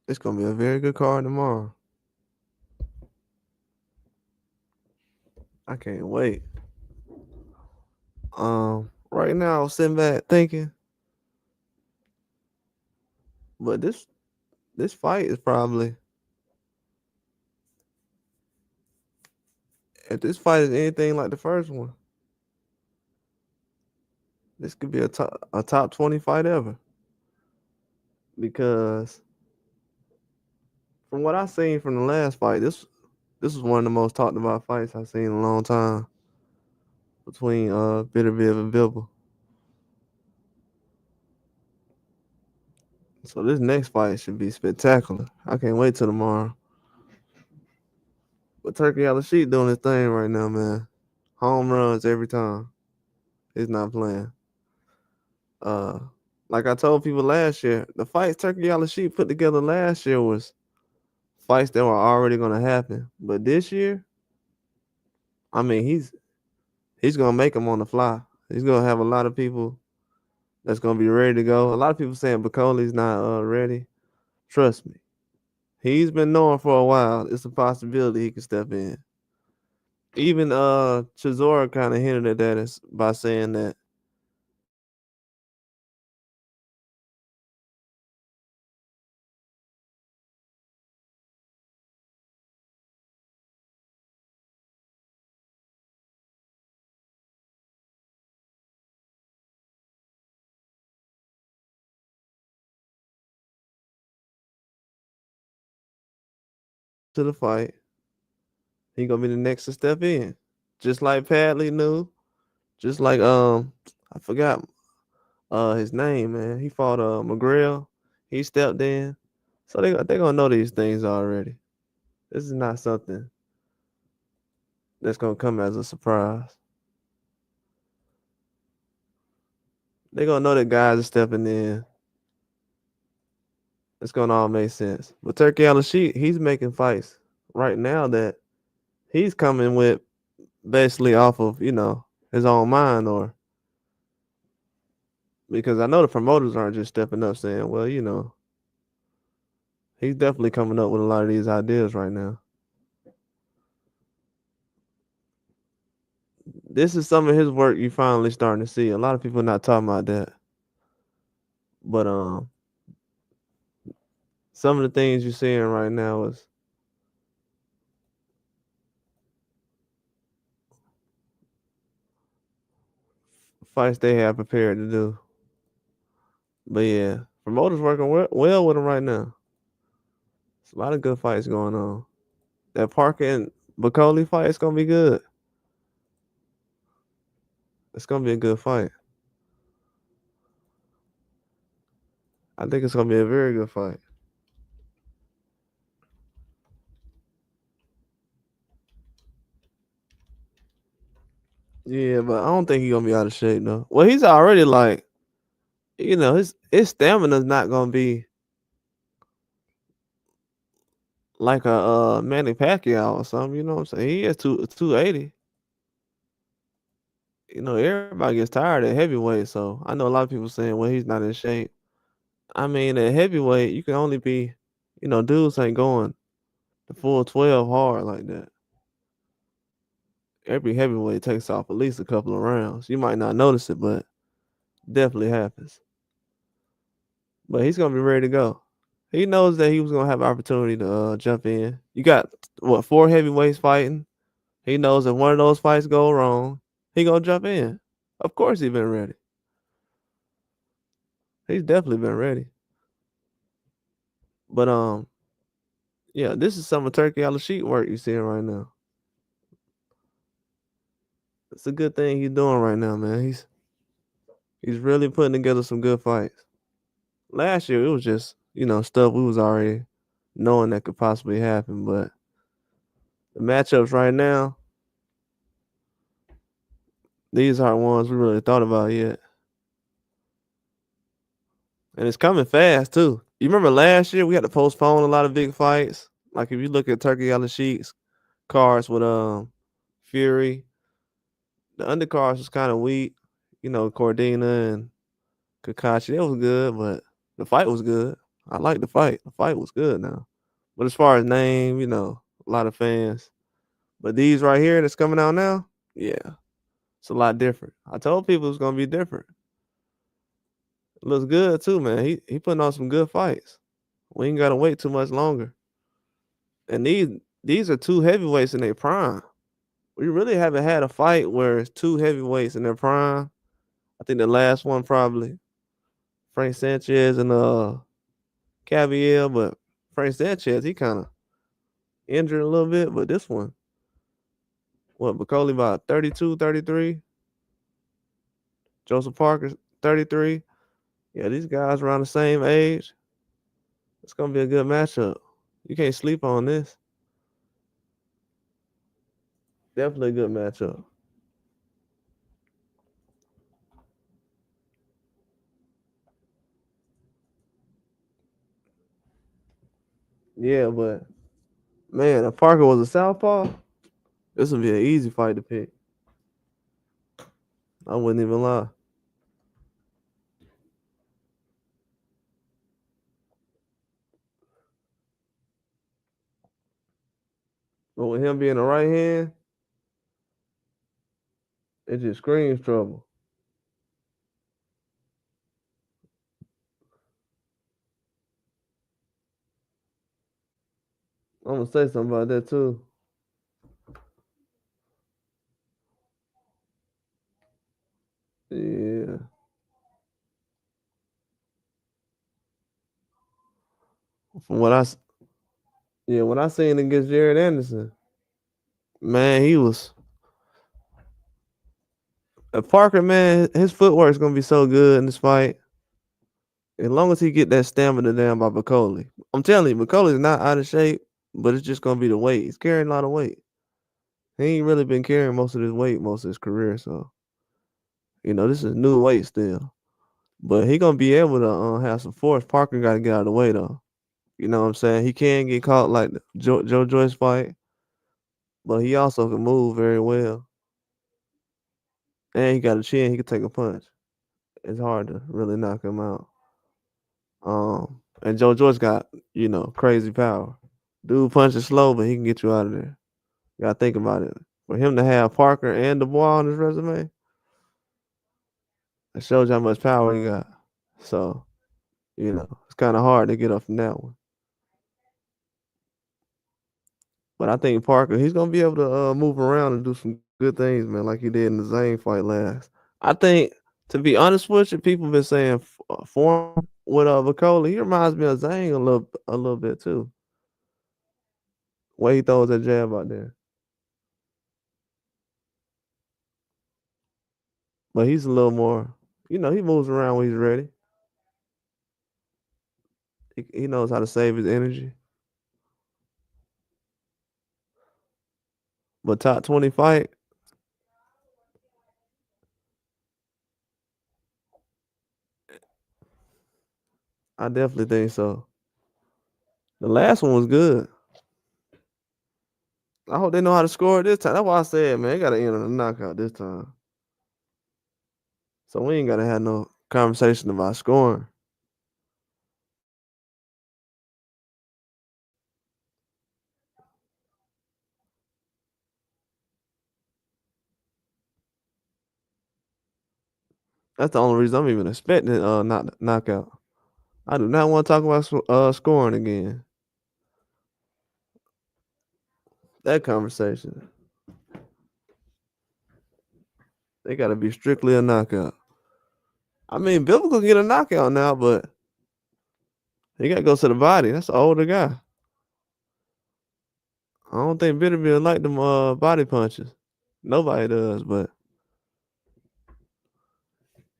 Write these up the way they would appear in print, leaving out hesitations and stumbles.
It's gonna be a very good card tomorrow. I can't wait. Right now I'm sitting back thinking, but this fight is probably, if this fight is anything like the first one, this could be a top 20 fight ever. Because from what I seen from the last fight, this was one of the most talked about fights I've seen in a long time between Beterbiev and Bivol. So this next fight should be spectacular. I can't wait till tomorrow. But Turki Alashikh doing his thing right now, man. Home runs every time. He's not playing. Uh, like I told people last year, the fights Turki Alashikh put together last year was fights that were already gonna happen. But this year, I mean, he's gonna make them on the fly. He's gonna have a lot of people that's gonna be ready to go. A lot of people saying Bakole's not ready. Trust me, he's been knowing for a while. It's a possibility he can step in. Even Chisora kind of hinted at that by saying that to the fight, he gonna be the next to step in, just like Padley knew. Just like I forgot his name, man. He fought McGrail. He stepped in, so they gonna know these things already. This is not something that's gonna come as a surprise. They gonna know that guys are stepping in. It's gonna all make sense. But Turki Alashikh, he's making fights right now that he's coming with basically off of his own mind, or because I know the promoters aren't just stepping up saying, well, he's definitely coming up with a lot of these ideas right now. This is some of his work you finally starting to see. A lot of people not talking about that, but some of the things you're seeing right now is fights they have prepared to do. But yeah, promoters working well with him right now. There's a lot of good fights going on. That Parker and Bakole fight is gonna be good. It's gonna be a good fight. I think it's gonna be a very good fight. Yeah, but I don't think he's gonna be out of shape though. Well, he's already like, his stamina's not gonna be like a Manny Pacquiao or something. You know what I'm saying? He is 280. Everybody gets tired at heavyweight, so I know a lot of people saying, well, he's not in shape. I mean, at heavyweight, you can only be, dudes ain't going the full 12 hard like that. Every heavyweight takes off at least a couple of rounds. You might not notice it, but definitely happens. But he's gonna be ready to go. He knows that he was gonna have opportunity to jump in. You got what, 4 heavyweights fighting. He knows if one of those fights go wrong, he gonna jump in. Of course, he been ready. He's definitely been ready. But yeah, this is some of Turki Alashikh work you seeing right now. It's a good thing he's doing right now, man. He's really putting together some good fights. Last year it was just stuff we was already knowing that could possibly happen, but the matchups right now, these aren't ones we really thought about yet, and it's coming fast too. You remember last year we had to postpone a lot of big fights. Like if you look at Turki Alashikh's cards with Fury, the undercards was kind of weak. Cordina and Kakashi, it was good, but the fight was good. I like the fight. The fight was good now. But as far as name, a lot of fans. But these right here that's coming out now, yeah, it's a lot different. I told people it's gonna be different. It looks good too, man. He putting on some good fights. We ain't gotta wait too much longer. And these are two heavyweights in their prime. We really haven't had a fight where it's two heavyweights in their prime. I think the last one probably Frank Sanchez and Cavill, but Frank Sanchez, he kind of injured a little bit, but this one, what, Bakole about 32, 33, Joseph Parker 33. Yeah, these guys around the same age. It's gonna be a good matchup. You can't sleep on this. Definitely a good matchup. Yeah, but man, if Parker was a southpaw, this would be an easy fight to pick. I wouldn't even lie. But with him being a right hand, it just screams trouble. I'm gonna say something about that too. Yeah. From what I seen against Jared Anderson, man, he was Parker, man, his footwork is gonna be so good in this fight. As long as he get that stamina down by Bakole. I'm telling you, Bakole is not out of shape, but it's just gonna be the weight. He's carrying a lot of weight. He ain't really been carrying most of his weight most of his career, so this is new weight still. But he gonna be able to have some force. Parker gotta get out of the way though. You know what I'm saying? He can get caught like the Joe Joyce fight, but he also can move very well. And he got a chin, he can take a punch. It's hard to really knock him out. And Joe Joyce got, crazy power. Dude punches slow, but he can get you out of there. You gotta think about it. For him to have Parker and Dubois on his resume, it shows you how much power he got. So, it's kind of hard to get up from that one. But I think Parker, he's gonna be able to move around and do some good things, man, like he did in the Zane fight last. I think, to be honest with you, people been saying form with Bakole. He reminds me of Zane a little bit too. Way he throws that jab out there, but he's a little more. He moves around when he's ready. He knows how to save his energy. But top 20 fight, I definitely think so. The last one was good. I hope they know how to score it this time. That's why I said, man, they got to end on a knockout this time. So we ain't got to have no conversation about scoring. That's the only reason I'm even expecting not knockout. I do not want to talk about scoring again. That conversation, they got to be strictly a knockout. I mean, Bivol can get a knockout now, but he got to go to the body. That's an older guy. I don't think Beterbiev like them body punches. Nobody does, but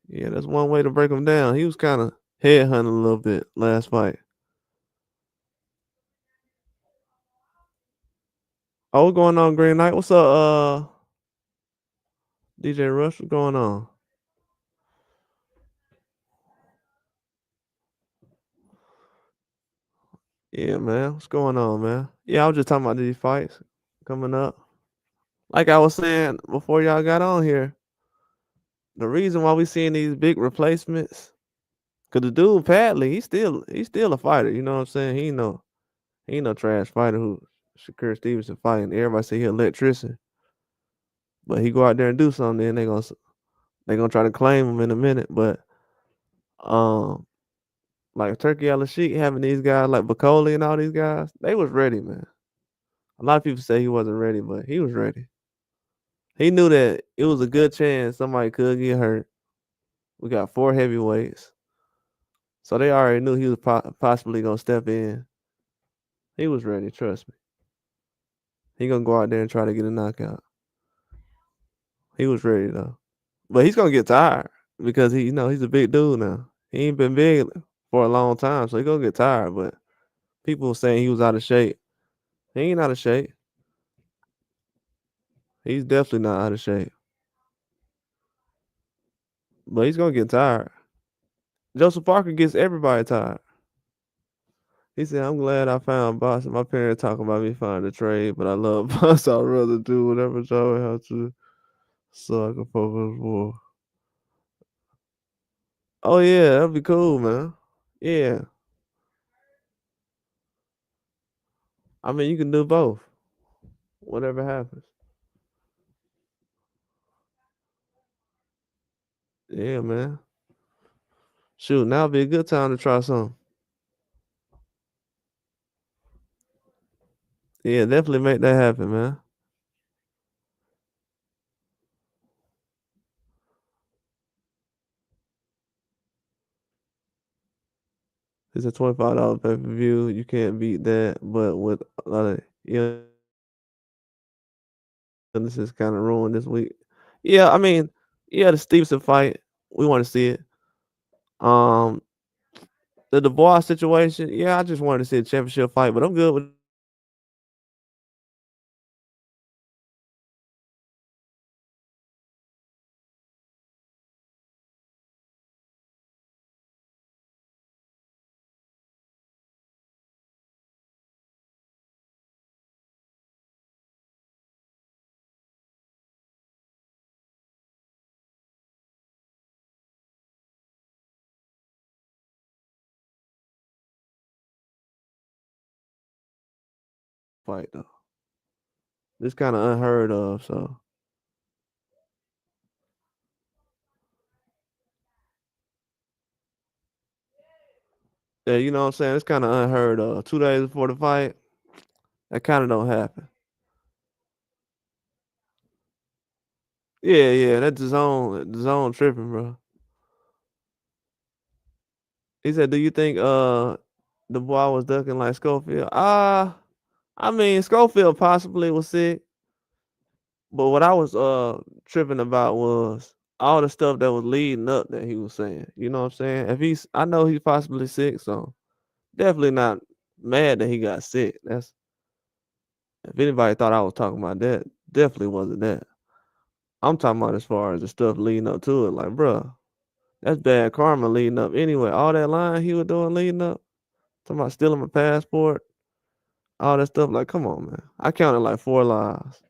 yeah, that's one way to break him down. He was kind of headhunting a little bit last fight. Oh, what's going on, Green Knight? What's up, DJ Rush? What's going on? Yeah, man. What's going on, man? Yeah, I was just talking about these fights coming up. Like I was saying before y'all got on here, the reason why we seeing these big replacements Cause the dude Padley, he's still a fighter. You know what I'm saying? He ain't no trash fighter who Shakur Stevenson fighting. Everybody say he electrician, but he go out there and do something. Then they gonna try to claim him in a minute. But um, like Turkey Alashikh having these guys like Bakole and all these guys, they was ready, man. A lot of people say he wasn't ready, but he was ready. He knew that it was a good chance somebody could get hurt. We got 4 heavyweights, so they already knew he was possibly gonna step in. He was ready, trust me. He gonna go out there and try to get a knockout. He was ready though, but he's gonna get tired because he's a big dude now. He ain't been big for a long time, so he gonna get tired. But people saying he was out of shape. He ain't out of shape. He's definitely not out of shape, but he's gonna get tired. Joseph Parker gets everybody tired. He said, "I'm glad I found Boss. My parents talking about me finding a trade, but I love Boss. I'd rather do whatever job I have to so I can focus more." Oh yeah, that'd be cool, man. Yeah, I mean you can do both. Whatever happens. Yeah, man. Shoot, now'd be a good time to try something. Yeah, definitely make that happen, man. It's a $25 pay per view. You can't beat that, but with a lot of illnesses kind of ruined this week. Yeah, I mean, yeah, the Stevenson fight, we want to see it. Um, the Dubois situation, yeah, I just wanted to see a championship fight, but I'm good with the fight though. This kind of unheard of, so yeah, you know what I'm saying. It's kind of unheard of. 2 days before the fight, that kind of don't happen. Yeah, yeah, that's the zone tripping, bro. He said, "Do you think the boy was ducking like Schofield?" I mean Schofield possibly was sick, but what I was tripping about was all the stuff that was leading up that he was saying. You know what I'm saying? I know he's possibly sick, so definitely not mad that he got sick. That's if anybody thought I was talking about that, definitely wasn't that. I'm talking about as far as the stuff leading up to it. Like, bro, that's bad karma leading up. Anyway, all that lying he was doing leading up, talking about stealing my passport, all that stuff. Like, come on, man. I counted like 4 lies,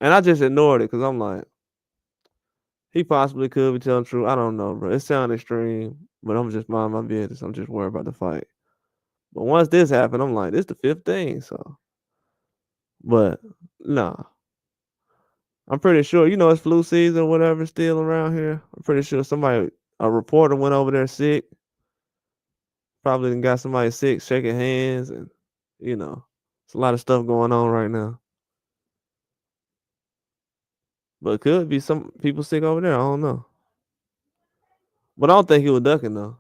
and I just ignored it because I'm like, he possibly could be telling the truth. I don't know, bro. It sounds extreme, but I'm just mind my business. I'm just worried about the fight. But once this happened, I'm like, this the fifth thing. So, but nah, I'm pretty sure. It's flu season, or whatever, still around here. I'm pretty sure a reporter went over there sick. Probably done got somebody sick, shaking hands, and it's a lot of stuff going on right now. But it could be some people sick over there. I don't know. But I don't think he was ducking though.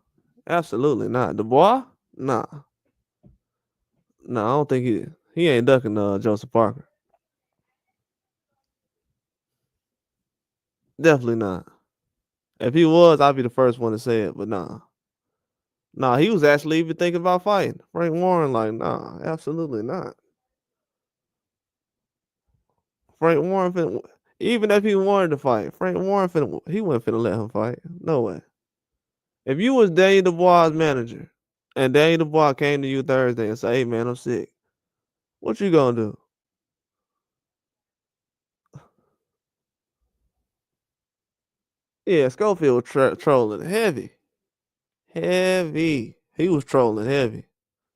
Absolutely not. Dubois? Nah. Nah, I don't think he ain't ducking Joseph Parker. Definitely not. If he was, I'd be the first one to say it, but nah. Nah, he was actually even thinking about fighting. Frank Warren, like, nah, absolutely not. Frank Warren even if he wanted to fight, Frank Warren he wasn't finna let him fight. No way. If you was Daniel Dubois' manager and Daniel Dubois came to you Thursday and say, "Hey man, I'm sick," what you gonna do? Yeah, Schofield trolling heavy. Heavy. He was trolling heavy.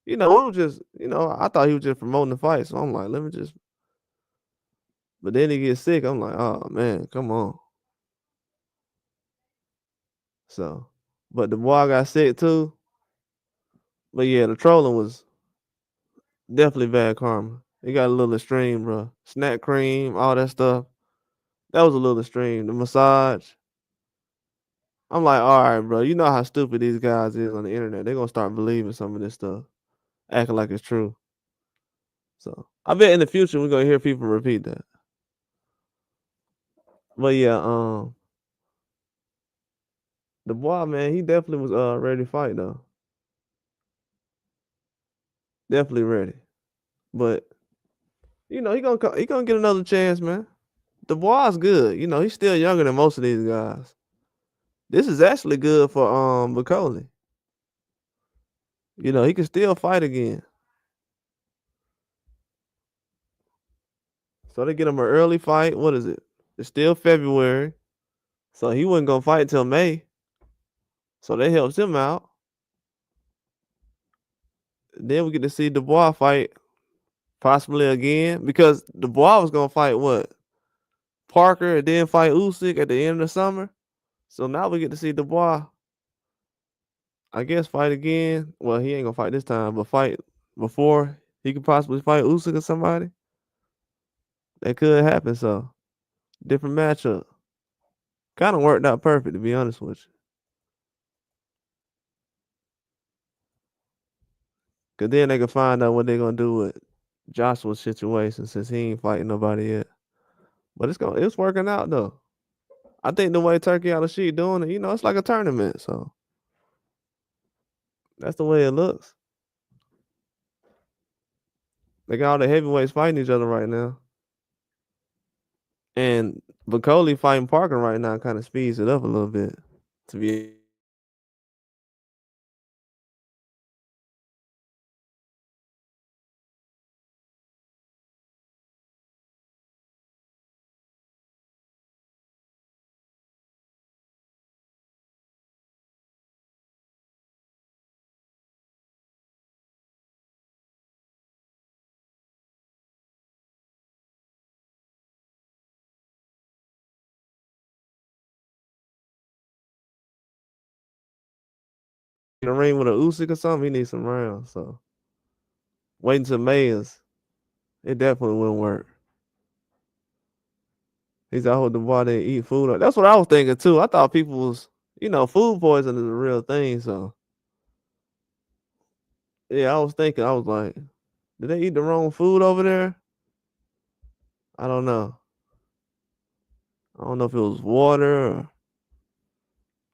It was just, I thought he was just promoting the fight. So I'm like, let me just. But then he gets sick. I'm like, oh man, come on. So, but the boy got sick too. But yeah, the trolling was definitely bad karma. It got a little extreme, bro. Snack cream, all that stuff. That was a little extreme. The massage. I'm like, all right, bro. You know how stupid these guys is on the internet. They're gonna start believing some of this stuff, acting like it's true. So I bet in the future we're gonna hear people repeat that. But yeah, the boy, man, he definitely was ready to fight though. Definitely ready. But he gonna get another chance, man. The boy's good. He's still younger than most of these guys. This is actually good for Bakole. He can still fight again. So they get him an early fight. What is it? It's still February. So he wasn't gonna fight till May. So that helps him out. Then we get to see Dubois fight possibly again because Dubois was gonna fight what? Parker and then fight Usyk at the end of the summer. So now we get to see Dubois, I guess, fight again. Well, he ain't gonna fight this time, but fight before he could possibly fight Usyk or somebody. That could happen. So different matchup. Kind of worked out perfect to be honest with you. Cause then they can find out what they're gonna do with Joshua's situation since he ain't fighting nobody yet. But it's working out though. I think the way Turkey Alashikh doing it, it's like a tournament. So that's the way it looks. They got all the heavyweights fighting each other right now. And Bakole fighting Parker right now kind of speeds it up a little bit. To be in the ring with a Usyk or something, he needs some rounds. So waiting till May it definitely wouldn't work. He's out with the boy they eat food. That's what I was thinking too. I thought people was, food poisoning is a real thing. So yeah, I was thinking, I was like, did they eat the wrong food over there? I don't know. I don't know if it was water or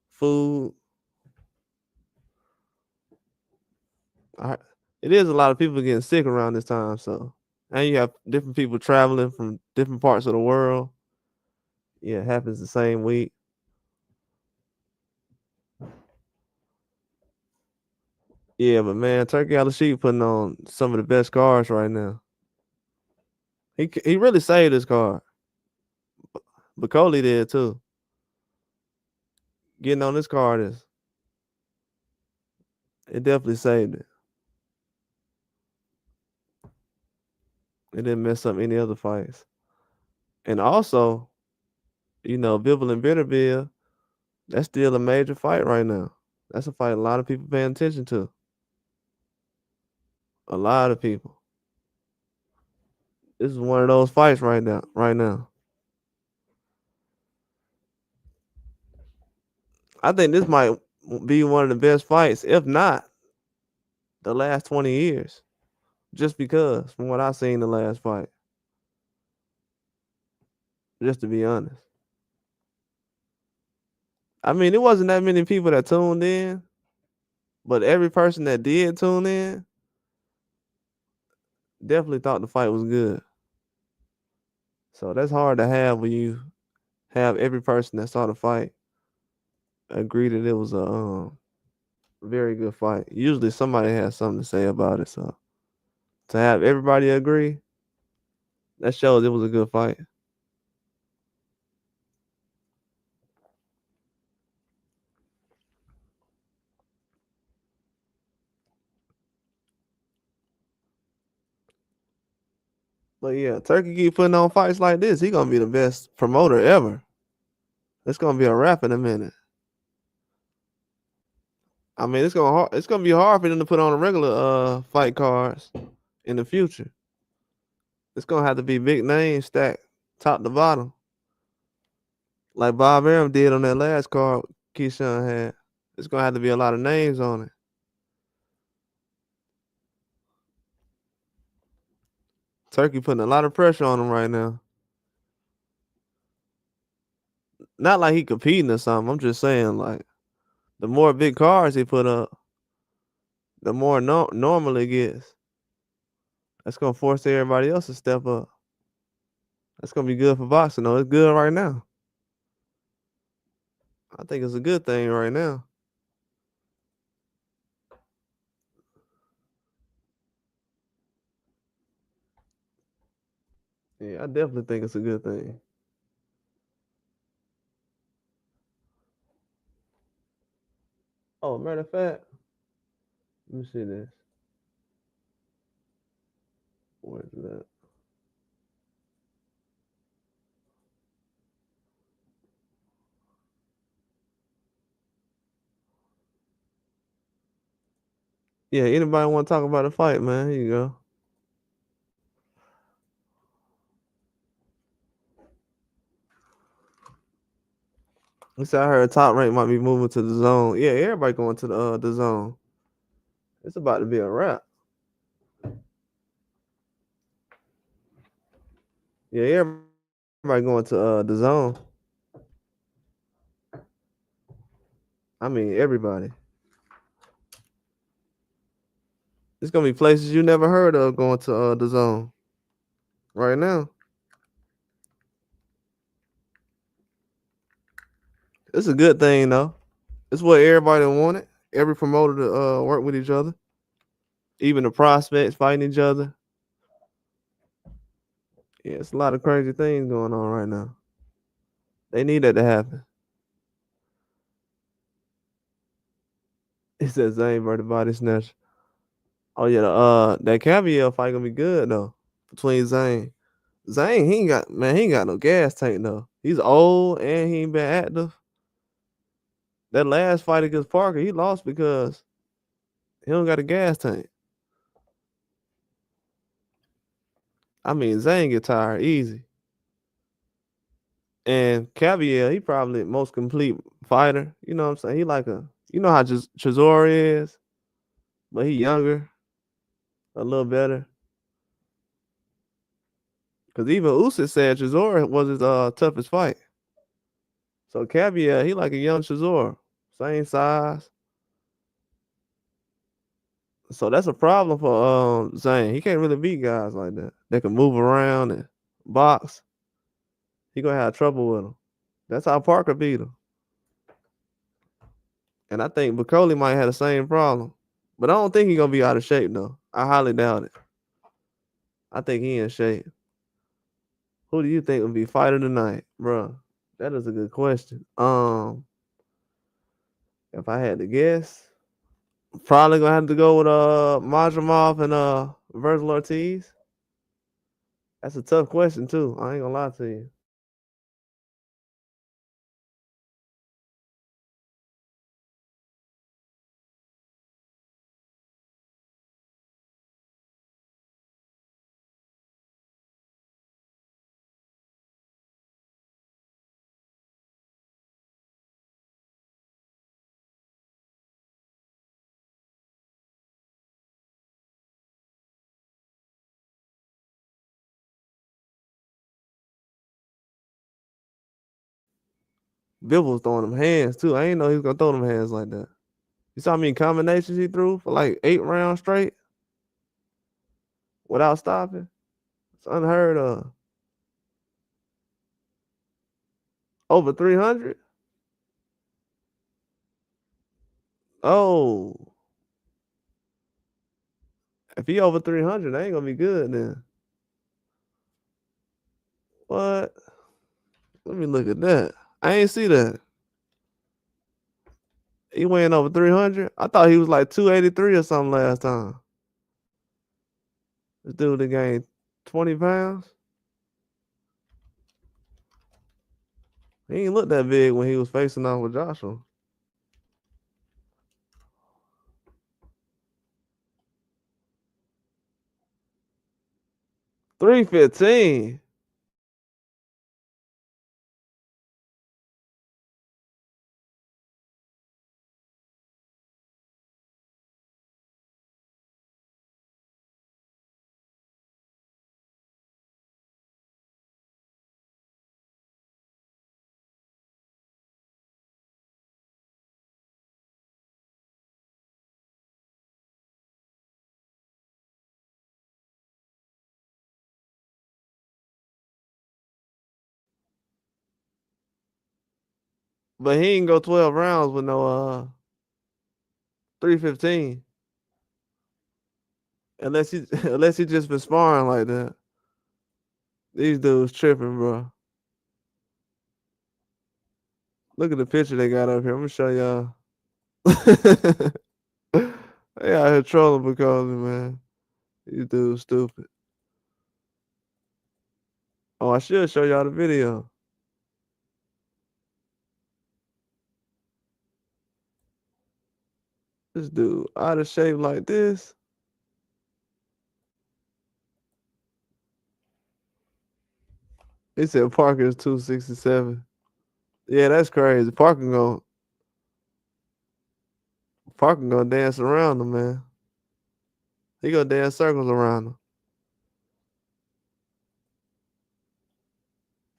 food. I, it is a lot of people getting sick around this time. So, and you have different people traveling from different parts of the world. Yeah, it happens the same week. Yeah, but man, Turkey Alashikh putting on some of the best cards right now. He really saved his card. Bakole did too. Getting on this card it definitely saved it. It didn't mess up any other fights. And also, Bivol and Beterbiev, that's still a major fight right now. That's a fight a lot of people paying attention to. A lot of people. This is one of those fights right now. Right now, I think this might be one of the best fights, if not the last 20 years. Just because, from what I seen the last fight. Just to be honest, I mean, it wasn't that many people that tuned in, but every person that did tune in definitely thought the fight was good. So that's hard to have when you have every person that saw the fight agree that it was a very good fight. Usually somebody has something to say about it. So to have everybody agree, that shows it was a good fight. But yeah, Turkey keep putting on fights like this. He gonna be the best promoter ever. It's gonna be a wrap in a minute. I mean, it's gonna be hard for them to put on a regular fight cards in the future. It's gonna have to be big names stacked top to bottom, like Bob Arum did on that last card Keyshawn had. It's gonna have to be a lot of names on it. Turkey putting a lot of pressure on him right now. Not like he competing or something. I'm just saying, like, the more big cards he put up, the more normal it gets. That's gonna force everybody else to step up. That's gonna be good for boxing, though. It's good right now. I think it's a good thing right now. Yeah, I definitely think it's a good thing. Oh, matter of fact, let me see this. Where's that? Yeah, anybody want to talk about a fight, man? Here you go. You said I heard Top Rank might be moving to the zone. Yeah, everybody going to the zone. It's about to be a wrap. Yeah, everybody going to the zone. I mean, everybody. It's gonna be places you never heard of going to the zone right now. It's a good thing though. It's what everybody wanted. Every promoter to work with each other. Even the prospects fighting each other. Yeah, it's a lot of crazy things going on right now. They need that to happen. It says Zane versus Body Snatcher. Oh yeah, that Caviar fight gonna be good though. Between Zane. Zane, he ain't got no gas tank though. He's old and he ain't been active. That last fight against Parker, he lost because he don't got a gas tank. I mean, Zane get tired easy. And Caviar, he probably the most complete fighter. You know what I'm saying? He like you know how Chisora is, but he younger, a little better. Cause even Usyk said Chisora was his toughest fight. So Caviar, he like a young Chisora, same size. So that's a problem for Zane. He can't really beat guys like that. They can move around and box. He gonna have trouble with him. That's how Parker beat him. And I think Bakole might have the same problem. But I don't think he's gonna be out of shape though. I highly doubt it. I think he in shape. Who do you think would be fighter tonight, bro? That is a good question. If I had to guess, probably gonna have to go with Majramov and Virgil Ortiz. That's a tough question too. I ain't gonna lie to you. Bivol's throwing them hands too. I ain't know he was gonna throw them hands like that. You saw how many combinations he threw for like 8 rounds straight without stopping? It's unheard of. Over 300? Oh, if he over 300, that ain't gonna be good then. What? Let me look at that. I ain't see that. He weighing over 300? I thought he was like 283 or something last time. This dude that gained 20 pounds. He ain't look that big when he was facing off with Joshua. 315. But he ain't go 12 rounds with no 315. Unless he unless he just been sparring like that. These dudes tripping, bro. Look at the picture they got up here. I'm gonna show y'all. They out here trolling because man. These dudes stupid. Oh, I should show y'all the video. This dude out of shape like this. He said Parker is 267. Yeah, that's crazy. Parker gonna dance around him, man. He gonna dance circles around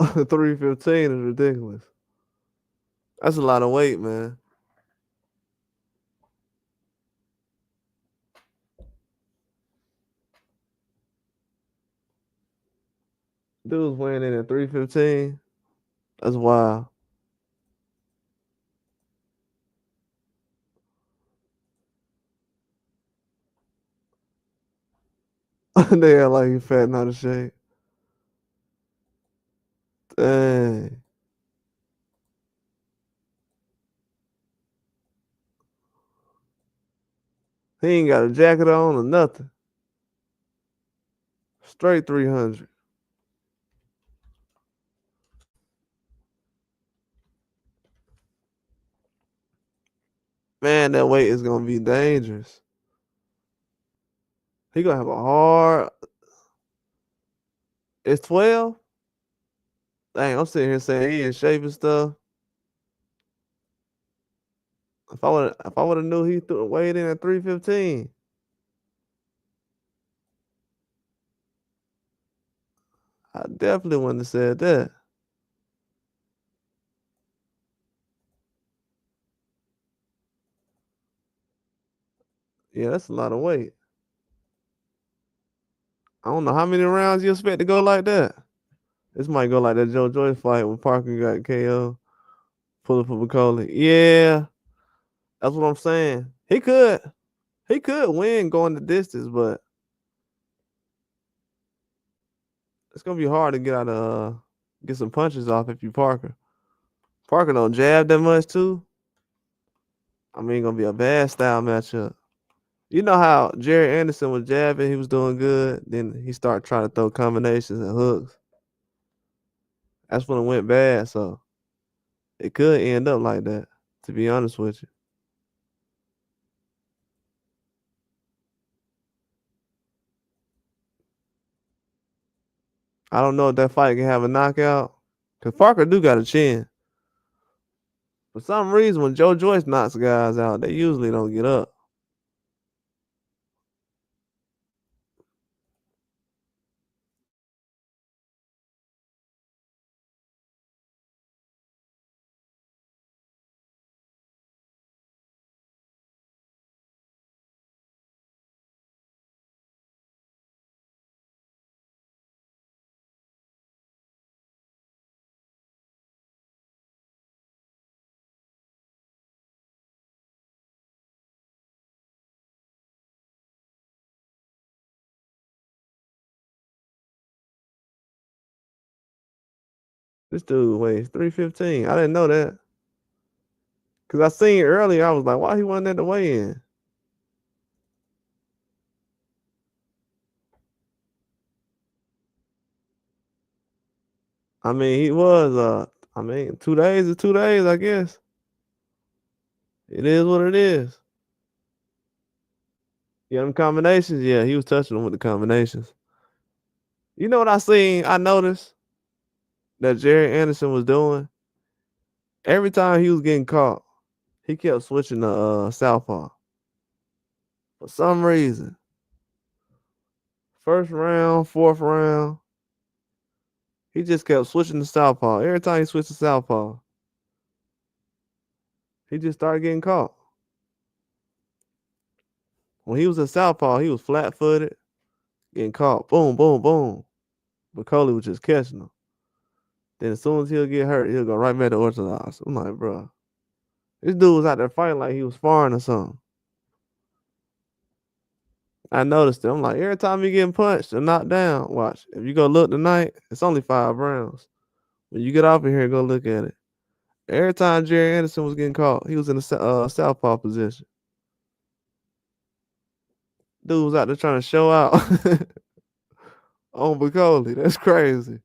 him. 315 is ridiculous. That's a lot of weight, man. Dude's weighing in at 315. That's wild. They act like he fat and out of shape. Dang. He ain't got a jacket on or nothing. Straight 300. Man, that weight is gonna be dangerous. He gonna have a hard. It's 12. Dang, I'm sitting here saying he in shape and stuff. If I would have knew he weighed in at 315, I definitely wouldn't have said that. Yeah, that's a lot of weight. I don't know how many rounds you expect to go like that. This might go like that Joe Joyce fight when Parker got KO. Pull up for Bakole. Yeah, that's what I'm saying. He could win going the distance, but it's gonna be hard to get some punches off if you Parker. Parker don't jab that much too. I mean, gonna be a bad style matchup. You know how Jerry Anderson was jabbing, he was doing good. Then he started trying to throw combinations and hooks. That's when it went bad. So it could end up like that. To be honest with you, I don't know if that fight can have a knockout. Cause Parker do got a chin. For some reason, when Joe Joyce knocks guys out, they usually don't get up. This dude weighs 315. I didn't know that. Cause I seen earlier, I was like, why he wasn't at the weigh-in? I mean, he was. I mean, 2 days is 2 days. I guess it is what it is. Yeah, them combinations. Yeah, he was touching them with the combinations. You know what I seen? I noticed that Jerry Anderson was doing every time he was getting caught. He kept switching to southpaw for some reason. First round, fourth round, he just kept switching to southpaw. Every time he switched to southpaw, he just started getting caught. When he was in southpaw, he was flat footed, getting caught. Boom, boom, boom. Bakole was just catching him. Then as soon as he'll get hurt, he'll go right back to orthodox. I'm like, bro, this dude was out there fighting like he was sparring or something. I noticed it. I'm like, every time he getting punched or knocked down, watch. If you go look tonight, it's only 5 rounds. When you get off of here and go look at it. Every time Jerry Anderson was getting caught, he was in the southpaw position. Dude was out there trying to show out on Bakole. That's crazy.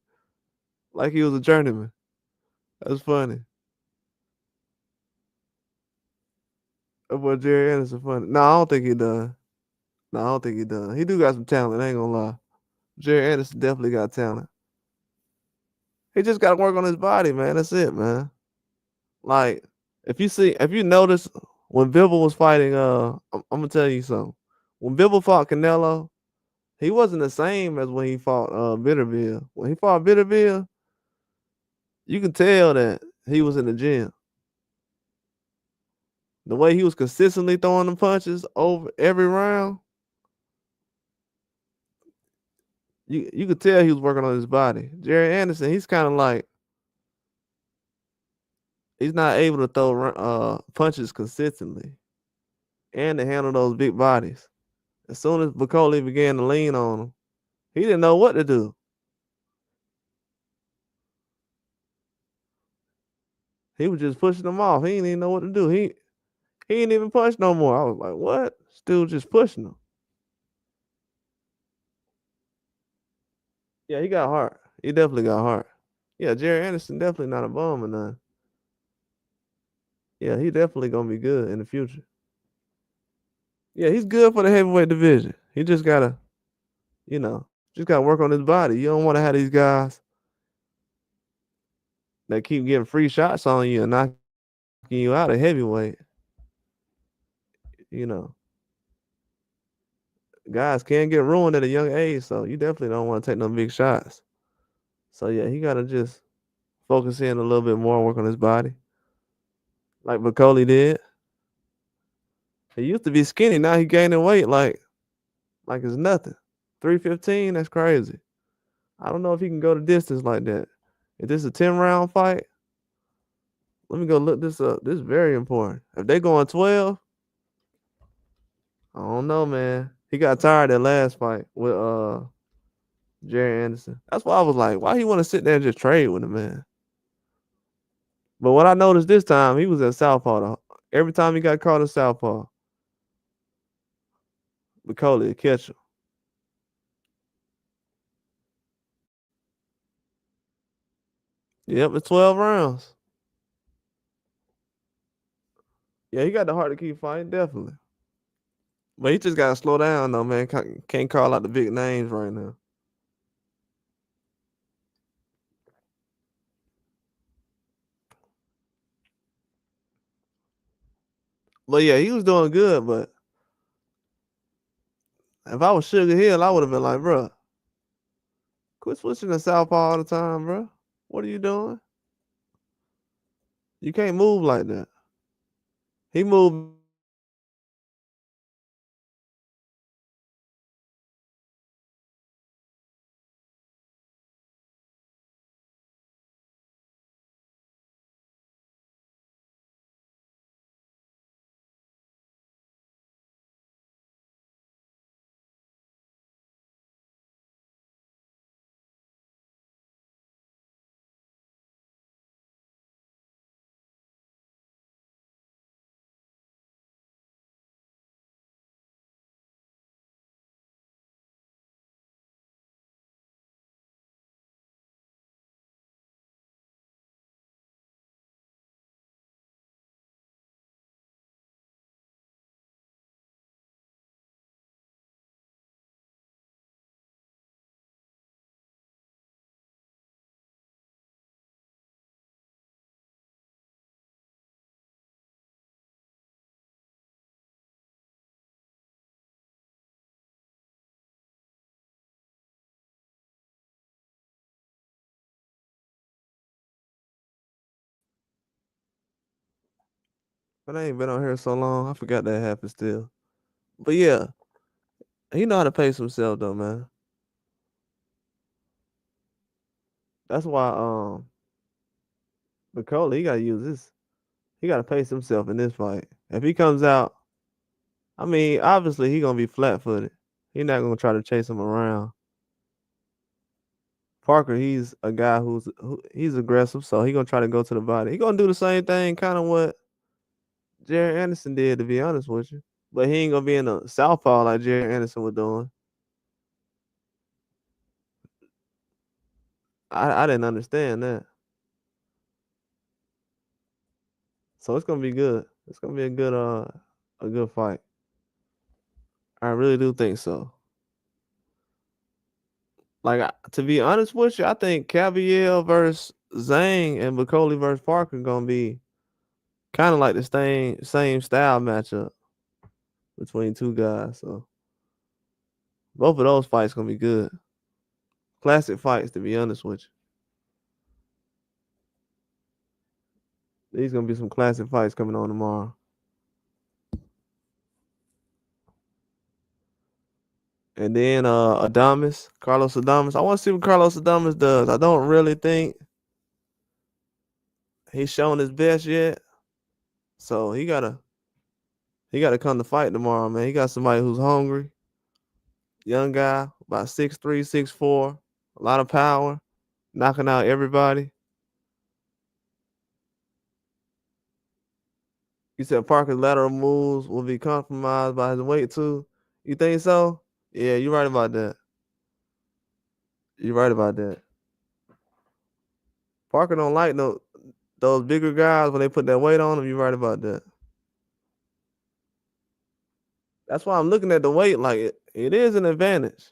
Like he was a journeyman. That's funny. That boy Jerry Anderson funny. No, I don't think he done. No, I don't think he done. He do got some talent. I ain't gonna lie. Jerry Anderson definitely got talent. He just got to work on his body, man. That's it, man. Like if you notice when Bivol was fighting, I'm gonna tell you something. When Bivol fought Canelo, he wasn't the same as when he fought Beterbiev. When he fought Beterbiev, you can tell that he was in the gym. The way he was consistently throwing the punches over every round, you could tell he was working on his body. Jerry Anderson, he's kind of like he's not able to throw punches consistently and to handle those big bodies. As soon as Bakole began to lean on him, he didn't know what to do. He was just pushing him off. He didn't even know what to do. He ain't even punch no more. I was like, what? Still just pushing him. Yeah, he got heart. He definitely got heart. Yeah, Jerry Anderson definitely not a bum or nothing. Yeah, he definitely gonna be good in the future. Yeah, he's good for the heavyweight division. He just gotta, you know, just gotta work on his body. You don't want to have these guys that keep getting free shots on you and knocking you out of heavyweight. You know, guys can get ruined at a young age, so you definitely don't want to take no big shots. So yeah, he gotta just focus in a little bit more, work on his body, like Bakole did. He used to be skinny, now he gaining weight like it's nothing. 315, that's crazy. I don't know if he can go the distance like that. If this is a 10-round fight, let me go look this up. This is very important. If they going 12, I don't know, man. He got tired that last fight with Jerry Anderson. That's why I was like, why he want to sit there and just trade with him, man? But what I noticed this time, he was at Southpaw. Though. Every time he got caught in Southpaw, Bakole would catch him. Yep, it's 12 rounds. Yeah, he got the heart to keep fighting, definitely. But he just gotta slow down though, man. Can't call out the big names right now. But yeah, he was doing good. But if I was Sugar Hill, I would have been like, bro, quit switching to Southpaw all the time, bro. What are you doing? You can't move like that. He moved But I ain't been on here so long. I forgot that happened still. But yeah, he know how to pace himself though, man. That's why Bakole, he gotta use this. He gotta pace himself in this fight. If he comes out, I mean, obviously he gonna be flat footed. He not gonna try to chase him around. Parker, he's a guy he's aggressive, so he gonna try to go to the body. He gonna do the same thing, kind of what Jerry Anderson did, to be honest with you. But he ain't gonna be in a southpaw like Jerry Anderson was doing. I didn't understand that. So it's gonna be good. It's gonna be a good fight. I really do think so. Like to be honest with you, I think Caviel versus Zhang and Bakole versus Parker gonna be kind of like the same style matchup between two guys. So both of those fights gonna be good. Classic fights, to be honest with you. These gonna be some classic fights coming on tomorrow. And then Carlos Adames. I want to see what Carlos Adames does. I don't really think he's shown his best yet. So he gotta come to fight tomorrow, man. He got somebody who's hungry, young guy, about 6'3", 6'4", a lot of power, knocking out everybody. You said Parker's lateral moves will be compromised by his weight too. You think so? Yeah, you're right about that. You're right about that. Parker don't like no those bigger guys when they put that weight on them. You're right about that. That's why I'm looking at the weight like it is an advantage.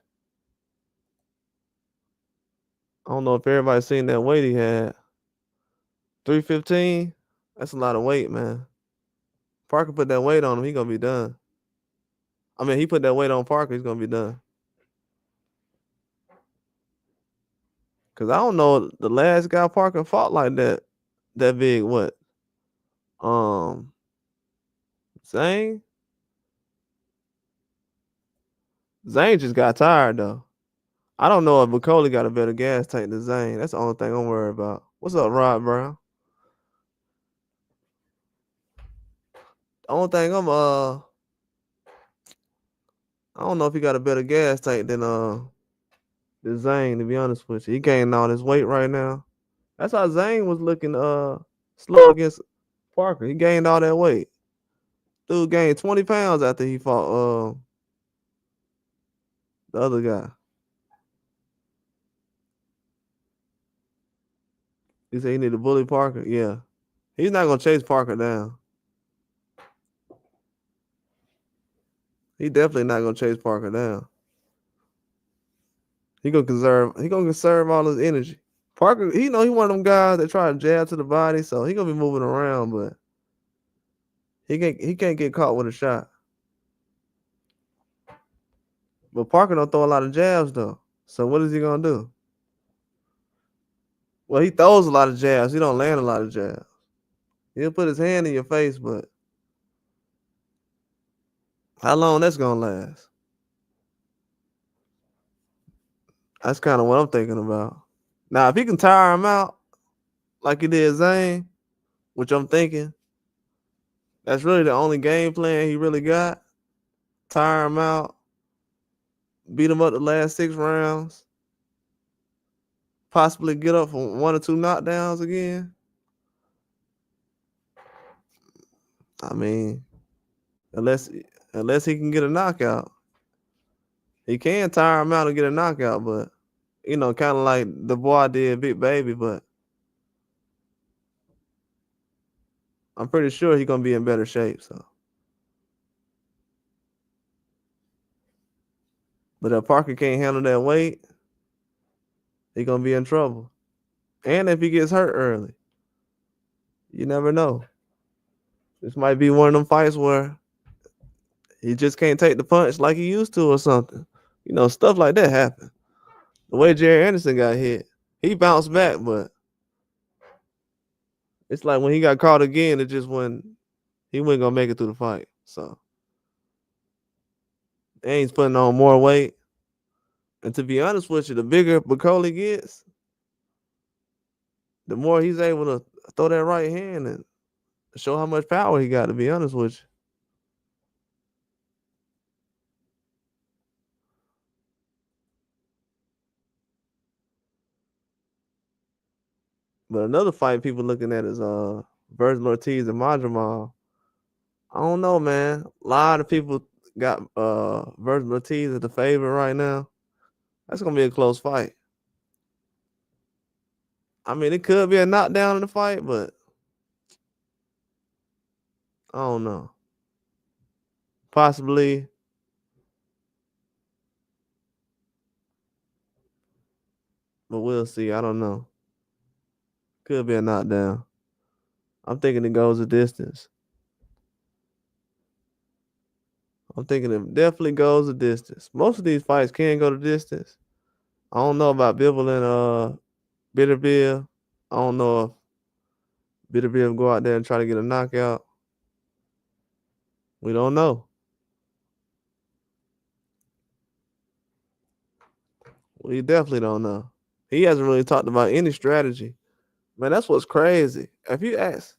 I don't know if everybody's seen that weight he had. 315. That's a lot of weight, man. Parker put that weight on him, he gonna be done. I mean, he put that weight on Parker, he's gonna be done. Cause I don't know the last guy Parker fought like that big. What? Um, Zane. Zane just got tired though. I don't know if Bakole got a better gas tank than Zane. That's the only thing I'm worried about. What's up, Rod Brown? The only thing I don't know if he got a better gas tank than Zane, to be honest with you. He gained all his weight right now. That's how Zane was looking slow against Parker. He gained all that weight. Dude gained 20 pounds after he fought the other guy. He said he need to bully Parker. Yeah. He's not gonna chase Parker down. He definitely not gonna chase Parker down. He gonna conserve all his energy. Parker, he one of them guys that try to jab to the body, so he gonna be moving around, but he can't get caught with a shot. But Parker don't throw a lot of jabs though. So what is he gonna do? Well, he throws a lot of jabs. He don't land a lot of jabs. He'll put his hand in your face, but how long that's gonna last? That's kind of what I'm thinking about. Now, if he can tire him out like he did Zane, which I'm thinking, that's really the only game plan he really got. Tire him out, beat him up the last 6 rounds, possibly get up for 1 or 2 knockdowns again. I mean, unless he can get a knockout. He can tire him out and get a knockout, but kind of like the boy did Big Baby, but I'm pretty sure he's gonna be in better shape. So, but if Parker can't handle that weight, he's gonna be in trouble. And if he gets hurt early, you never know. This might be one of them fights where he just can't take the punch like he used to or something. Stuff like that happen. The way Jerry Anderson got hit, he bounced back, but it's like when he got caught again, it just wasn't. he wasn't gonna make it through the fight. So and he's putting on more weight. And to be honest with you, the bigger Bakole gets, the more he's able to throw that right hand and show how much power he got, to be honest with you. But another fight people looking at is Virgil Ortiz and Madrimal. I don't know, man. A lot of people got Virgil Ortiz as the favorite right now. That's gonna be a close fight. I mean, it could be a knockdown in the fight, but I don't know. Possibly, but we'll see. I don't know. Could be a knockdown. I'm thinking it goes a distance. I'm thinking it definitely goes a distance. Most of these fights can go the distance. I don't know about Bivol and Beterbiev. I don't know if Beterbiev go out there and try to get a knockout. We don't know. We definitely don't know. He hasn't really talked about any strategy. Man, that's what's crazy. If you ask,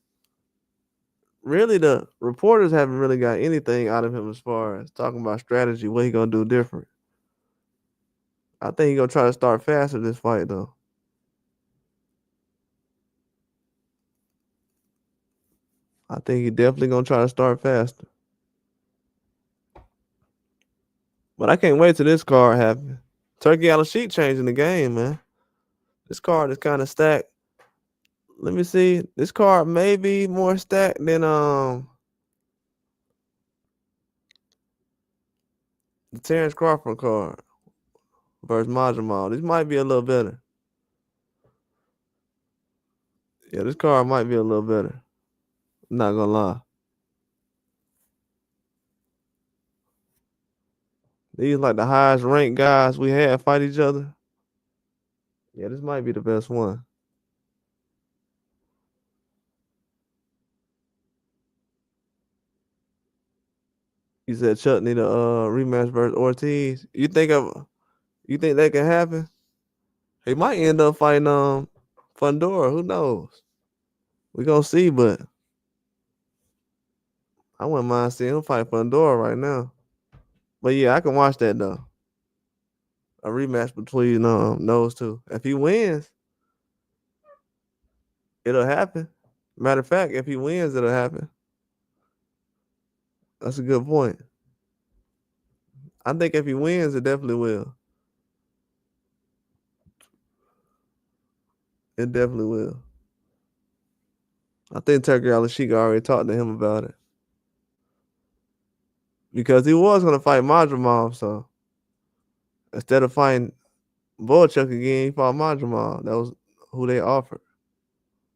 really the reporters haven't really got anything out of him as far as talking about strategy, what he gonna do different. I think he gonna try to start faster this fight though. I think he definitely gonna try to start faster. But I can't wait till this card happens. Turki Alashikh changing the game, man. This card is kind of stacked. Let me see. This card may be more stacked than the Terrence Crawford card versus Majamal. This might be a little better. Yeah, this card might be a little better. I'm not gonna lie. These like the highest ranked guys we had fight each other. Yeah, this might be the best one. You said Chuck need a rematch versus Ortiz. You think that can happen? He might end up fighting Fundora. Who knows? We gonna see, but I wouldn't mind seeing him fight Fundora right now. But yeah, I can watch that though. A rematch between those two. If he wins, it'll happen. Matter of fact, if he wins, it'll happen. That's a good point. I think if he wins, it definitely will. It definitely will. I think Turki Alashikh already talked to him about it because he was gonna fight Madrimov. So instead of fighting Boychuk again, he fought Madrimov. That was who they offered.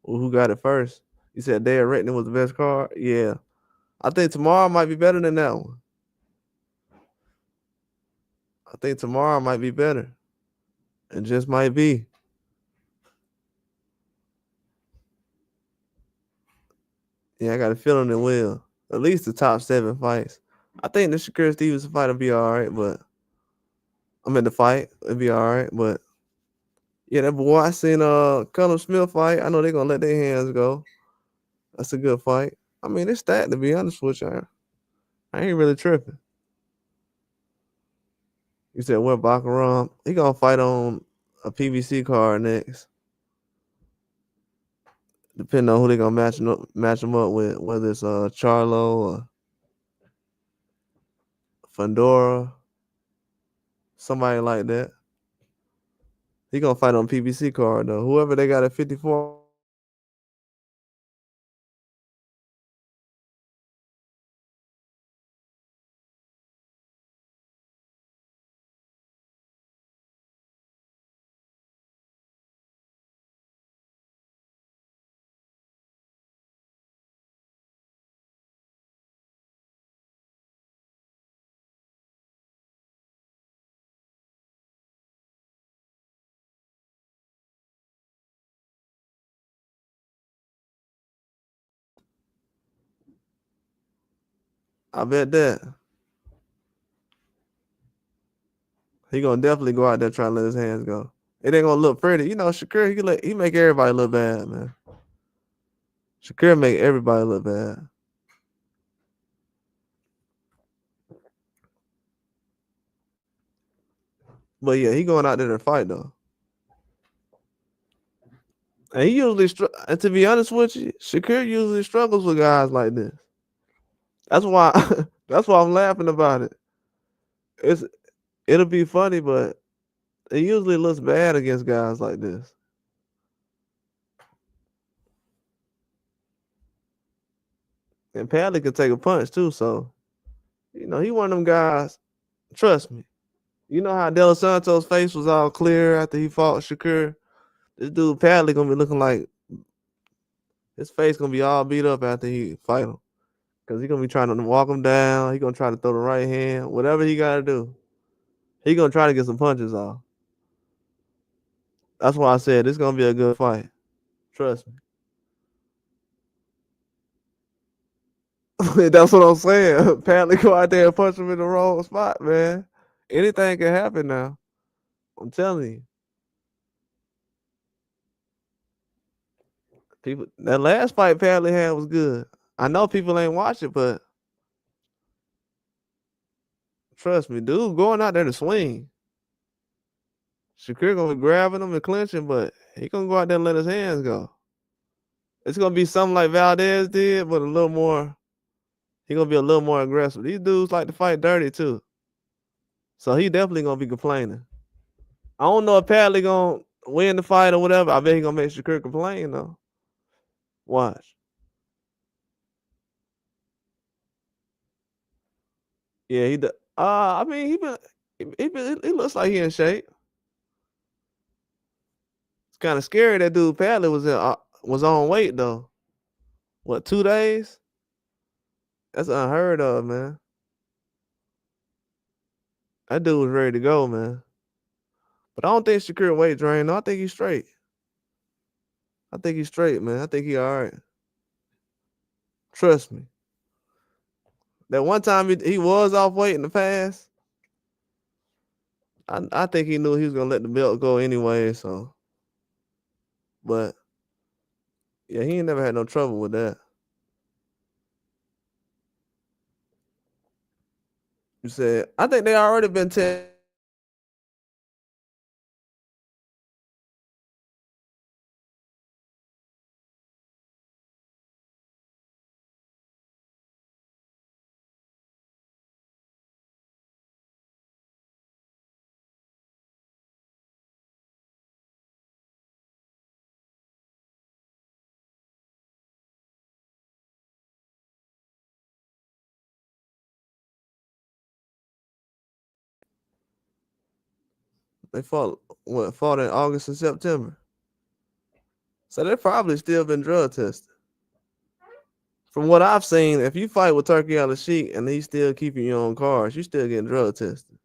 Who got it first? He said Dale Retton was the best card. Yeah, I think tomorrow might be better than that one. I think tomorrow might be better. It just might be. Yeah, I got a feeling it will. At least the top 7 fights. I think the Shakur Stevenson fight will be all right, but I'm in the fight. It'll be all right, but yeah, that boy I seen Callum Smith fight. I know they're gonna let their hands go. That's a good fight. I mean, it's that to be honest with you. I ain't really tripping. You said what Baccarat? He gonna fight on a PBC card next. Depending on who they gonna match him up with, whether it's Charlo or Fundora, somebody like that. He gonna fight on PBC card though. Whoever they got at 54. I bet that. He gonna definitely go out there trying to let his hands go. It ain't gonna look pretty. You know, Shakur, he make everybody look bad, man. Shakur make everybody look bad. But yeah, he going out there to fight though. And he usually, and to be honest with you, Shakur usually struggles with guys like this. That's why, that's why I'm laughing about it. It's it'll be funny, but it usually looks bad against guys like this. And Padley can take a punch too, so he one of them guys. Trust me. You know how De Los Santos' face was all clear after he fought Shakur. This dude Padley gonna be looking like his face gonna be all beat up after he fight him. Cause he gonna be trying to walk him down. He gonna try to throw the right hand. Whatever he gotta do. He gonna try to get some punches off. That's why I said this gonna be a good fight. Trust me. That's what I'm saying. Padley go out there and punch him in the wrong spot, man. Anything can happen now. I'm telling you. People, that last fight Padley had was good. I know people ain't watch it, but trust me, dude, going out there to swing. Shakur gonna be grabbing him and clinching, but he gonna go out there and let his hands go. It's gonna be something like Valdez did, but a little more. He gonna be a little more aggressive. These dudes like to fight dirty too, so he definitely gonna be complaining. I don't know if Padley gonna win the fight or whatever. I bet he gonna make Shakur complain though. Watch. Yeah, he. I mean, he looks like he in shape. It's kind of scary that dude Padley was on weight though. What, 2 days? That's unheard of, man. That dude was ready to go, man. But I don't think Shakur weight drained. No, I think he's straight. I think he's straight, man. I think he all right. Trust me. That one time he was off weight in the past, I think he knew he was gonna let the belt go anyway. So, but yeah, he ain't never had no trouble with that. You said I think they already been tested. They fought in August and September. So they probably still been drug tested. From what I've seen, if you fight with Turki Alashikh and he's still keeping you on cards, you still getting drug tested.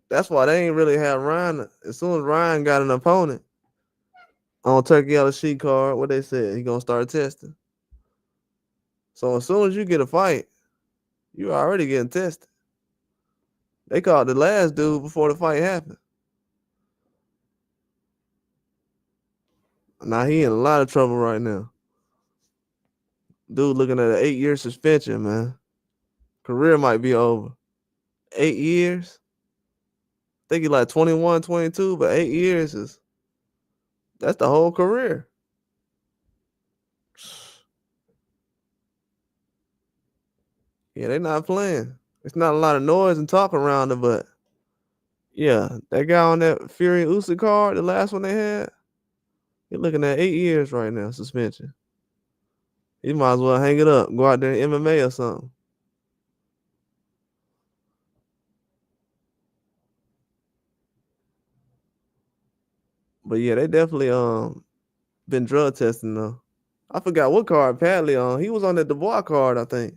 That's why they ain't really have Ryan. As soon as Ryan got an opponent on Turki Alashikh card, what they said, he gonna start testing. So as soon as you get a fight, you already getting tested. They caught the last dude before the fight happened. Now he in a lot of trouble right now. Dude looking at an 8-year suspension, man. Career might be over. 8 years? I think he like 21, 22, but 8 years that's the whole career. Yeah, they not playing. It's not a lot of noise and talk around it, but yeah, that guy on that Fury Usyk card, the last one they had, he looking at 8 years right now, suspension. He might as well hang it up, go out there in MMA or something. But yeah, they definitely been drug testing though. I forgot what card Padley on. He was on the Dubois card, I think.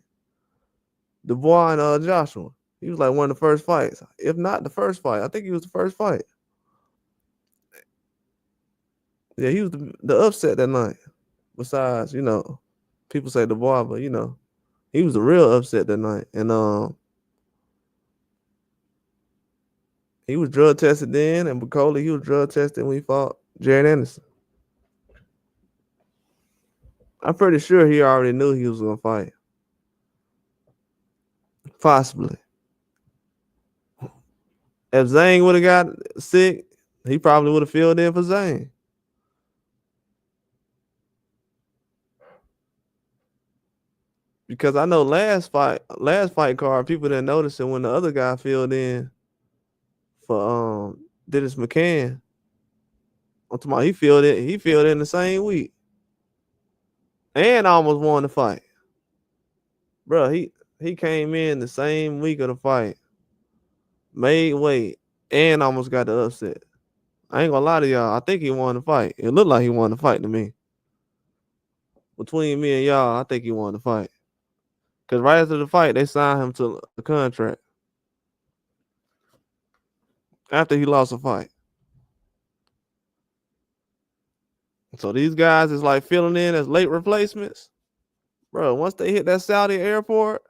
Dubois and Joshua. He was like one of the first fights, if not the first fight. I think he was the first fight. Yeah, he was the upset that night. Besides, people say the boy, but he was a real upset that night. And he was drug tested then, and Bakole, he was drug tested when he fought Jared Anderson. I'm pretty sure he already knew he was gonna fight. Possibly. If Zane would have got sick, he probably would have filled in for Zane. Because I know last fight card, people didn't notice it when the other guy filled in for Dennis McCann. I'm talking about he filled in the same week. And almost won the fight. Bro, he came in the same week of the fight, made weight, and almost got the upset. I ain't gonna lie to y'all. I think he won the fight. It looked like he won the fight to me. Between me and y'all, I think he won the fight. Cause right after the fight, they signed him to a contract. After he lost a fight. So these guys is like filling in as late replacements. Bro, once they hit that Saudi airport,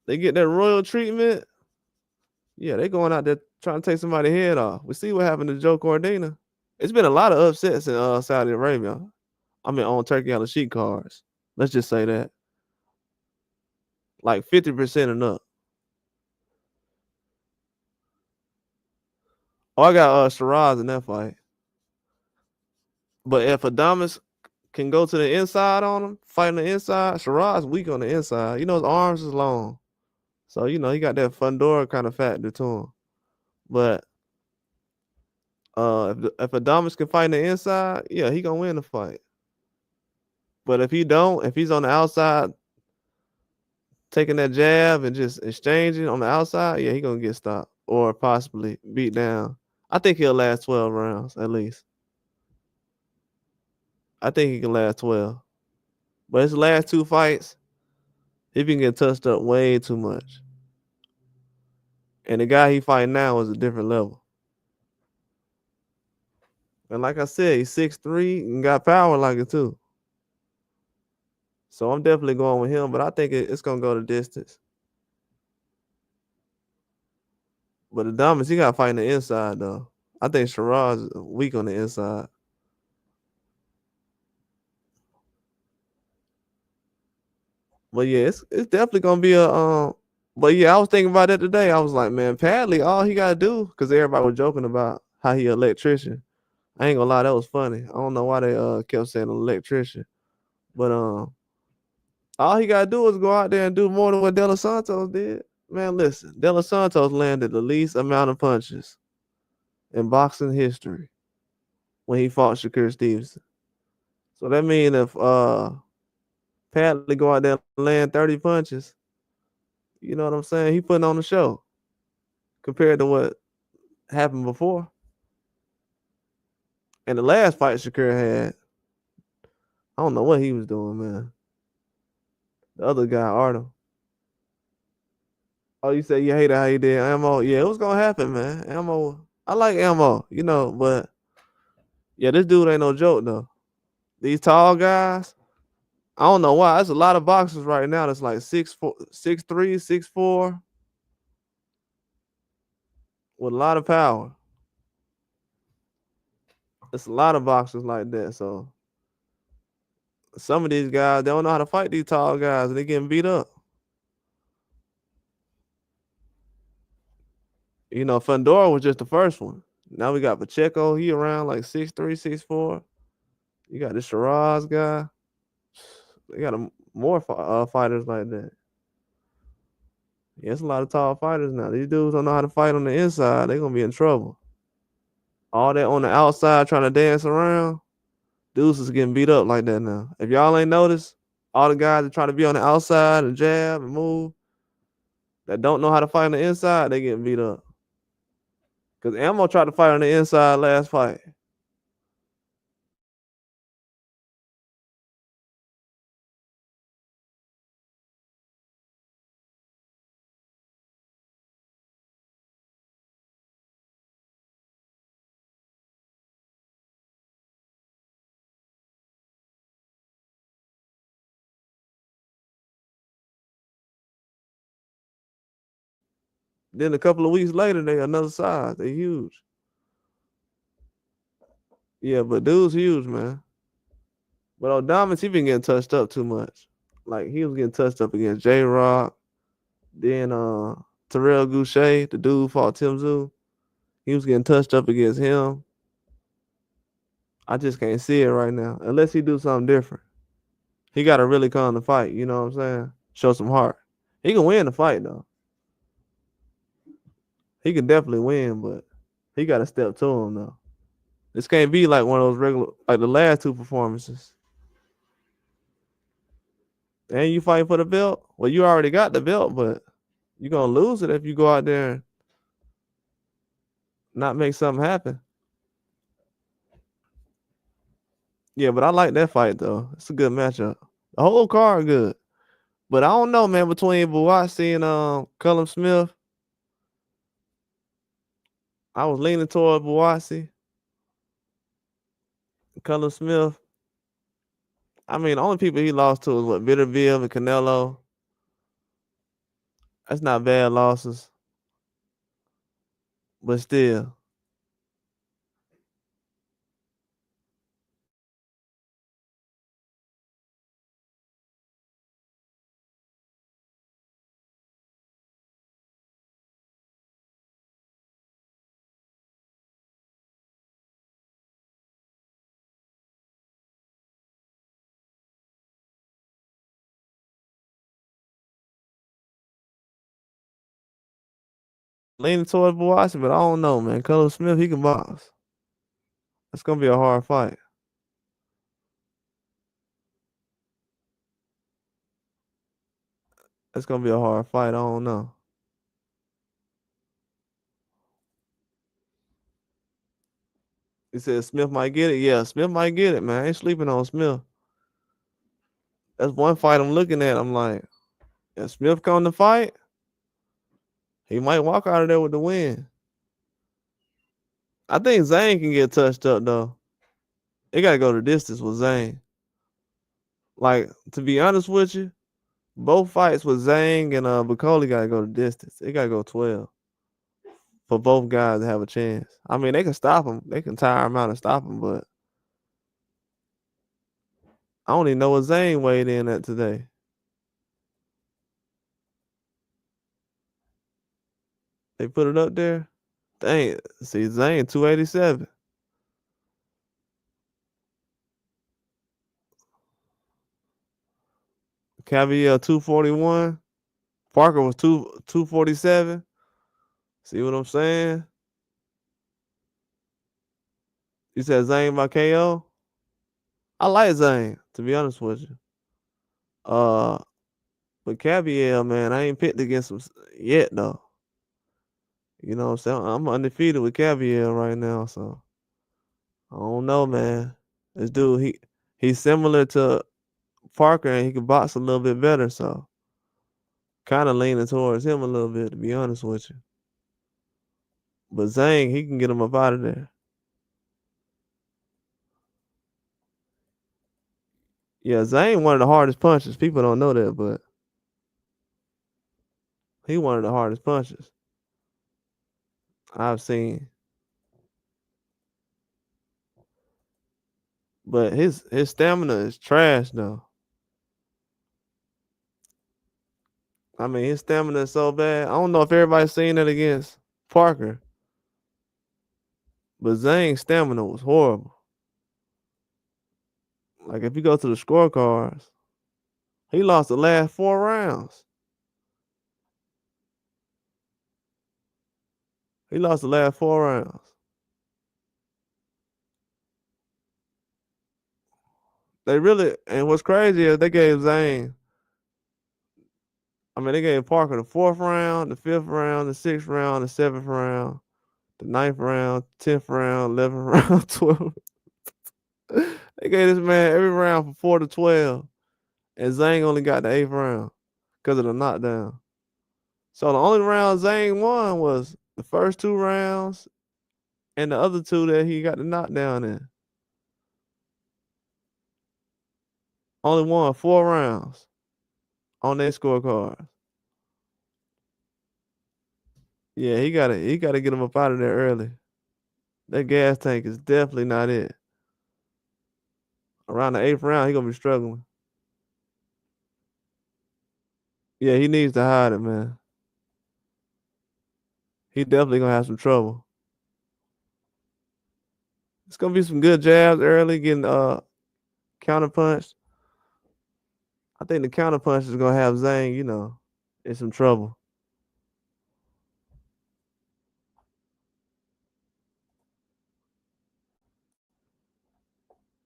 they get that royal treatment. Yeah, they going out there trying to take somebody's head off. We see what happened to Joe Cordina. It's been a lot of upsets in Saudi Arabia. I mean, on Turkey Alashikh cards. Let's just say that. Like 50% and up. Oh, I got Shiraz in that fight. But if Adamas can go to the inside on him, fighting the inside, Shiraz weak on the inside. His arms is long. So, he got that Fundora kind of factor to him. But if Adamas can fight on the inside, yeah, he gonna win the fight. But if he's on the outside taking that jab and just exchanging on the outside, yeah, he gonna get stopped or possibly beat down. I think he'll last 12 rounds at least. I think he can last 12. But his last two fights, he been getting touched up way too much. And the guy he fighting now is a different level. And like I said, he's 6'3" and got power like it too. So I'm definitely going with him, but I think it's gonna go the distance. But Adamas, he got to fight on the inside though. I think Shiraz is weak on the inside. But yeah, it's definitely gonna be a. But yeah, I was thinking about that today. I was like, man, Padley, all he gotta do, because everybody was joking about how he an electrician. I ain't gonna lie, that was funny. I don't know why they kept saying an electrician, but all he gotta do is go out there and do more than what De Los Santos did. Man, listen, De Los Santos landed the least amount of punches in boxing history when he fought Shakur Stevenson. So that means if Padley go out there and land 30 punches, you know what I'm saying? He putting on the show compared to what happened before. And the last fight Shakur had, I don't know what he was doing, man. The other guy, Artem. Oh, you say you hated how he did Ammo? Yeah, it was gonna happen, man. Ammo, I like Ammo, but yeah, this dude ain't no joke though. These tall guys, I don't know why. There's a lot of boxers right now that's like 6'4", 6'3", 6'4", with a lot of power. It's a lot of boxers like that. So some of these guys, they don't know how to fight these tall guys, and they getting beat up. Fundora was just the first one. Now we got Pacheco. He around like 6'3", 6'4". You got this Shiraz guy. They got more fighters like that. Yeah, it's a lot of tall fighters now. These dudes don't know how to fight on the inside. They're gonna be in trouble. All that on the outside trying to dance around, dudes is getting beat up like that now. If y'all ain't noticed, all the guys that try to be on the outside and jab and move, that don't know how to fight on the inside, they getting beat up. Cause Ammo tried to fight on the inside last fight. Then a couple of weeks later, they another size. They huge. Yeah, but dude's huge, man. But O'Donis, he been getting touched up too much. Like he was getting touched up against J Rock, then Terrell Goucher, the dude who fought Tim Zoo. He was getting touched up against him. I just can't see it right now. Unless he do something different. He gotta really come to fight, you know what I'm saying? Show some heart. He can win the fight though. He can definitely win, but he gotta step to him though. This can't be like one of those regular like the last two performances. And you fight for the belt? Well, you already got the belt, but you're gonna lose it if you go out there and not make something happen. Yeah, but I like that fight though. It's a good matchup. The whole card good. But I don't know, man, between Buatsi and Cullum Smith, I was leaning toward Buatsi. Cullum Smith. I mean, the only people he lost to was what Beterbiev and Canelo. That's not bad losses, but still. Leaning toward Buatsi, but I don't know, man. Cullum Smith, he can box. It's gonna be a hard fight. It's gonna be a hard fight. I don't know. He said Smith might get it. Yeah, Smith might get it, man. I ain't sleeping on Smith. That's one fight I'm looking at. I'm like, if Smith come to fight, he might walk out of there with the win. I think Zane can get touched up though. They gotta go the distance with Zane. Like, to be honest with you, both fights with Zane and Bakole gotta go the distance. They gotta go 12 for both guys to have a chance. I mean, they can stop him. They can tire him out and stop him, but I don't even know what Zane weighed in at today. They put it up there. Dang, see Zane 287. Cavill 241. Parker was 247. See what I'm saying? You said Zane by KO? I like Zane, to be honest with you. Uh but Cavill, man, I ain't picked against him yet though. You know what I'm saying? I'm undefeated with Cavill right now, so I don't know, man. This dude, he's similar to Parker and he can box a little bit better, so kind of leaning towards him a little bit, to be honest with you. But Zane, he can get him up out of there. Yeah, Zane one of the hardest punches. People don't know that, but he one of the hardest punches I've seen. But his stamina is trash though. I mean, his stamina is so bad. I don't know if everybody's seen it against Parker, but Zane's stamina was horrible. Like if you go to the scorecards, he lost the last 4 rounds. He lost the last 4 rounds. They really, and what's crazy is they gave Zane. I mean, they gave Parker the 4th round, the 5th round, the 6th round, the 7th round, the 9th round, 10th round, 11th round, 12th. They gave this man every round from 4 to 12, and Zane only got the 8th round because of the knockdown. So the only round Zane won was the first 2 rounds and the other two that he got the knockdown in. Only won 4 rounds on their scorecard. Yeah, he gotta get him up out of there early. That gas tank is definitely not it. Around the 8th round, he gonna be struggling. Yeah, he needs to hide it, man. He definitely gonna have some trouble. It's gonna be some good jabs early, getting counter punched. I think the counter punch is gonna have Zhang, in some trouble.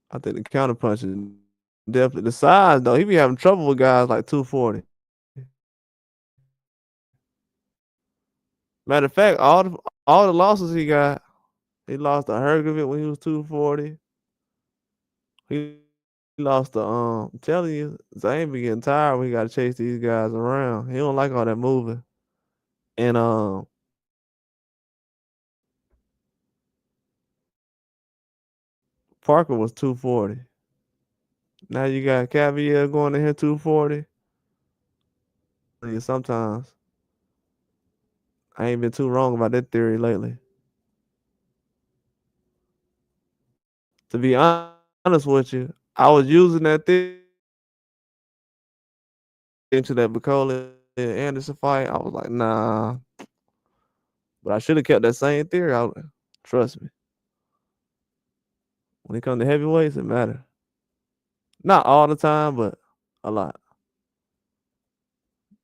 I think the counter punch is definitely the size though. He be having trouble with guys like 240. Matter of fact, all the losses he got, he lost to Hergovich when he was 240. He lost to I'm telling you, Zane be getting tired when he gotta chase these guys around. He don't like all that moving. And Parker was 240. Now you got Cavier going to hit 240. Sometimes I ain't been too wrong about that theory lately. To be honest with you, I was using that theory into that Bakole and Anderson fight. I was like, nah. But I should have kept that same theory out. Trust me. When it comes to heavyweights, it matters. Not all the time, but a lot.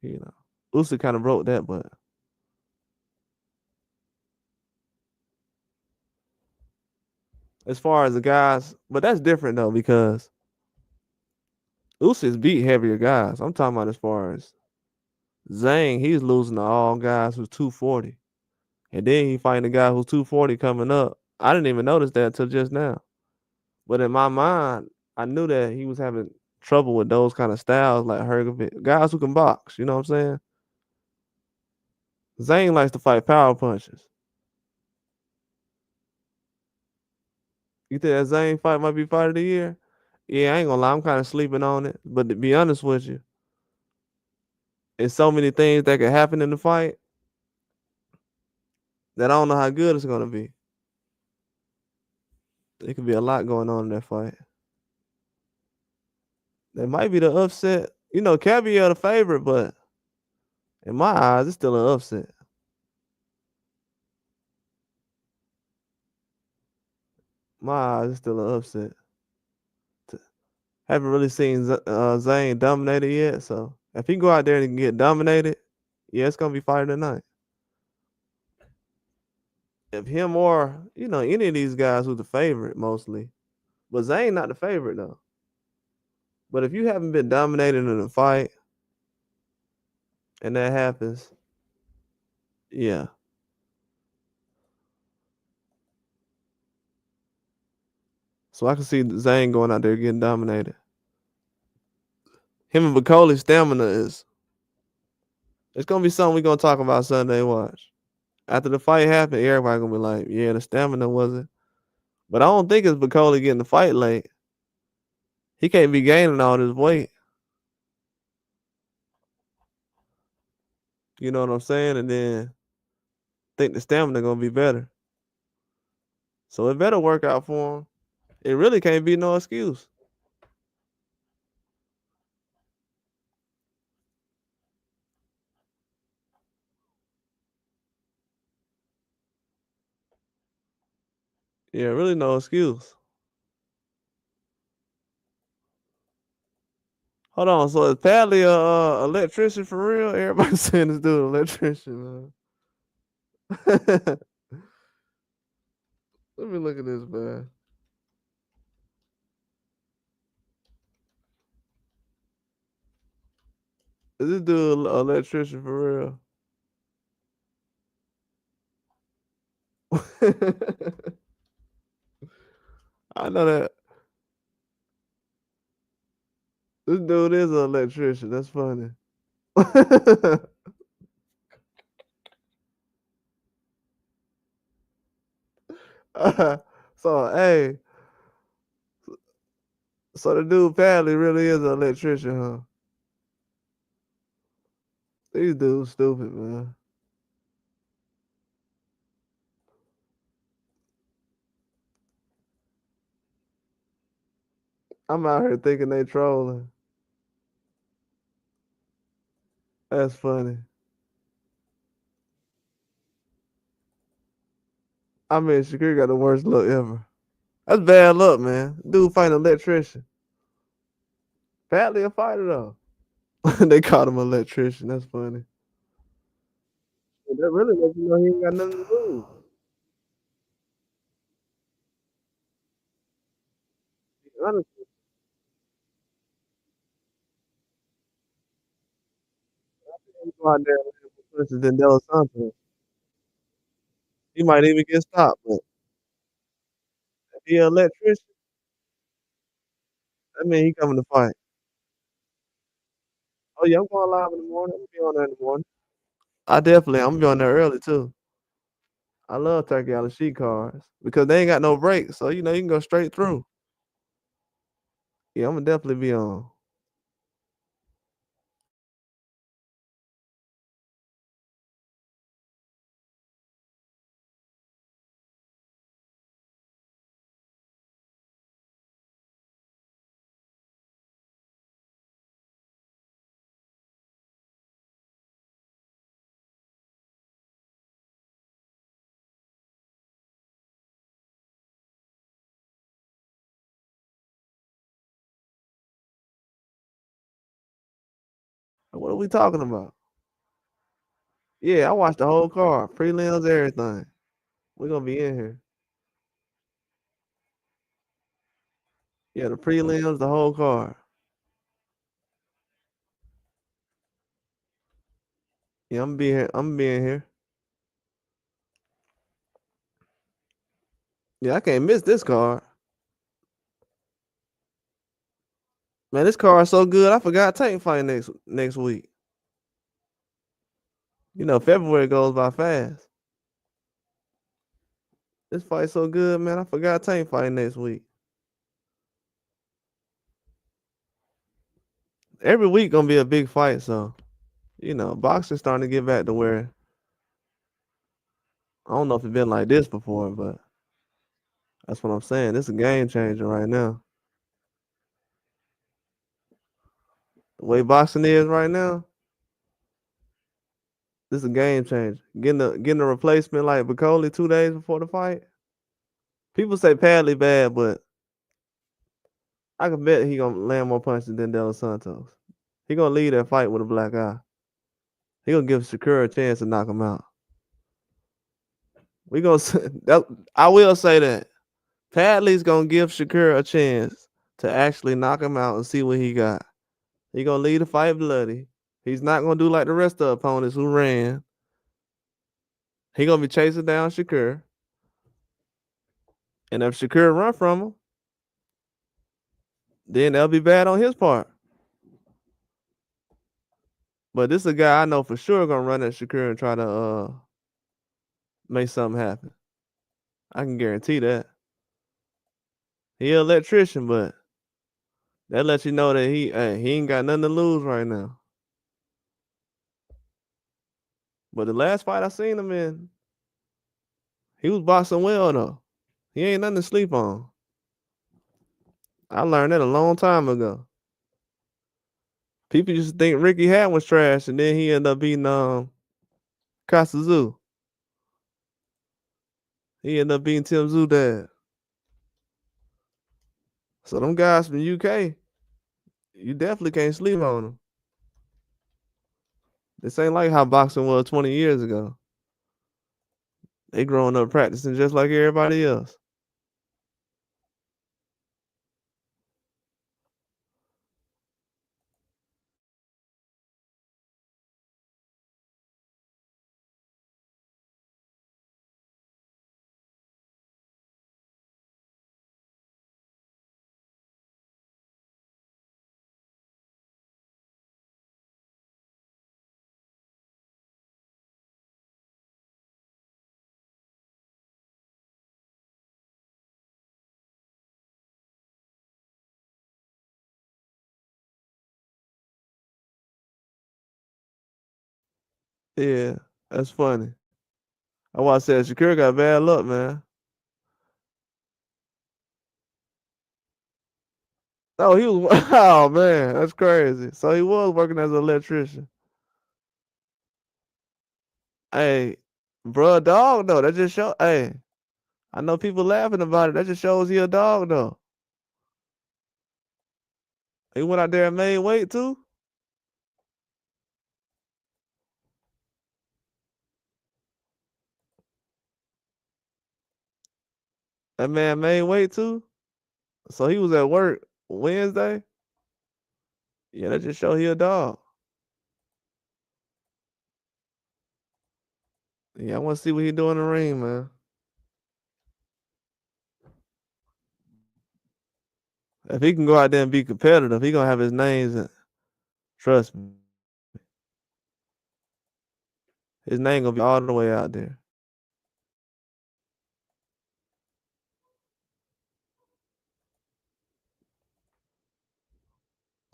You know. Usyk kind of broke that, but as far as the guys, but that's different though because Usyk's beat heavier guys. I'm talking about as far as Zhang, he's losing to all guys who's 240. And then he fighting a guy who's 240 coming up. I didn't even notice that until just now. But in my mind, I knew that he was having trouble with those kind of styles like Hergovich, guys who can box. You know what I'm saying? Zane likes to fight power punches. You think that Zane fight might be fight of the year? Yeah, I ain't gonna lie, I'm kind of sleeping on it. But to be honest with you, it's so many things that could happen in the fight that I don't know how good it's gonna be. It could be a lot going on in that fight. That might be the upset. Caviar the favorite, but in my eyes, it's still an upset. My eyes, it's still an upset. Haven't really seen Zane dominated yet, so if he go out there and get dominated, yeah, it's gonna be fight of the night. If him or any of these guys who's the favorite mostly, but Zane not the favorite though. But if you haven't been dominated in a fight and that happens, yeah. So I can see Zane going out there getting dominated. Him and Bakole's stamina is. It's gonna be something we're gonna talk about Sunday. Watch. After the fight happened, everybody gonna be like, "Yeah, the stamina wasn't." But I don't think it's Bakole getting the fight late. He can't be gaining all this weight. You know what I'm saying? And then think the stamina gonna be better. So it better work out for him. It really can't be no excuse. Yeah, really no excuse. Hold on. So is Padley a electrician for real? Everybody saying this dude an electrician, man. Let me look at this, man. Is this dude an electrician for real? I know that this dude is an electrician. That's funny. So hey, so the dude Padley really is an electrician, huh? These dudes stupid, man. I'm out here thinking they trolling. That's funny. I mean, Shakir got the worst look ever. That's bad luck, man. Dude fighting an electrician. Badly a fighter though. They called him an electrician. That's funny. But that really lets you know he ain't got nothing to lose. Honestly, he go out there and land more punches than De Los Santos. He might even get stopped, but if he an electrician, that mean he coming to fight. Oh yeah, I'm going live in the morning. I'm gonna be on there in the morning. I'm gonna be on there early too. I love Turkey Alashikh cars because they ain't got no brakes, so you know you can go straight through. Yeah, I'm gonna definitely be on. What are we talking about? Yeah, I watched the whole car, prelims, everything. We're gonna be in here. Yeah, the prelims, the whole car. Yeah, I'm gonna be here. I'm being here. Yeah, I can't miss this car. Man, this car is so good. I forgot Tank fight next week. You know, February goes by fast. This fight so good, man. I forgot Tank fight next week. Every week gonna be a big fight, so you know, boxing's starting to get back to where I don't know if it's been like this before, but that's what I'm saying. This is a game changer right now. The way boxing is right now, this is a game changer. Getting a replacement like Bakole 2 days before the fight. People say Padley bad, but I can bet he gonna land more punches than De Los Santos. He gonna lead that fight with a black eye. He gonna give Shakur a chance to knock him out. We gonna that, I will say that Padley's gonna give Shakur a chance to actually knock him out and see what he got. He gonna lead the fight bloody. He's not gonna do like the rest of the opponents who ran. He gonna be chasing down Shakur, and if Shakur run from him, then that'll be bad on his part. But this is a guy I know for sure gonna run at Shakur and try to make something happen. I can guarantee that. He an electrician, but that lets you know that he ain't got nothing to lose right now. But the last fight I seen him in, he was boxing well though. He ain't nothing to sleep on. I learned that a long time ago. People used to think Ricky Hatton was trash, and then he ended up beating Kasazu. He ended up beating Tim Zoo dad. So them guys from UK, you definitely can't sleep on them. This ain't like how boxing was 20 years ago. They growing up practicing just like everybody else. Yeah, that's funny. I why I said Shakur got bad luck, man. Oh, he was. Oh man, that's crazy. So he was working as an electrician. Hey, bro, dog though. That just show. Hey, I know people laughing about it. That just shows he a dog though. He went out there and made weight too. That man made weight too. So he was at work Wednesday. Yeah, that just show he a dog. Yeah, I want to see what he do in the ring, man. If he can go out there and be competitive, he gonna have his names. Trust me, his name gonna be all the way out there.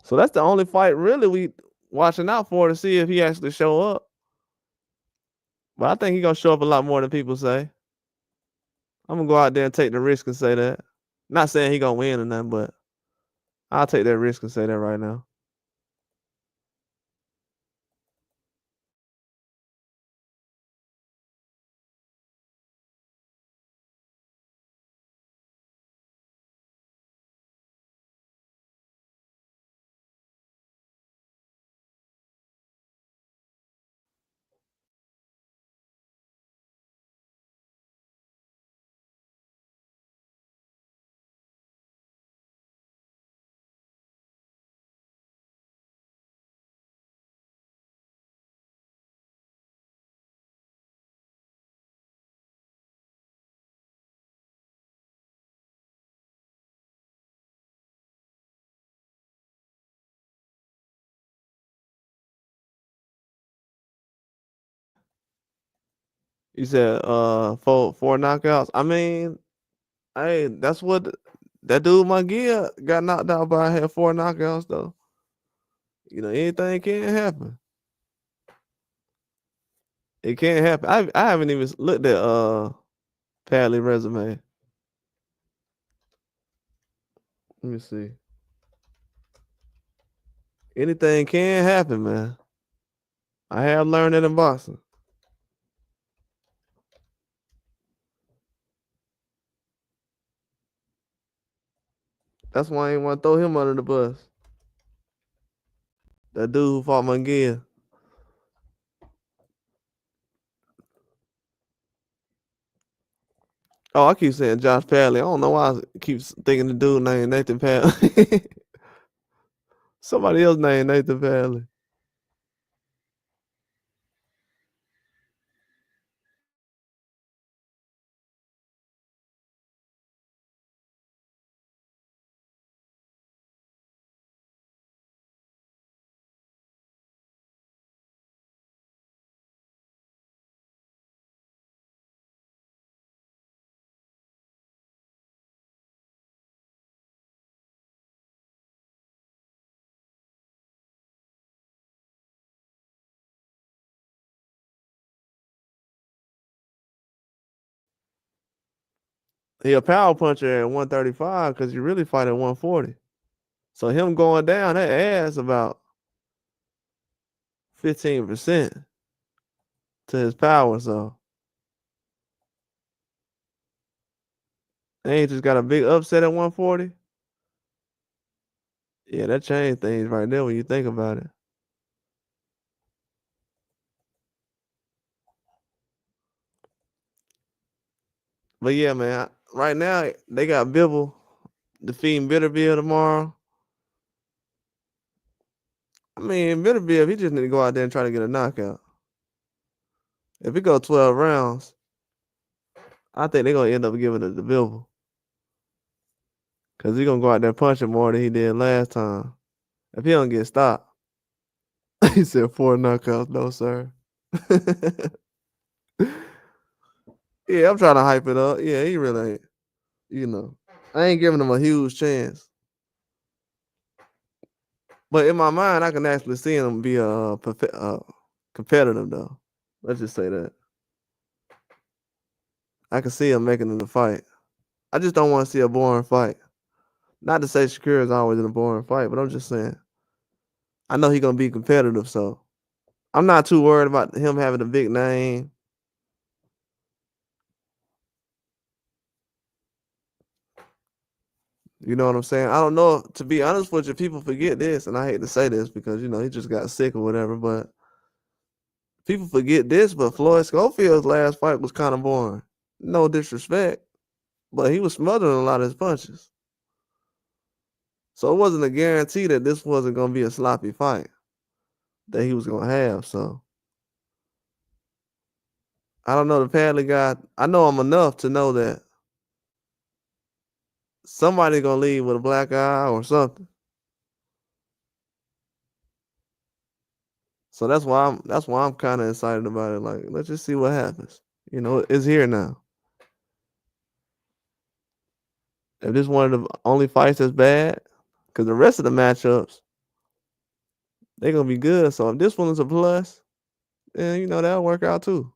So that's the only fight really we watching out for to see if he actually show up. But I think he gonna show up a lot more than people say. I'm gonna go out there and take the risk and say that. Not saying he gonna win or nothing, but I'll take that risk and say that right now. You said four knockouts. I mean, hey, that's what that dude Munguia got knocked out by. Had four knockouts though. You know, anything can happen. It can't happen. I haven't even looked at Padley resume. Let me see. Anything can happen, man. I have learned it in boxing. That's why I ain't want to throw him under the bus. That dude who fought Munguia. Oh, I keep saying Josh Padley. I don't know why I keep thinking the dude named Nathan Padley. Somebody else named Nathan Padley. He a power puncher at 135 because you really fight at 140. So him going down, that adds about 15% to his power. So they ain't just got a big upset at 140. Yeah, that changed things right there when you think about it. But yeah, man, right now they got Bivol defeating Beterbiev tomorrow. I mean, Beterbiev, he just need to go out there and try to get a knockout. If it go 12 rounds, I think they're gonna end up giving it to Bivol. Cause he gonna go out there punching more than he did last time. If he don't get stopped. He said four knockouts, no sir. Yeah, I'm trying to hype it up. Yeah, he really ain't. You know, I ain't giving him a huge chance. But in my mind, I can actually see him be competitive though. Let's just say that. I can see him making it a fight. I just don't want to see a boring fight. Not to say Shakur is always in a boring fight, but I'm just saying I know he's gonna be competitive, so I'm not too worried about him having a big name. You know what I'm saying? I don't know. To be honest with you, people forget this, and I hate to say this because he just got sick or whatever. But people forget this. But Floyd Schofield's last fight was kind of boring. No disrespect, but he was smothering a lot of his punches. So it wasn't a guarantee that this wasn't gonna be a sloppy fight that he was gonna have. So I don't know the Padley guy. I know him enough to know that somebody gonna leave with a black eye or something. So that's why I'm kind of excited about it. Like, let's just see what happens. It's here now. If this one of the only fights that's bad, because the rest of the matchups they're gonna be good. So if this one is a plus, then that'll work out too.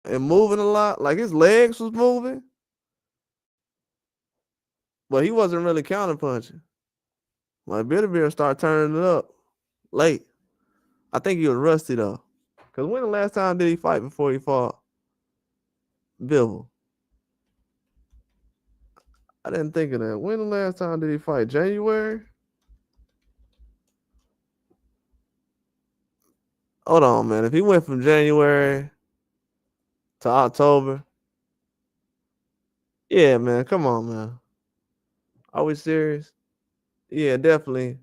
And moving a lot, like his legs was moving, but he wasn't really counter punching. Like Beterbiev started turning it up late. I think he was rusty though. Cause when the last time did he fight before he fought Bivol? I didn't think of that. When the last time did he fight? January? Hold on, man. If he went from January to October, yeah, man. Come on, man. Are we serious? Yeah, definitely.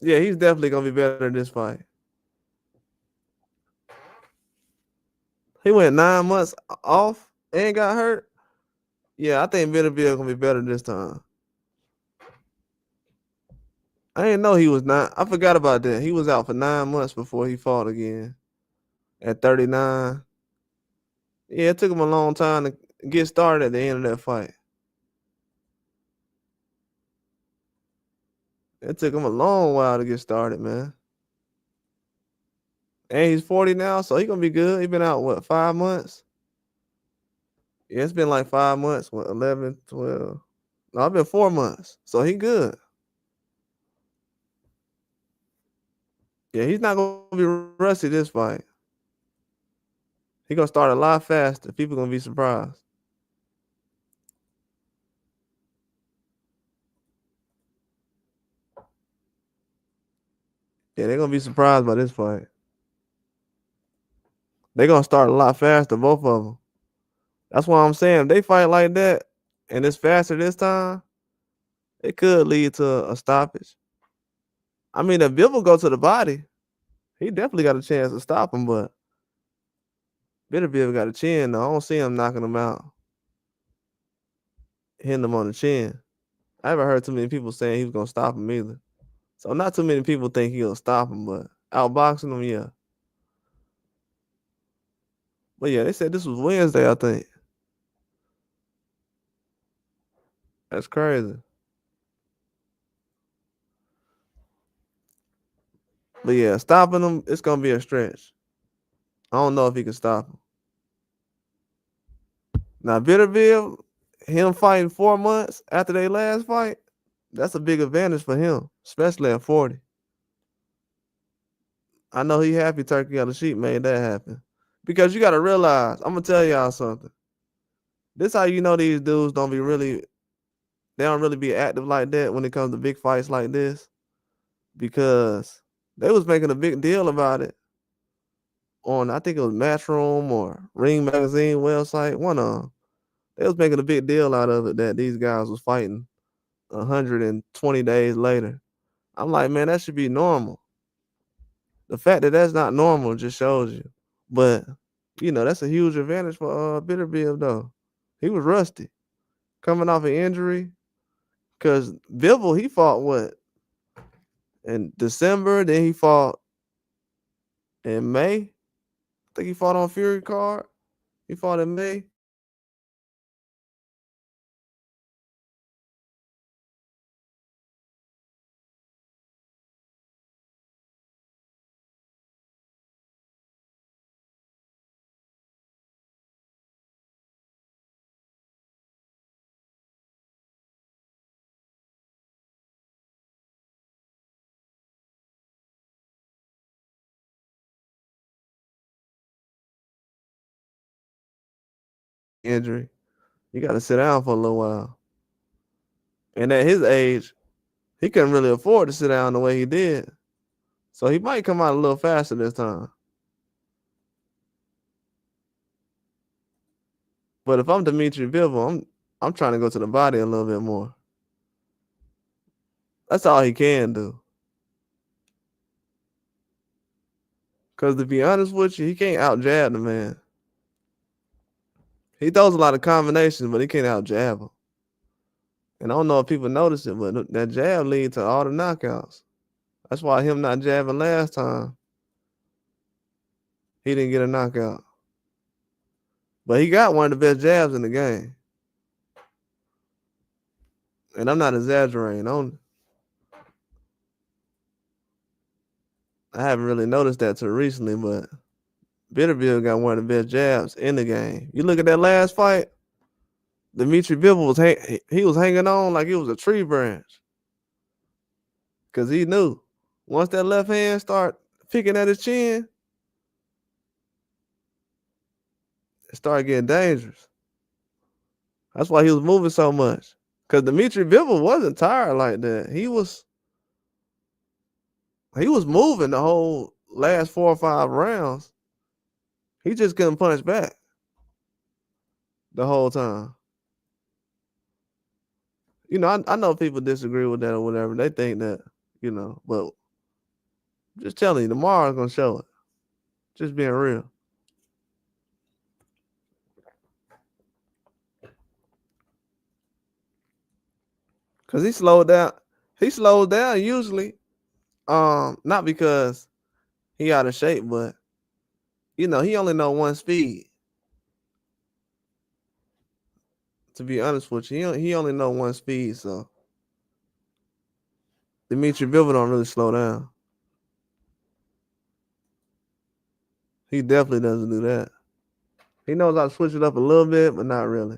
Yeah, he's definitely gonna be better in this fight. He went 9 months off and got hurt. Yeah, I think Beterbiev gonna be better this time. I didn't know he was not. I forgot about that. He was out for 9 months before he fought again at 39. Yeah, it took him a long time to get started at the end of that fight. It took him a long while to get started, man. And he's 40 now, so he gonna be good. He been out, what, 5 months? Yeah, it's been like 5 months. What, 11, 12? No, it's been 4 months. So he good. Yeah, he's not gonna be rusty this fight. He gonna start a lot faster. People gonna be surprised. Yeah, they're gonna be surprised by this fight. They're gonna start a lot faster, both of them. That's why I'm saying if they fight like that and it's faster this time, it could lead to a stoppage. I mean, if Bivol go to the body, he definitely got a chance to stop him, but Beterbiev got a chin though. I don't see him knocking him out, hitting him on the chin. I haven't heard too many people saying he was gonna stop him either. So not too many people think he'll stop him, but outboxing him, yeah. But yeah, they said this was Wednesday, I think. That's crazy. But yeah, stopping him, it's gonna be a stretch. I don't know if he can stop him. Now Beterbiev, him fighting 4 months after their last fight, that's a big advantage for him, especially at 40. I know he happy Turkey Alashikh made that happen. Because you gotta realize, I'm gonna tell y'all something. This how you know these dudes they don't really be active like that when it comes to big fights like this. Because they was making a big deal about it on, I think it was Matchroom or Ring Magazine website, one of them. They was making a big deal out of it that these guys was fighting 120 days later. I'm like, man, that should be normal. The fact that that's not normal just shows you. But that's a huge advantage for Beterbiev though. He was rusty coming off an injury. Cause Bivol, he fought what? in December. Then he fought in May. I think he fought on Fury card. He fought in May. Injury. You got to sit down for a little while. And at his age, he couldn't really afford to sit down the way he did. So he might come out a little faster this time. But if I'm Dimitri Bivol, I'm trying to go to the body a little bit more. That's all he can do. Because to be honest with you, he can't out jab the man. He throws a lot of combinations, but he can't out jab him. And I don't know if people notice it, but that jab leads to all the knockouts. That's why him not jabbing last time, he didn't get a knockout. But he got one of the best jabs in the game. And I'm not exaggerating. I haven't really noticed that till recently, but Beterbiev got one of the best jabs in the game. You look at that last fight, Dimitri Bivol was hanging on like it was a tree branch. Because he knew once that left hand start picking at his chin, it started getting dangerous. That's why he was moving so much. Because Dimitri Bivol wasn't tired like that. He was moving the whole last 4 or 5 rounds. He just couldn't punch back the whole time. You know, I know people disagree with that or whatever. They think that, you know, but just telling you, tomorrow's gonna show it. Just being real. Cause he slowed down. He slowed down usually. Not because he out of shape, but you know, he only know one speed. To be honest with you, he only know one speed, so Dimitri Bivol don't really slow down. He definitely doesn't do that. He knows how to switch it up a little bit, but not really.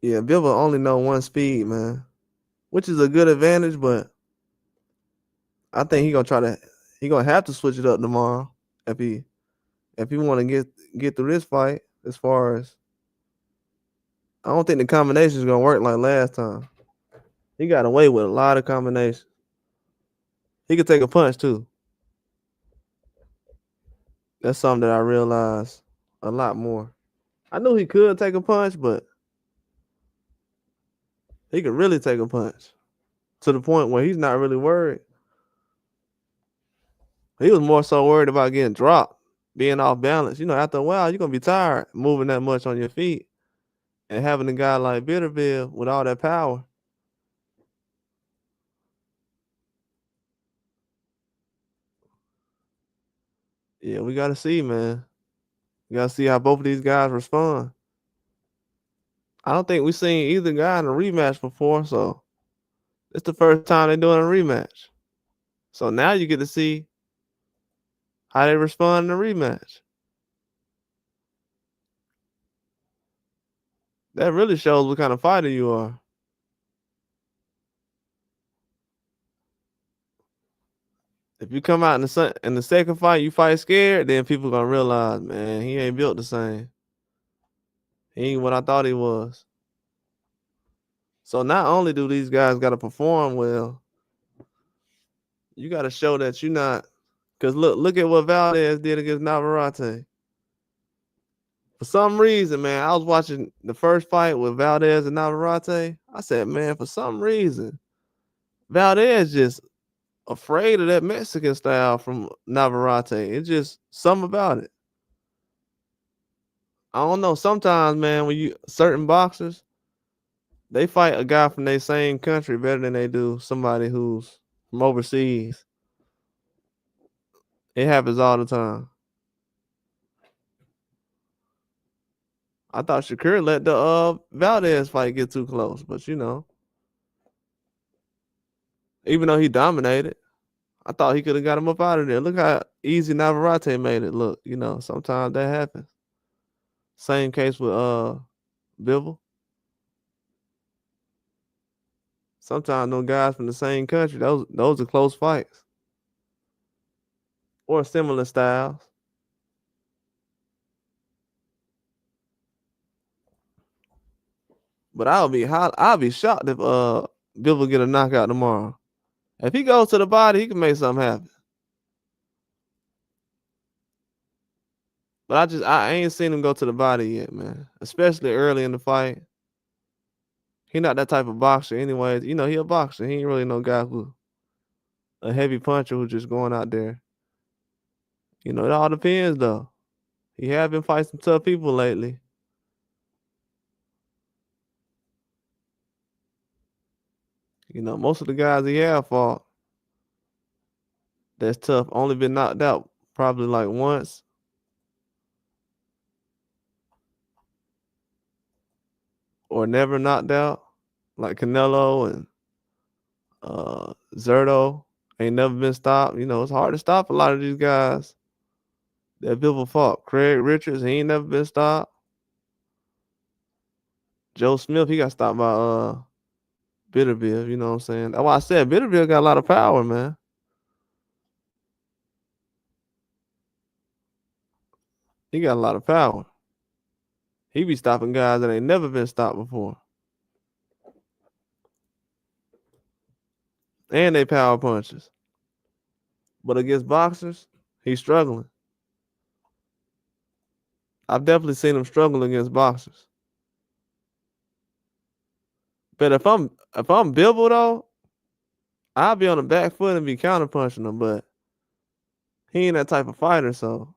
Yeah, Bivol only know one speed, man, which is a good advantage, but I think he gonna have to switch it up tomorrow if he want to get through this fight. As far as I don't think the combination is gonna work like last time. He got away with a lot of combinations. He could take a punch too. That's something that I realized a lot more. I knew he could take a punch, but he could really take a punch to the point where he's not really worried. He was more so worried about getting dropped, being off balance. You know, after a while, you're gonna be tired moving that much on your feet, and having a guy like Beterbiev with all that power. Yeah, we gotta see, man. We gotta see how both of these guys respond. I don't think we've seen either guy in a rematch before, so it's the first time they're doing a rematch. So now you get to see how they respond in a rematch. That really shows what kind of fighter you are. If you come out in the second fight, you fight scared, then people gonna realize, man, he ain't built the same. He ain't what I thought he was. So not only do these guys gotta perform well, you gotta show that you're not. Cause look at what Valdez did against Navarrete. For some reason, man, I was watching the first fight with Valdez and Navarrete. I said, man, for some reason, Valdez just afraid of that Mexican style from Navarrete. It's just something about it. I don't know. Sometimes, man, when you certain boxers, They fight a guy from their same country better than they do somebody who's from overseas. It happens all the time. I thought Shakur let the Valdez fight get too close, but even though he dominated, I thought he could have got him up out of there. Look how easy Navarrete made it look. Sometimes that happens. Same case with Bivol. Sometimes those guys from the same country, those are close fights. Or similar styles. But I'll be shocked if Bivol get a knockout tomorrow. If he goes to the body, he can make something happen. But I ain't seen him go to the body yet, man. Especially early in the fight. He not that type of boxer anyways. He a boxer. He ain't really no guy who a heavy puncher who's just going out there. It all depends though. He have been fighting some tough people lately. Most of the guys he have fought that's tough only been knocked out probably like once. Or never knocked out. Like Canelo and Zerto ain't never been stopped. It's hard to stop a lot of these guys that Bivol fought. Craig Richards, he ain't never been stopped. Joe Smith, he got stopped by Beterbiev, you know what I'm saying? That's why I said Beterbiev got a lot of power, man. He got a lot of power. He be stopping guys that ain't never been stopped before. And they power punches. But against boxers, he's struggling. I've definitely seen him struggle against boxers. But if I'm Bivol though, I'll be on the back foot and be counter punching him, but he ain't that type of fighter, so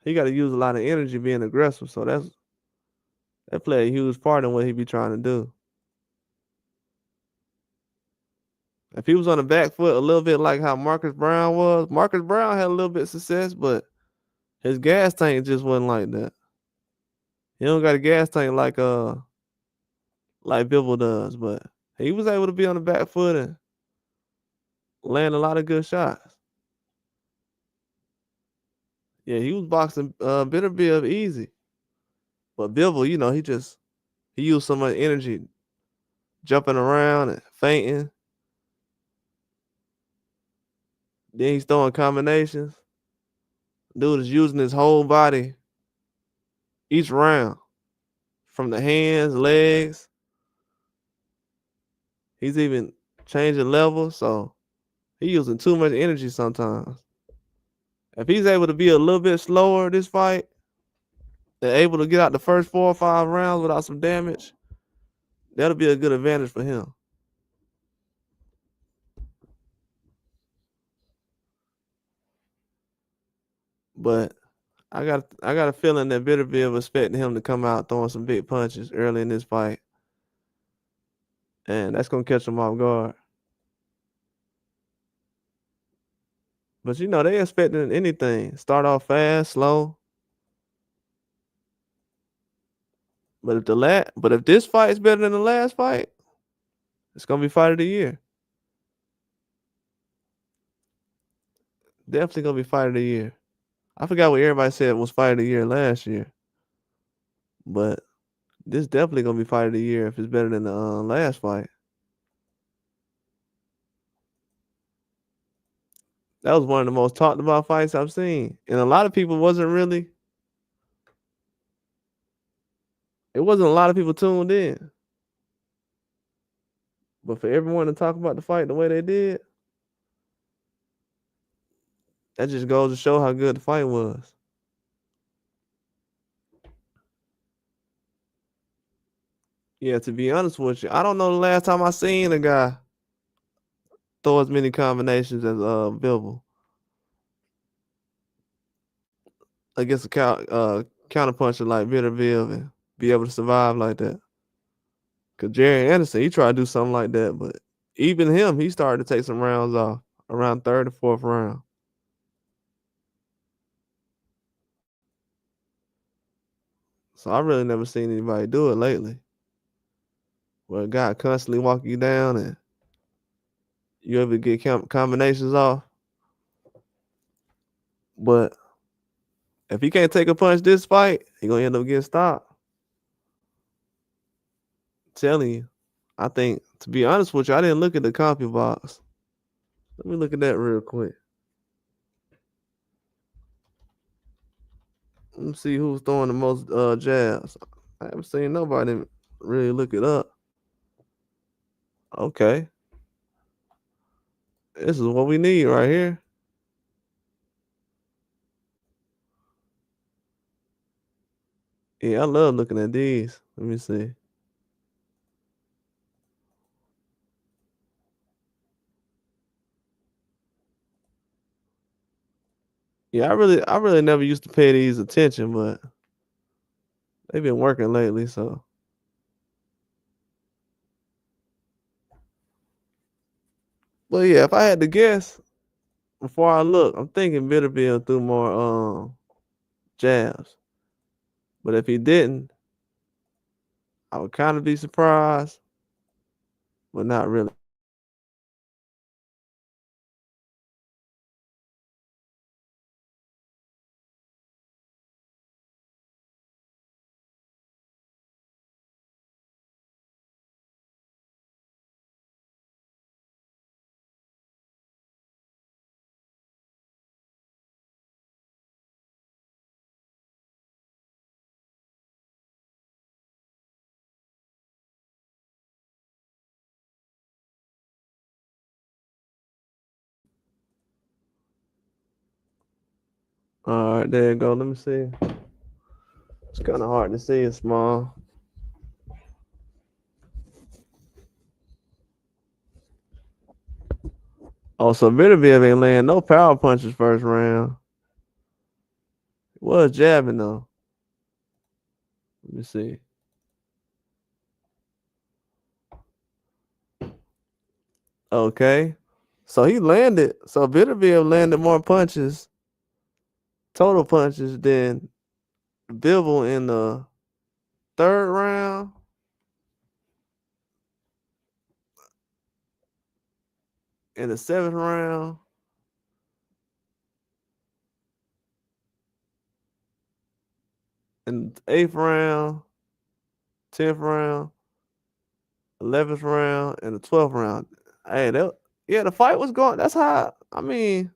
he got to use a lot of energy being aggressive. So that play a huge part in what he be trying to do. If he was on the back foot a little bit like how Marcus Brown was, Marcus Brown had a little bit of success, but his gas tank just wasn't like that. He don't got a gas tank like Bivol does, but he was able to be on the back foot and land a lot of good shots. Yeah, he was boxing Beterbiev easy. But Bivol, he used so much energy jumping around and fainting. Then he's throwing combinations. Dude is using his whole body each round. From the hands, legs. He's even changing levels, so he's using too much energy sometimes. If he's able to be a little bit slower this fight, and able to get out the first 4 or 5 rounds without some damage, that'll be a good advantage for him. But I got a feeling that Beterbiev was expecting him to come out throwing some big punches early in this fight. And that's gonna catch him off guard. But they expecting anything. Start off fast, slow. But if this fight is better than the last fight, it's gonna be fight of the year. Definitely gonna be fight of the year. I forgot what everybody said was fight of the year last year. But this definitely gonna be fight of the year if it's better than the last fight. That was one of the most talked about fights I've seen. And a lot of people it wasn't a lot of people tuned in. But for everyone to talk about the fight the way they did, that just goes to show how good the fight was. Yeah, to be honest with you, I don't know the last time I seen a guy throw as many combinations as Bivol against a counterpuncher like Beterbiev. be able to survive like that. Cause Jerry Anderson, he tried to do something like that, but even him, he started to take some rounds off around third or fourth round. So I really never seen anybody do it lately. Where a guy constantly walk you down and you ever get combinations off. But if he can't take a punch this fight, he gonna end up getting stopped. I'm telling you. I think, to be honest with you, I didn't look at the copy box. Let me look at that real quick. Let me see who's throwing the most jabs. I haven't seen nobody really look it up. Okay. This is what we need right here. Yeah, I love looking at these. Let me see. Yeah, I really never used to pay these attention, but they've been working lately, so but yeah, if I had to guess before I look, I'm thinking Beterbiev threw more jabs. But if he didn't, I would kind of be surprised, but not really. All right, there you go. Let me see. It's kind of hard to see. It's small. Oh, so Beterbiev ain't laying no power punches first round. He was jabbing though. Let me see. Okay. So he landed. So Beterbiev landed more punches, total punches, than Bivol in the third round. In the seventh round. In the eighth round. 10th round. 11th round. And the 12th round. Hey, yeah, the fight was going. That's how. I mean,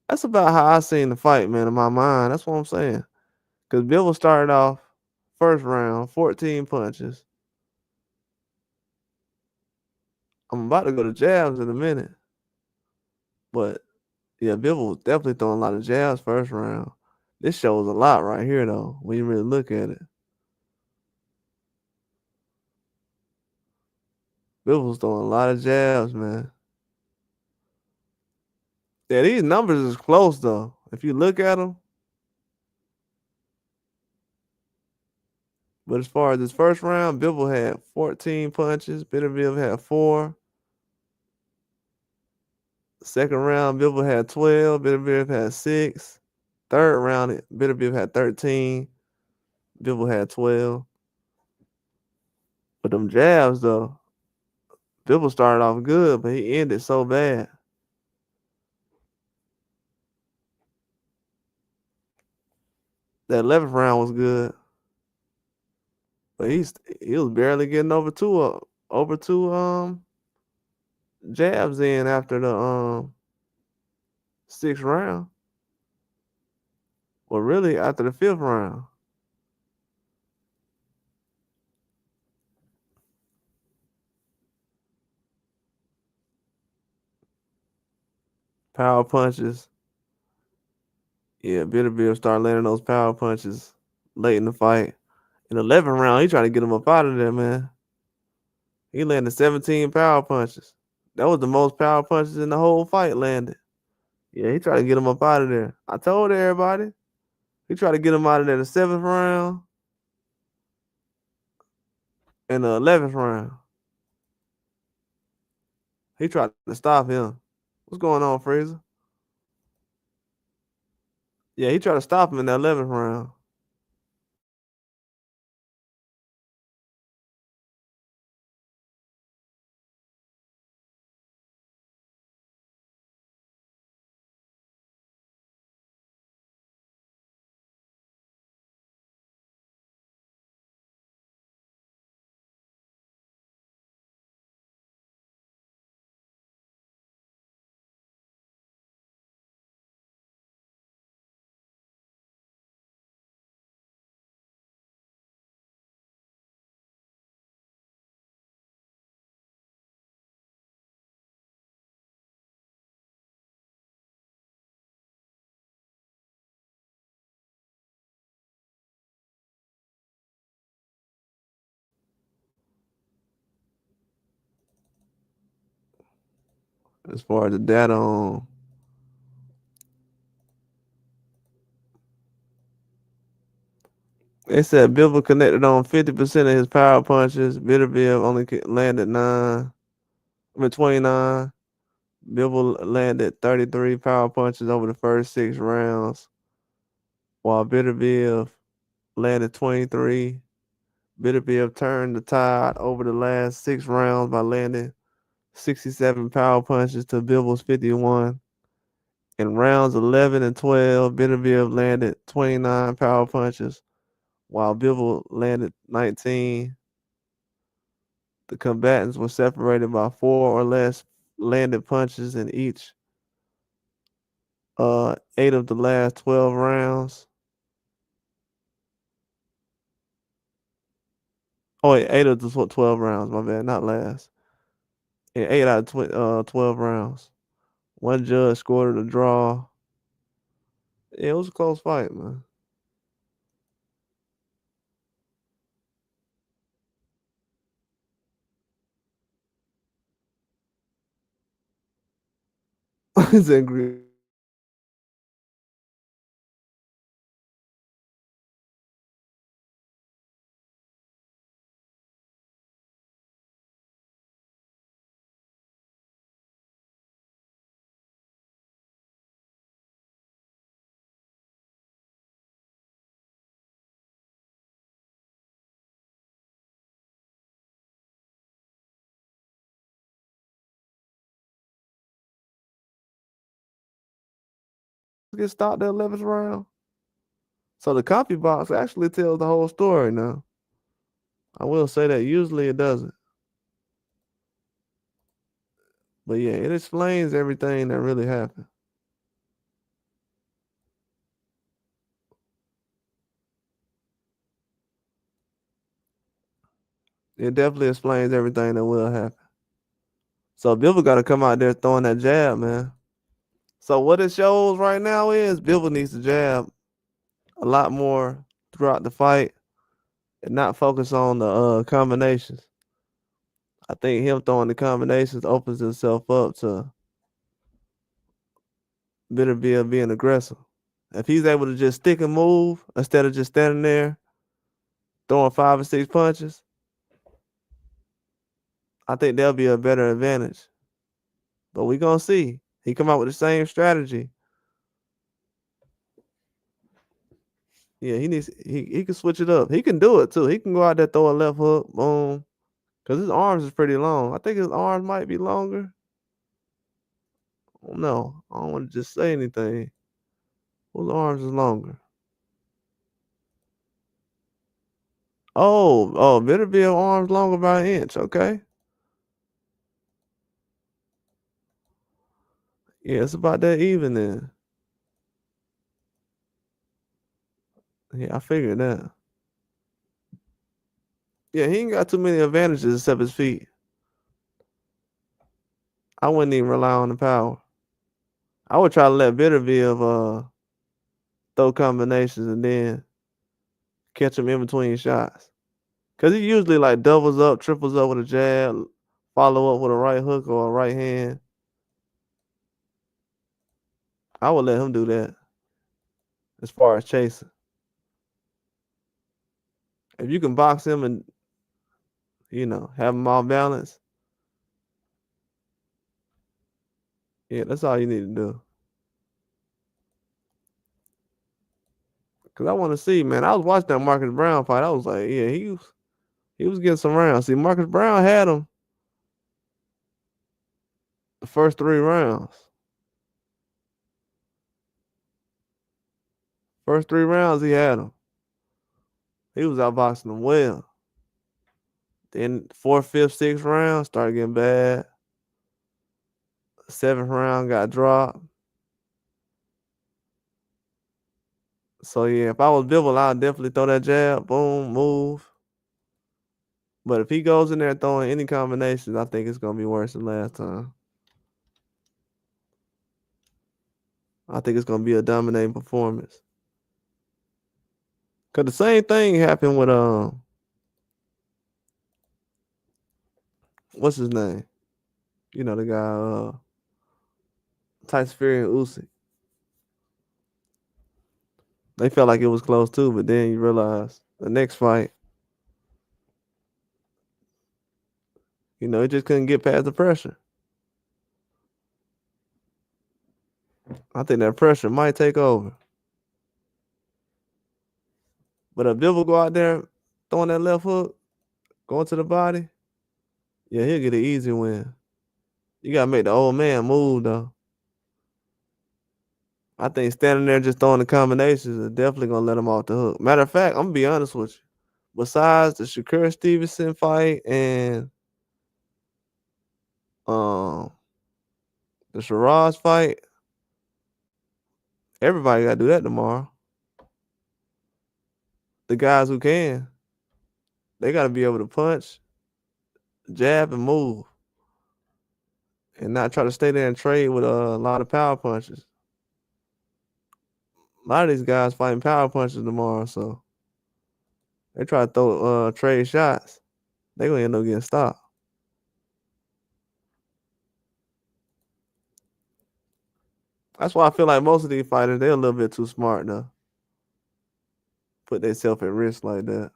that's about how I seen the fight, man. In my mind, that's what I'm saying. Because Bivol started off first round, 14 punches. I'm about to go to jabs in a minute. But yeah, Bivol was definitely throwing a lot of jabs first round. This shows a lot right here, though, when you really look at it. Bivol's throwing a lot of jabs, man. Yeah, these numbers is close, though. If you look at them. But as far as this first round, Bivol had 14 punches. Beterbiev had 4. Second round, Bivol had 12. Beterbiev had 6. Third round, Beterbiev had 13. Bivol had 12. But them jabs, though, Bivol started off good, but he ended so bad. That 11th round was good, but he was barely getting over two jabs in after the 6th round. Well, really after the 5th round. Power punches. Yeah, Beterbiev started landing those power punches late in the fight. In the 11th round, he tried to get him up out of there, man. He landed 17 power punches. That was the most power punches in the whole fight landed. Yeah, he tried to get him up out of there. I told everybody. He tried to get him out of there in the 7th round. in the 11th round. He tried to stop him. What's going on, Fraser? Yeah, he tried to stop him in the 11th round. As far as the data on, they said Bivol connected on 50% of his power punches. Beterbiev only landed 29. Bivol landed 33 power punches over the first 6 rounds, while Beterbiev landed 23. Beterbiev turned the tide over the last 6 rounds by landing 67 power punches to Bivol's 51. In rounds 11 and 12, Beterbiev landed 29 power punches, while Bivol landed 19. The combatants were separated by 4 or less landed punches in each 8 of the last 12 rounds. Oh, wait, 8 of the 12 rounds, my bad, not last. In 8 out of 12 rounds. One judge scored a draw. Yeah, it was a close fight, man. It's angry. Get stopped at 11th round. So the copy box actually tells the whole story now. I will say that usually it doesn't. But yeah, it explains everything that really happened. It definitely explains everything that will happen. So Bivol got to come out there throwing that jab, man. So what it shows right now is Bivol needs to jab a lot more throughout the fight and not focus on the combinations. I think him throwing the combinations opens himself up to Beterbiev being aggressive. If he's able to just stick and move instead of just standing there throwing 5 or 6 punches, I think there'll be a better advantage. But we gonna see. He come out with the same strategy. Yeah, he can switch it up. He can do it too. He can go out there, throw a left hook, boom. Cause his arms is pretty long. I think his arms might be longer. I don't know. I don't want to just say anything. Whose arms is longer? Beterbiev arms longer by an inch. Okay. Yeah, it's about that even then. Yeah, I figured that. Yeah, he ain't got too many advantages except his feet. I wouldn't even rely on the power. I would try to let Beterbiev throw combinations and then catch him in between shots. Cause he usually like doubles up, triples up with a jab, follow up with a right hook or a right hand. I would let him do that as far as chasing. If you can box him and Have them all balanced. Yeah, that's all you need to do. Cause I want to see, man. I was watching that Marcus Brown fight. I was like, yeah, he was getting some rounds. See, Marcus Brown had him the first 3 rounds. First 3 rounds, he had him. He was outboxing him well. Then fourth, fifth, sixth round started getting bad. Seventh round got dropped. So yeah, if I was Bivol, I'd definitely throw that jab, boom, move. But if he goes in there throwing any combinations, I think it's gonna be worse than last time. I think it's gonna be a dominating performance. Cause the same thing happened with what's his name? The guy Tyson Fury and Usyk. They felt like it was close too, but then you realize the next fight, it just couldn't get past the pressure. I think that pressure might take over. But if Bivol go out there throwing that left hook, going to the body, yeah, he'll get an easy win. You gotta make the old man move though. I think standing there just throwing the combinations is definitely gonna let him off the hook. Matter of fact, I'm gonna be honest with you. Besides the Shakur Stevenson fight and um the Shiraz fight, everybody gotta do that tomorrow. The guys who can, they gotta be able to punch, jab, and move, and not try to stay there and trade with a lot of power punches. A lot of these guys fighting power punches tomorrow, so they try to throw trade shots. They gonna end up getting stopped. That's why I feel like most of these fighters, they're a little bit too smart to put themselves at risk like that.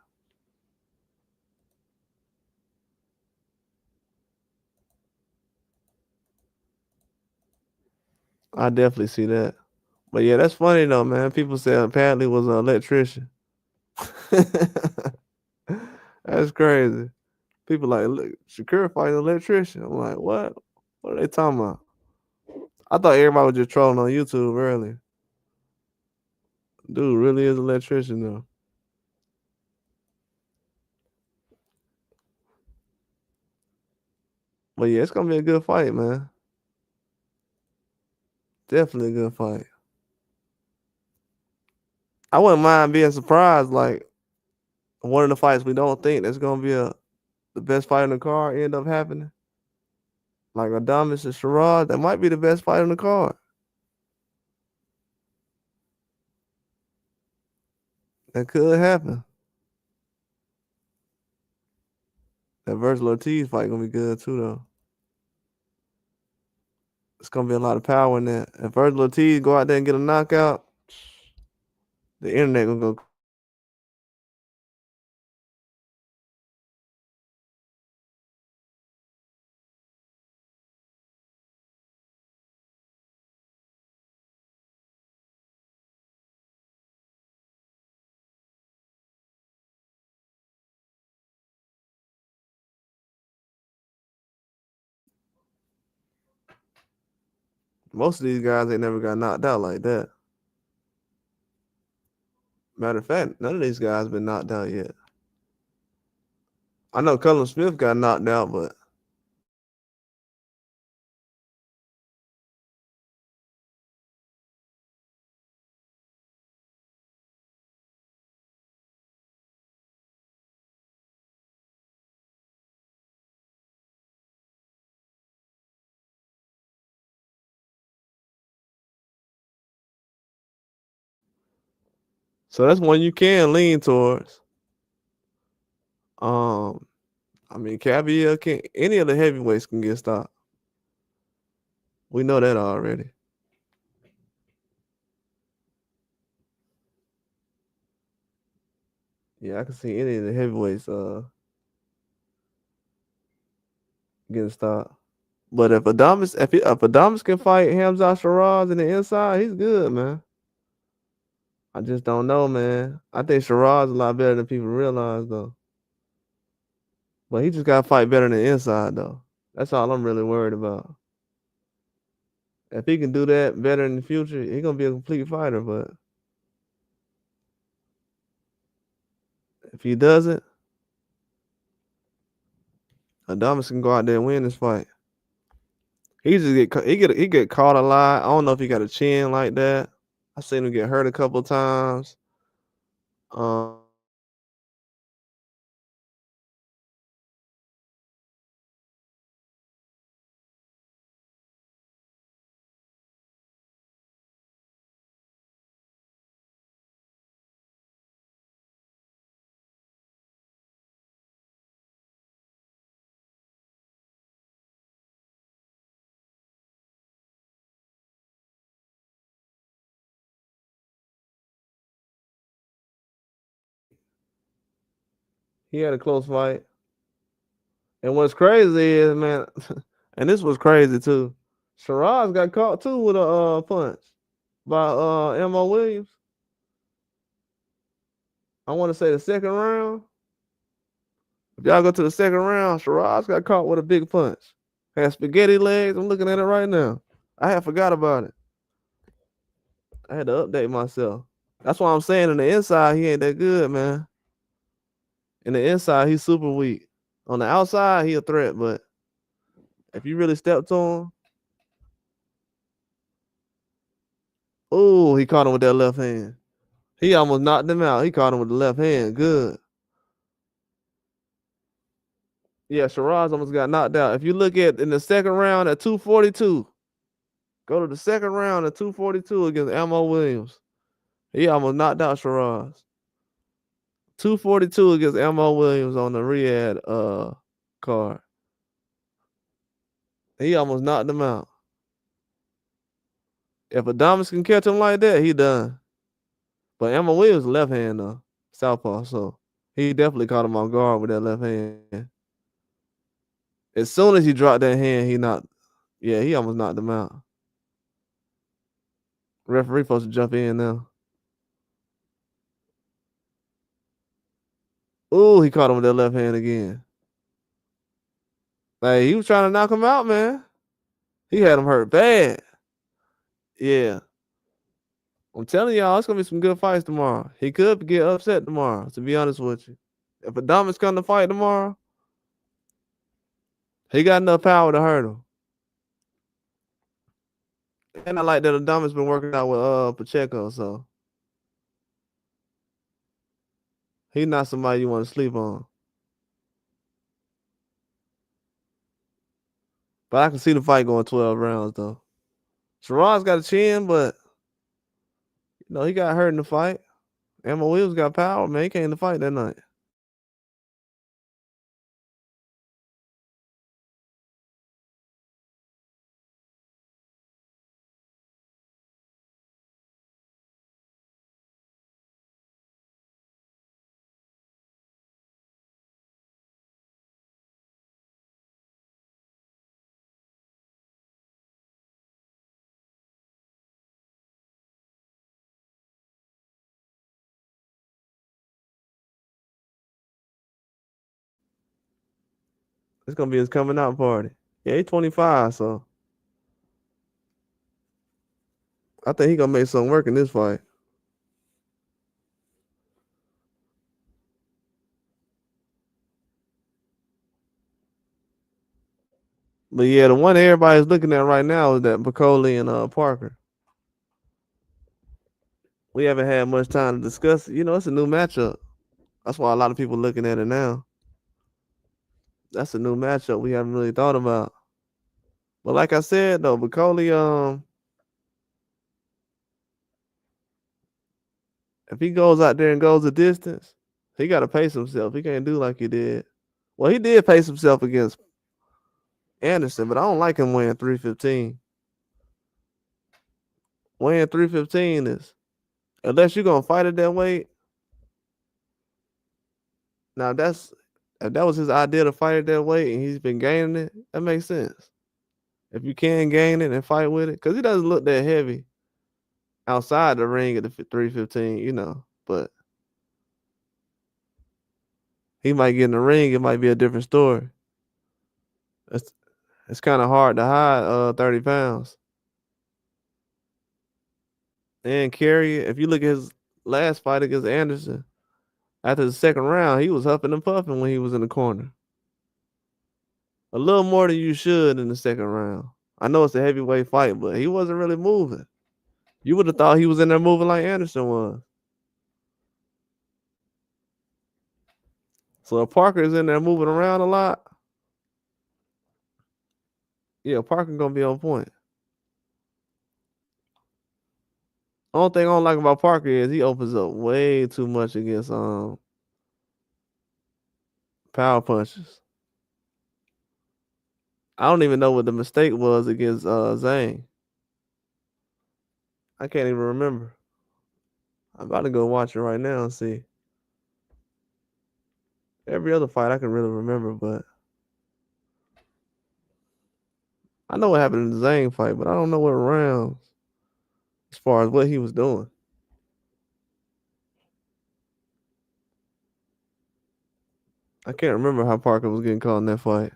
I definitely see that. But yeah, that's funny though, man. People say apparently was an electrician. That's crazy. People like, look, Shakur fighting an electrician. I'm like, what? What are they talking about? I thought everybody was just trolling on YouTube earlier. Dude really is an electrician though. But yeah, it's gonna be a good fight, man. Definitely a good fight. I wouldn't mind being surprised, like one of the fights we don't think that's gonna be the best fight in the card end up happening. Like Adamas and Sherrod, that might be the best fight in the card. That could happen. That Virgil Ortiz fight gonna be good too, though. It's gonna be a lot of power in that. If Virgil Ortiz go out there and get a knockout, the internet gonna go. Most of these guys ain't never got knocked out like that. Matter of fact, none of these guys been knocked out yet. I know Cullen Smith got knocked out, but so that's one you can lean towards. Um, I mean, Cavill can any of the heavyweights can get stopped. We know that already. Yeah, I can see any of the heavyweights. getting stopped. But if Adamas can fight Hamza Shiraz in the inside, he's good, man. I just don't know, man. I think Shiraz is a lot better than people realize, though. But he just got to fight better than the inside, though. That's all I'm really worried about. If he can do that better in the future, he's gonna be a complete fighter. But if he doesn't, Adamas can go out there and win this fight. He get caught a lot. I don't know if he got a chin like that. I seen him get hurt a couple times. Um, he had a close fight. And what's crazy is, man, and this was crazy too. Shiraz got caught too with a punch by Mo Williams. I want to say the second round. If y'all go to the second round, Shiraz got caught with a big punch. Had spaghetti legs. I'm looking at it right now. I had forgot about it. I had to update myself. That's why I'm saying on the inside he ain't that good, man. In the inside he's super weak. On the outside he a threat, but if you really step to him, oh, he caught him with that left hand. He almost knocked him out. He caught him with the left hand. Good. Yeah, Shiraz almost got knocked out. If you look at in the second round at 242, go to the second round at 242 against Mo Williams. He almost knocked out Shiraz. 242 against Mo Williams on the Riyadh card. He almost knocked him out. If Adamas can catch him like that, he done. But Mo Williams left hand though, southpaw, so he definitely caught him off guard with that left hand. As soon as he dropped that hand, he almost knocked him out. Referee supposed to jump in now. Ooh, he caught him with that left hand again. Hey, he was trying to knock him out, man. He had him hurt bad. Yeah. I'm telling y'all, it's gonna be some good fights tomorrow. He could get upset tomorrow, to be honest with you. If Adamas come to fight tomorrow, he got enough power to hurt him. And I like that Adamas been working out with Pacheco, so he's not somebody you want to sleep on. But I can see the fight going 12 rounds though. Shiraz got a chin, but he got hurt in the fight. Mo Williams got power, man. He came to fight that night. It's gonna be his coming out party. Yeah, he's 25, so I think he gonna make something work in this fight. But yeah, the one everybody's looking at right now is that Bakole and Parker. We haven't had much time to discuss it. It's a new matchup. That's why a lot of people looking at it now. That's a new matchup we haven't really thought about. But like I said though, Bakole, if he goes out there and goes a distance, he gotta pace himself. He can't do like he did. Well, he did pace himself against Anderson, but I don't like him weighing 315. Weighing 315 is, unless you're gonna fight at that weight. Now if that was his idea to fight at that weight and he's been gaining it, that makes sense. If you can gain it and fight with it, because he doesn't look that heavy outside the ring at the 315, but he might get in the ring, it might be a different story. It's it's kind of hard to hide 30 pounds and carry it. If you look at his last fight against Anderson, after the second round, he was huffing and puffing when he was in the corner. A little more than you should in the second round. I know it's a heavyweight fight, but he wasn't really moving. You would have thought he was in there moving like Anderson was. So if Parker is in there moving around a lot, yeah, Parker gonna be on point. Only thing I don't like about Parker is he opens up way too much against power punches. I don't even know what the mistake was against Zane. I can't even remember. I'm about to go watch it right now and see. Every other fight I can really remember, but I know what happened in the Zane fight, but I don't know what rounds as far as what he was doing. I can't remember how Parker was getting caught in that fight.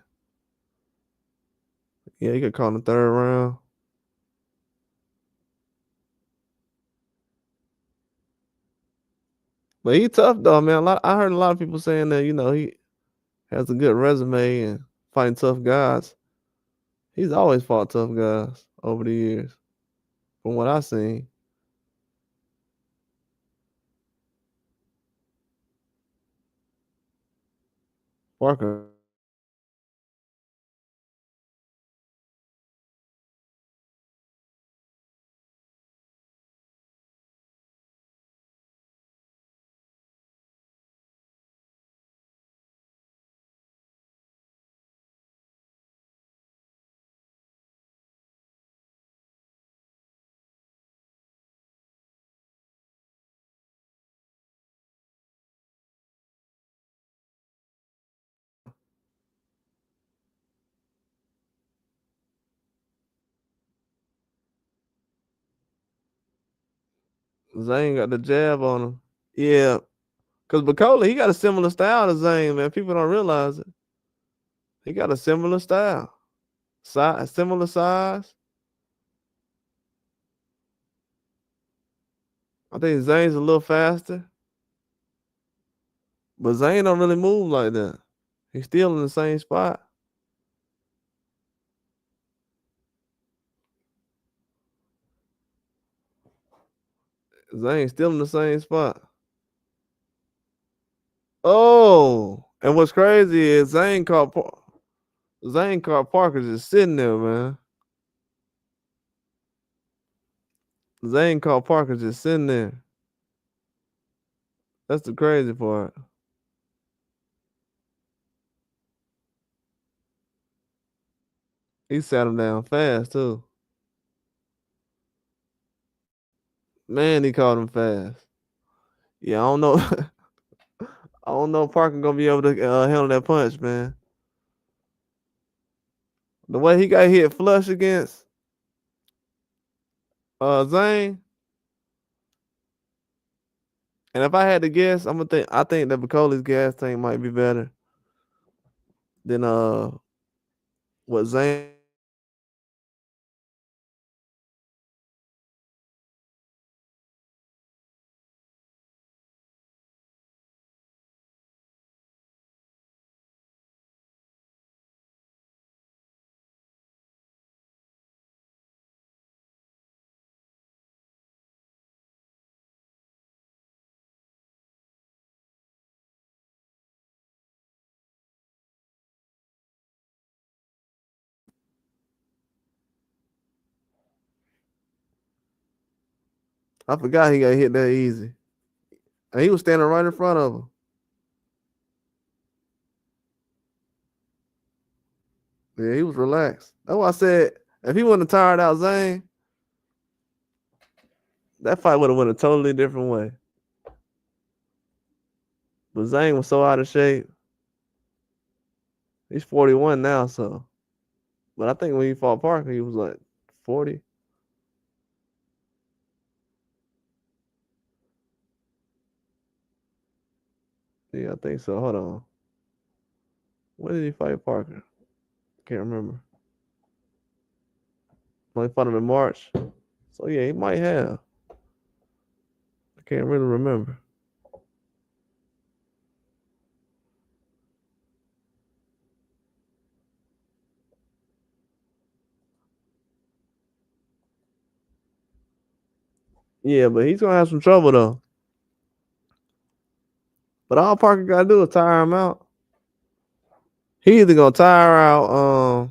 Yeah, he got caught in the third round. But he tough though, man. I heard a lot of people saying that, he has a good resume and fighting tough guys. He's always fought tough guys over the years, from what I've seen. Parker. Zane got the jab on him. Yeah, because Bakole, he got a similar style to Zane, man. People don't realize it. He got a similar style. Similar size. I think Zane's a little faster, but Zane don't really move like that. He's still in the same spot. Zane's still in the same spot. Oh, and what's crazy is Zane caught Parker just sitting there, man. Zane caught Parker just sitting there. That's the crazy part. He sat him down fast too. Man, he caught him fast. Yeah, I don't know. I don't know if Parker gonna be able to handle that punch, man. The way he got hit flush against Zane, and if I had to guess, I think that Bacole's gas tank might be better than what Zane. I forgot he got hit that easy. And he was standing right in front of him. Yeah, he was relaxed. That's why I said if he wouldn't have tired out Zane, that fight would have went a totally different way. But Zane was so out of shape. He's 41 now, so. But I think when he fought Parker, he was like 40. Yeah, I think so. Hold on. When did he fight Parker? Can't remember. Well, he fought him in March. So yeah, he might have. I can't really remember. Yeah, but he's gonna have some trouble though. But all Parker gotta do is tire him out. He either gonna tire out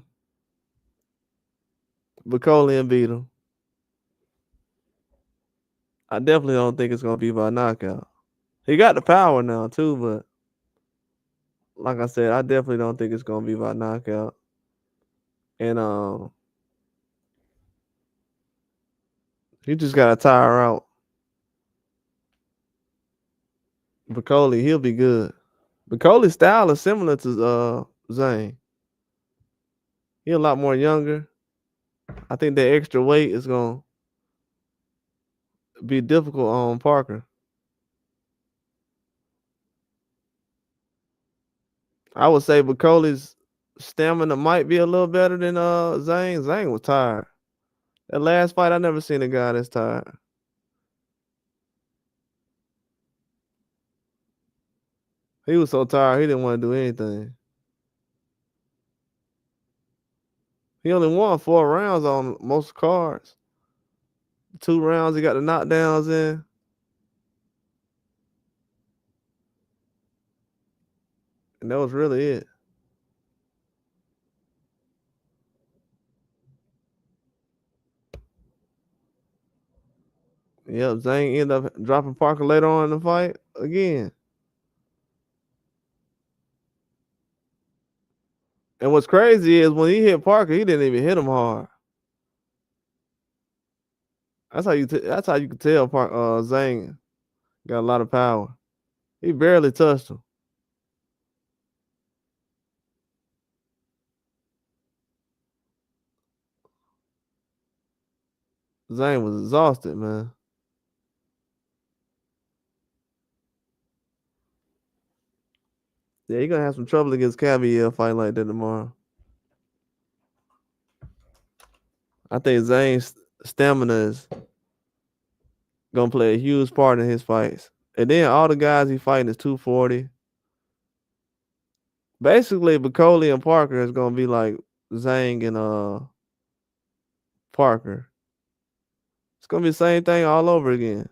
Bakole and beat him. I definitely don't think it's gonna be by knockout. He got the power now too, but like I said, I definitely don't think it's gonna be by knockout. And he just gotta tire out Bakole. He'll be good. Bakole's style is similar to Zane. He a lot more younger. I think that extra weight is gonna be difficult on Parker. I would say Bakole's stamina might be a little better than Zane. Zane was tired. That last fight, I never seen a guy that's tired. He was so tired he didn't want to do anything. He only won 4 rounds on most cards. 2 rounds he got the knockdowns in. And that was really it. Yep, Zane ended up dropping Parker later on in the fight again. And what's crazy is when he hit Parker, he didn't even hit him hard. That's how you can tell Zane got a lot of power. He barely touched him. Zane was exhausted, man. Yeah, he gonna have some trouble against Cavill fight like that tomorrow. I think Zane's stamina is gonna play a huge part in his fights. And then all the guys he fighting is 240. Basically, Bakole and Parker is gonna be like Zane and Parker. It's gonna be the same thing all over again.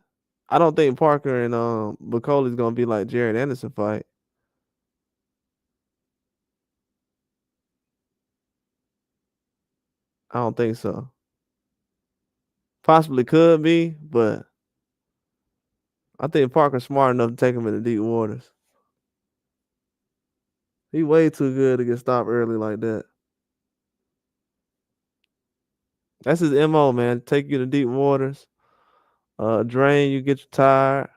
I don't think Parker and Bakole's gonna be like Jared Anderson fight. I don't think so. Possibly could be, but I think Parker's smart enough to take him into deep waters. He way too good to get stopped early like that. That's his MO, man. Take you to deep waters, drain you, get you tired,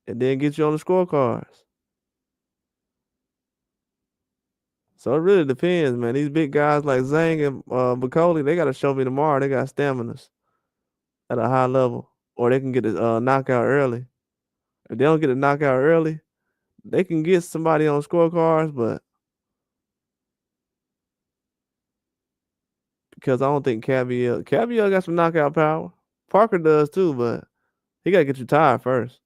and then get you on the scorecards. So it really depends, man. These big guys like Zhang and Bakole, they gotta show me tomorrow. They got staminas at a high level, or they can get a knockout early. If they don't get a knockout early, they can get somebody on scorecards, but because I don't think Cavill got some knockout power. Parker does too, but he gotta get you tired first.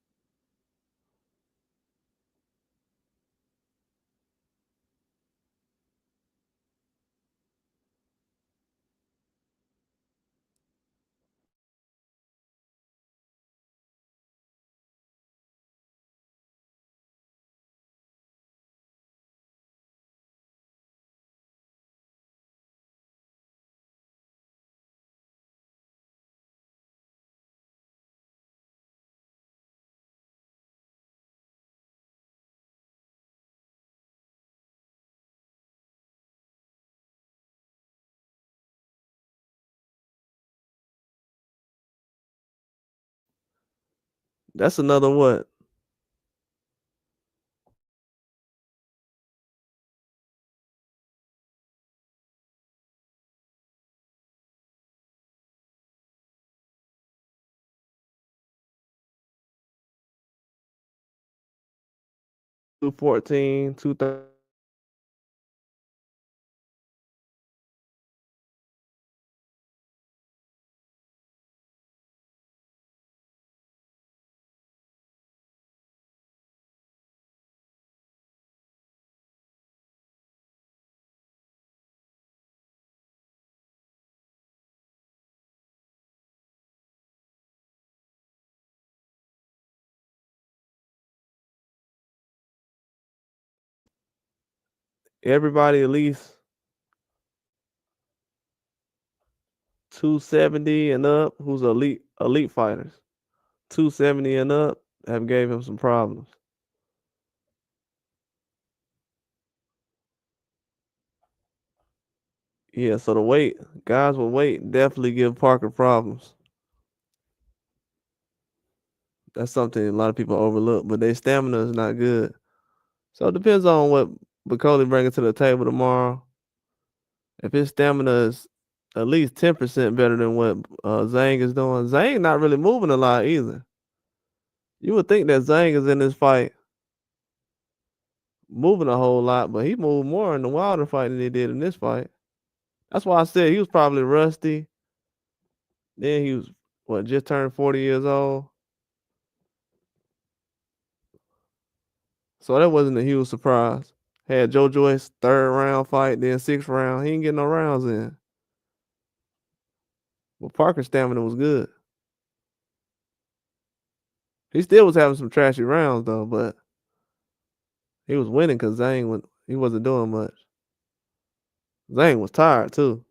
That's another what? 214, 230. Everybody at least 270 and up who's elite fighters. 270 and up have gave him some problems. Yeah, so the weight guys with weight definitely give Parker problems. That's something a lot of people overlook, but their stamina is not good. So it depends on what Bakole bringing to the table tomorrow. If his stamina is at least 10% better than what Zhang is doing, Zhang not really moving a lot either. You would think that Zhang is in this fight moving a whole lot, but he moved more in the Wilder fight than he did in this fight. That's why I said he was probably rusty. Then he was just turned 40 years old. So that wasn't a huge surprise. Had Joe Joyce third round fight, then sixth round. He didn't get no rounds in. But Parker's stamina was good. He still was having some trashy rounds though, but he was winning because he wasn't doing much. Zhang was tired too.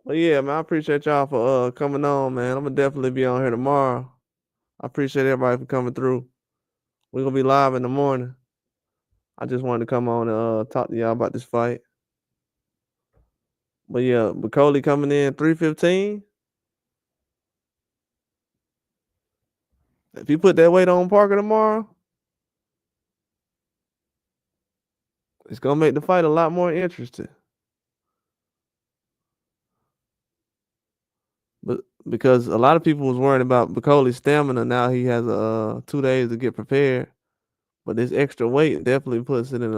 But yeah, man, I appreciate y'all for coming on, man. I'm gonna definitely be on here tomorrow. I appreciate everybody for coming through. We're gonna be live in the morning. I just wanted to come on and talk to y'all about this fight. But yeah, Bakole coming in 315. If he put that weight on Parker tomorrow, it's gonna make the fight a lot more interesting. But because a lot of people was worried about Bakole's stamina, now he has 2 days to get prepared. But this extra weight definitely puts it in put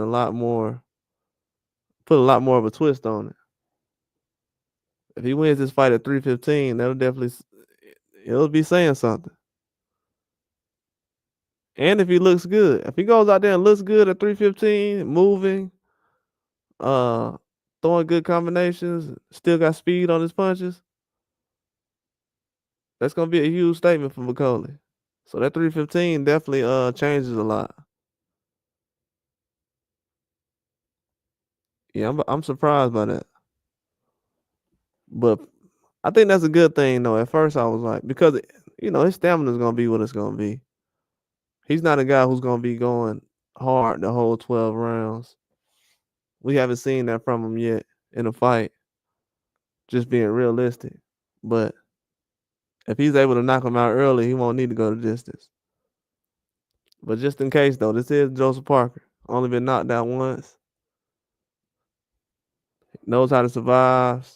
a lot more of a twist on it. If he wins this fight at 315, it'll be saying something. And if he looks good, if he goes out there and looks good at 315, moving, uh, throwing good combinations, still got speed on his punches, that's gonna be a huge statement for Bakole. So that 315 definitely changes a lot. Yeah, I'm surprised by that. But I think that's a good thing though. At first I was like, because his stamina is gonna be what it's gonna be. He's not a guy who's gonna be going hard the whole 12 rounds. We haven't seen that from him yet in a fight. Just being realistic. But if he's able to knock him out early, he won't need to go the distance. But just in case though, this is Joseph Parker. Only been knocked out once. Knows how to survive.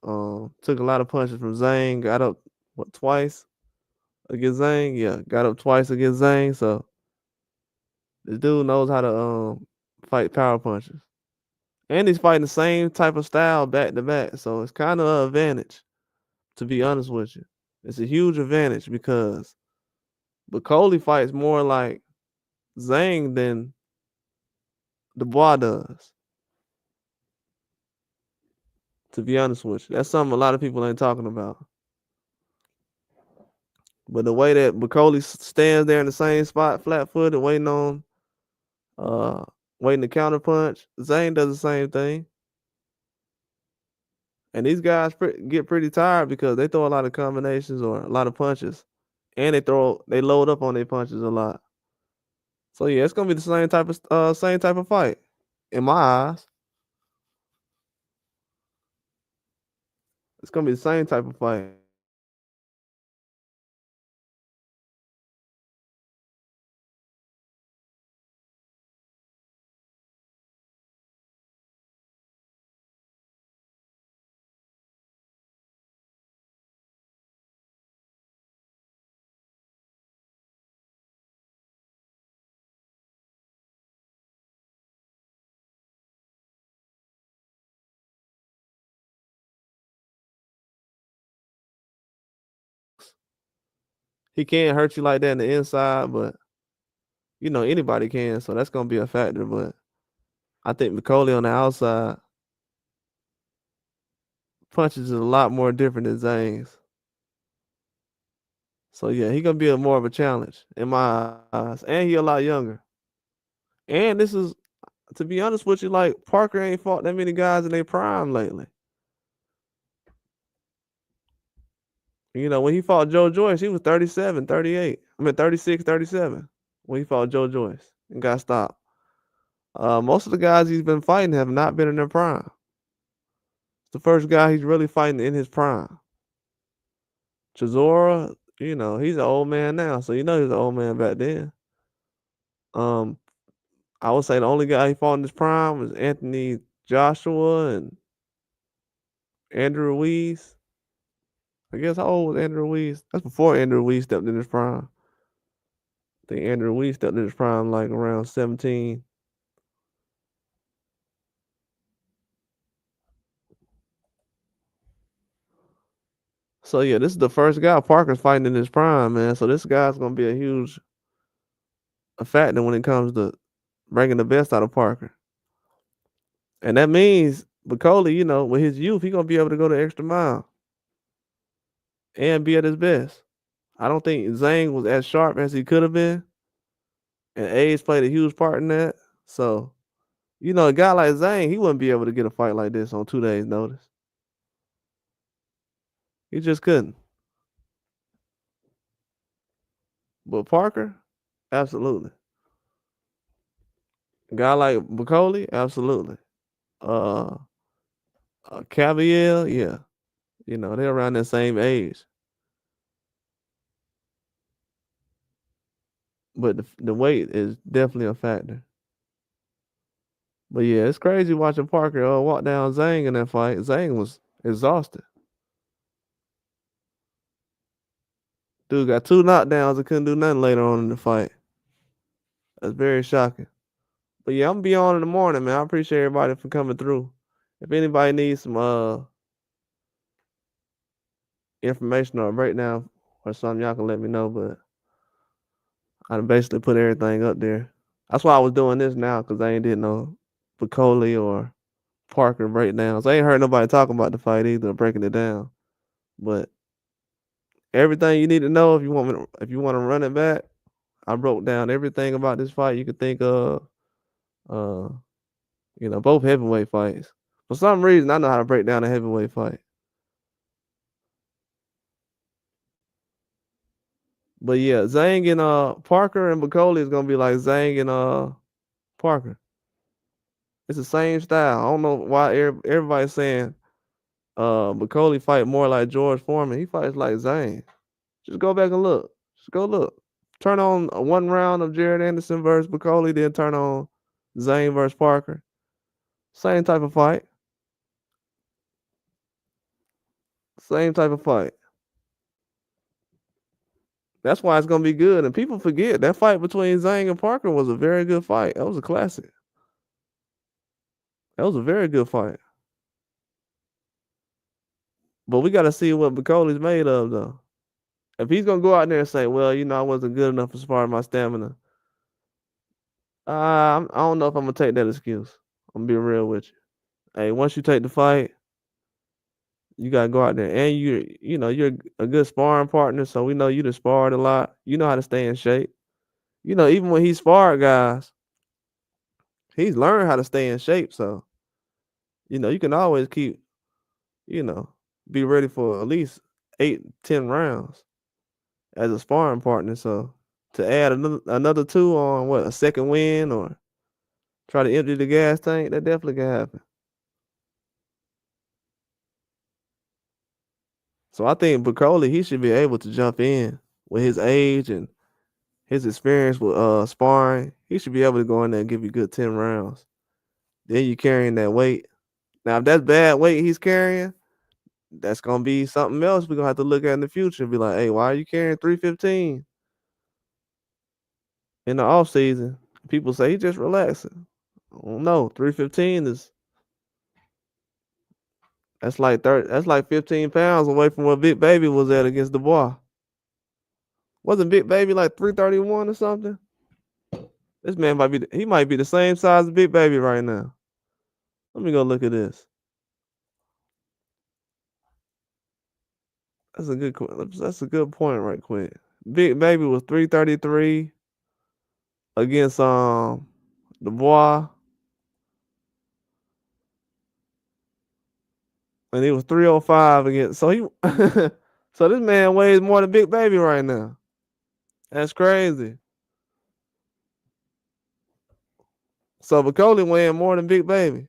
Took a lot of punches from Zhang. Got up twice against Zhang. Yeah, got up twice against Zhang. So this dude knows how to fight power punches. And he's fighting the same type of style back to back. So it's kind of an advantage, to be honest with you. It's a huge advantage because Bakole fights more like Zhang than Dubois does. To be honest with you, that's something a lot of people ain't talking about. But the way that Bakole stands there in the same spot, flat-footed, uh, waiting to counter punch, Zhang does the same thing. And these guys get pretty tired because they throw a lot of combinations or a lot of punches, and they load up on their punches a lot. So yeah, it's gonna be the same type of fight, in my eyes. It's gonna be the same type of fight. He can't hurt you like that in the inside, but anybody can, so that's gonna be a factor. But I think Bakole on the outside punches is a lot more different than Zane's. So yeah, he gonna be a more of a challenge in my eyes, and he a lot younger. And this is, to be honest with you, like Parker ain't fought that many guys in their prime lately. When he fought Joe Joyce, he was 37, 38. I mean 36, 37 when he fought Joe Joyce and got stopped. Most of the guys he's been fighting have not been in their prime. It's the first guy he's really fighting in his prime. Chisora, he's an old man now, so he's an old man back then. Um, I would say the only guy he fought in his prime was Anthony Joshua and Andrew Ruiz. I guess how old was Andrew Ruiz? That's before Andrew Ruiz stepped in his prime. I think Andrew Ruiz stepped in his prime like around 17. So yeah, this is the first guy Parker's fighting in his prime, man. So this guy's gonna be a huge factor when it comes to bringing the best out of Parker. And that means Bakole, with his youth, he gonna be able to go the extra mile and be at his best. I don't think Zhang was as sharp as he could have been, and age played a huge part in that. So, a guy like Zhang, he wouldn't be able to get a fight like this on 2 days' notice. He just couldn't. But Parker, absolutely. A guy like Bakole, absolutely. Uh, Cavill, yeah. They're around that same age. But the weight is definitely a factor. But yeah, it's crazy watching Parker walk down Zhang in that fight. Zhang was exhausted. Dude got 2 knockdowns and couldn't do nothing later on in the fight. That's very shocking. But yeah, I'm gonna be on in the morning, man. I appreciate everybody for coming through. If anybody needs some information or a breakdown or something, y'all can let me know. But I basically put everything up there. That's why I was doing this now, because I ain't did no Bakole or Parker breakdowns. I ain't heard nobody talking about the fight either, breaking it down. But everything you need to know if you want to run it back, I broke down everything about this fight you could think of. Uh, both heavyweight fights. For some reason, I know how to break down a heavyweight fight. But yeah, Zhang and Parker and Bakole is gonna be like Zhang and Parker. It's the same style. I don't know why everybody's saying Bakole fight more like George Foreman. He fights like Zhang. Just go back and look. Just go look. Turn on one round of Jared Anderson versus Bakole, then turn on Zhang versus Parker. Same type of fight. Same type of fight. That's why it's gonna be good. And people forget that fight between Zhang and Parker was a very good fight. That was a classic. That was a very good fight. But we gotta see what Bakole's made of though. If he's gonna go out there and say, well, I wasn't good enough as far as my stamina, I don't know if I'm gonna take that excuse. I'm gonna be real with you. Hey, once you take the fight, you gotta go out there, and you're a good sparring partner, so we know you done sparred a lot. You know how to stay in shape. Even when he sparred guys, he's learned how to stay in shape. So you can always keep, you know, be ready for at least 8, 10 rounds as a sparring partner. So to add another 2 on what, a second win, or try to empty the gas tank, that definitely can happen. So I think Bakole, he should be able to jump in with his age and his experience with sparring. He should be able to go in there and give you good 10 rounds. Then you carrying that weight. Now, if that's bad weight he's carrying, that's gonna be something else we're gonna have to look at in the future and be like, hey, why are you carrying 315 in the off season? People say he just relaxing. I don't know. 315 that's like 15 pounds away from where Big Baby was at against Dubois. Wasn't Big Baby like 331 or something? This man might be the same size as Big Baby right now. Let me go look at this. That's a good point right quick. Big Baby was 333 against the boy, and he was 305 against. So he so this man weighs more than Big Baby right now. That's crazy. So Bakole weighing more than Big Baby.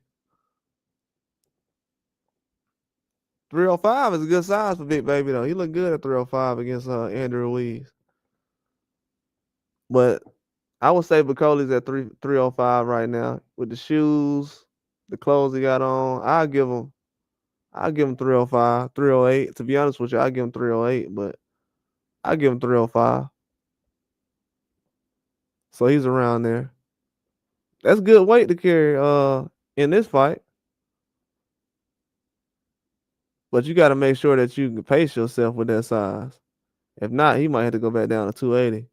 305 is a good size for Big Baby though. He looked good at 305 against Andrew Ruiz. But I would say Bacole's at 305 right now with the shoes, the clothes he got on. I'll give him 305, 308. To be honest with you, I'll give him 308, but I'll give him 305. So he's around there. That's good weight to carry in this fight. But you gotta make sure that you can pace yourself with that size. If not, he might have to go back down to 280.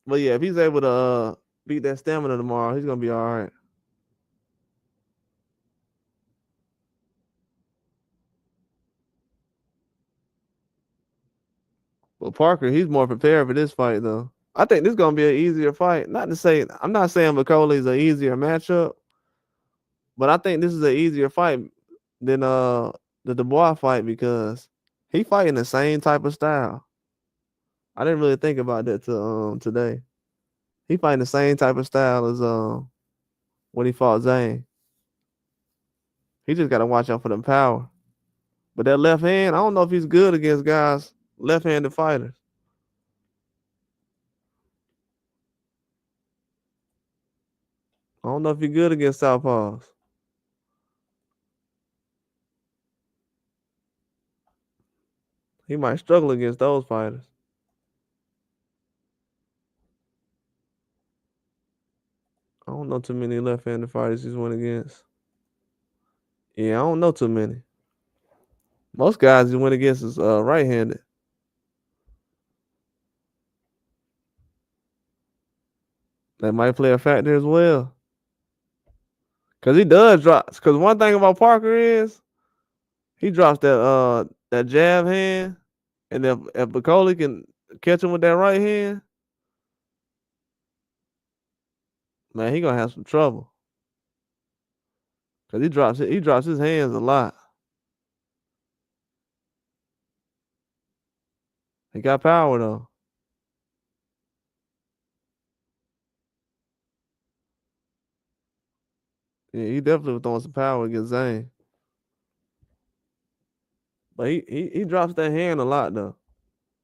But yeah, if he's able to beat that stamina tomorrow, he's gonna be all right. But Parker, he's more prepared for this fight though. I think this is gonna be an easier fight. Not to say I'm not saying Bacole's an easier matchup, but I think this is an easier fight than the Dubois fight because he fighting the same type of style. I didn't really think about that till today. He fighting the same type of style as when he fought Zane. He just gotta watch out for them power. But that left hand, I don't know if he's good against guys left-handed fighters. I don't know if he's good against southpaws. He might struggle against those fighters. I don't know too many left-handed fighters he's went against. Yeah, I don't know too many. Most guys he went against is right-handed. That might play a factor as well. Cause he does drop. Cause one thing about Parker is he drops that jab hand, and if Bakole can catch him with that right hand, man, he gonna have some trouble. Cause he drops his hands a lot. He got power though. Yeah, he definitely was throwing some power against Zane. But he drops that hand a lot though.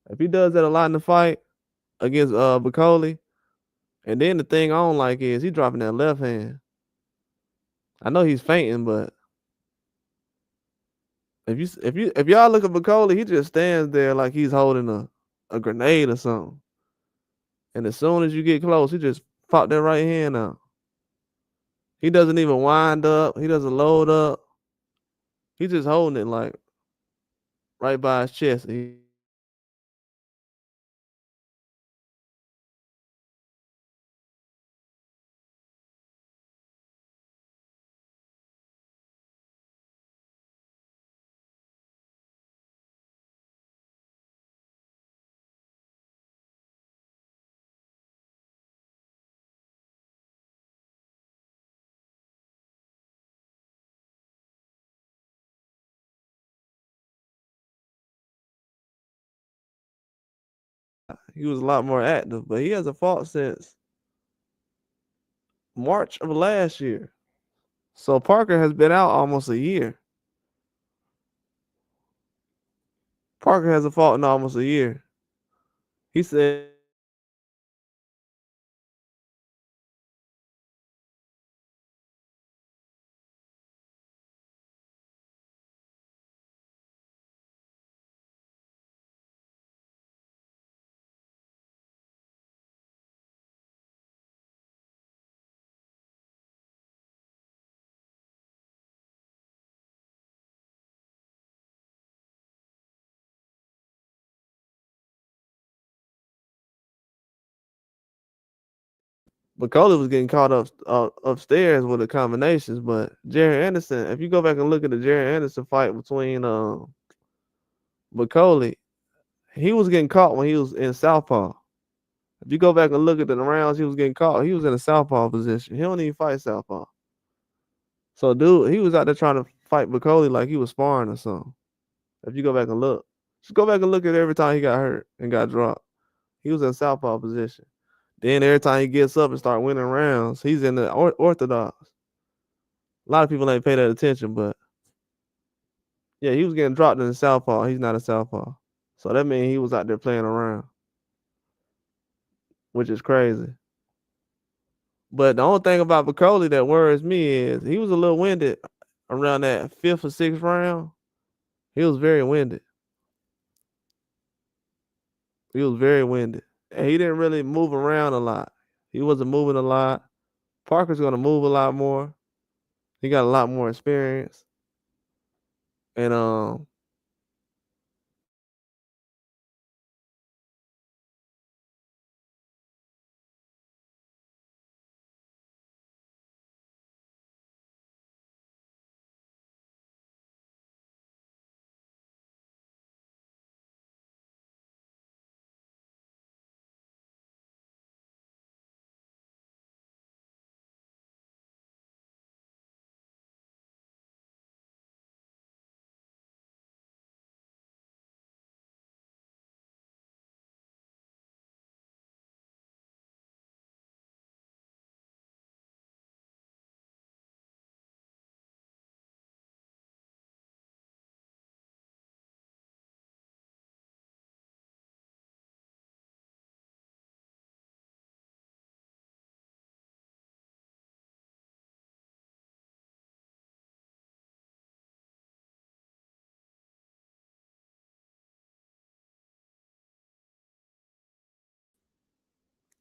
If he does that a lot in the fight against Bakole, and then the thing I don't like is he dropping that left hand. I know he's fainting, but if y'all look at Bakole, he just stands there like he's holding a grenade or something. And as soon as you get close, he just pop that right hand out. He doesn't even wind up. He doesn't load up. He just holding it like right by his chest. He was a lot more active, but he hasn't fought since March of last year. So Parker has been out almost a year. Parker hasn't fought in almost a year. He said Bakole was getting caught up upstairs with the combinations, but Jerry Anderson, if you go back and look at the Jerry Anderson fight between Bakole, he was getting caught when he was in southpaw. If you go back and look at the rounds he was getting caught, he was in a southpaw position. He don't even fight southpaw. So dude, he was out there trying to fight Bakole like he was sparring or something. If you go back and look, just go back and look at every time he got hurt and got dropped. He was in southpaw position. Then every time he gets up and start winning rounds, he's in the orthodox. A lot of people ain't pay that attention, but yeah, he was getting dropped in the southpaw. He's not a southpaw, so that means he was out there playing around, which is crazy. But the only thing about Bakole that worries me is he was a little winded around that 5th or 6th round. He was very winded. He was very winded. And he didn't really move around a lot. He wasn't moving a lot. Parker's gonna move a lot more. He got a lot more experience. And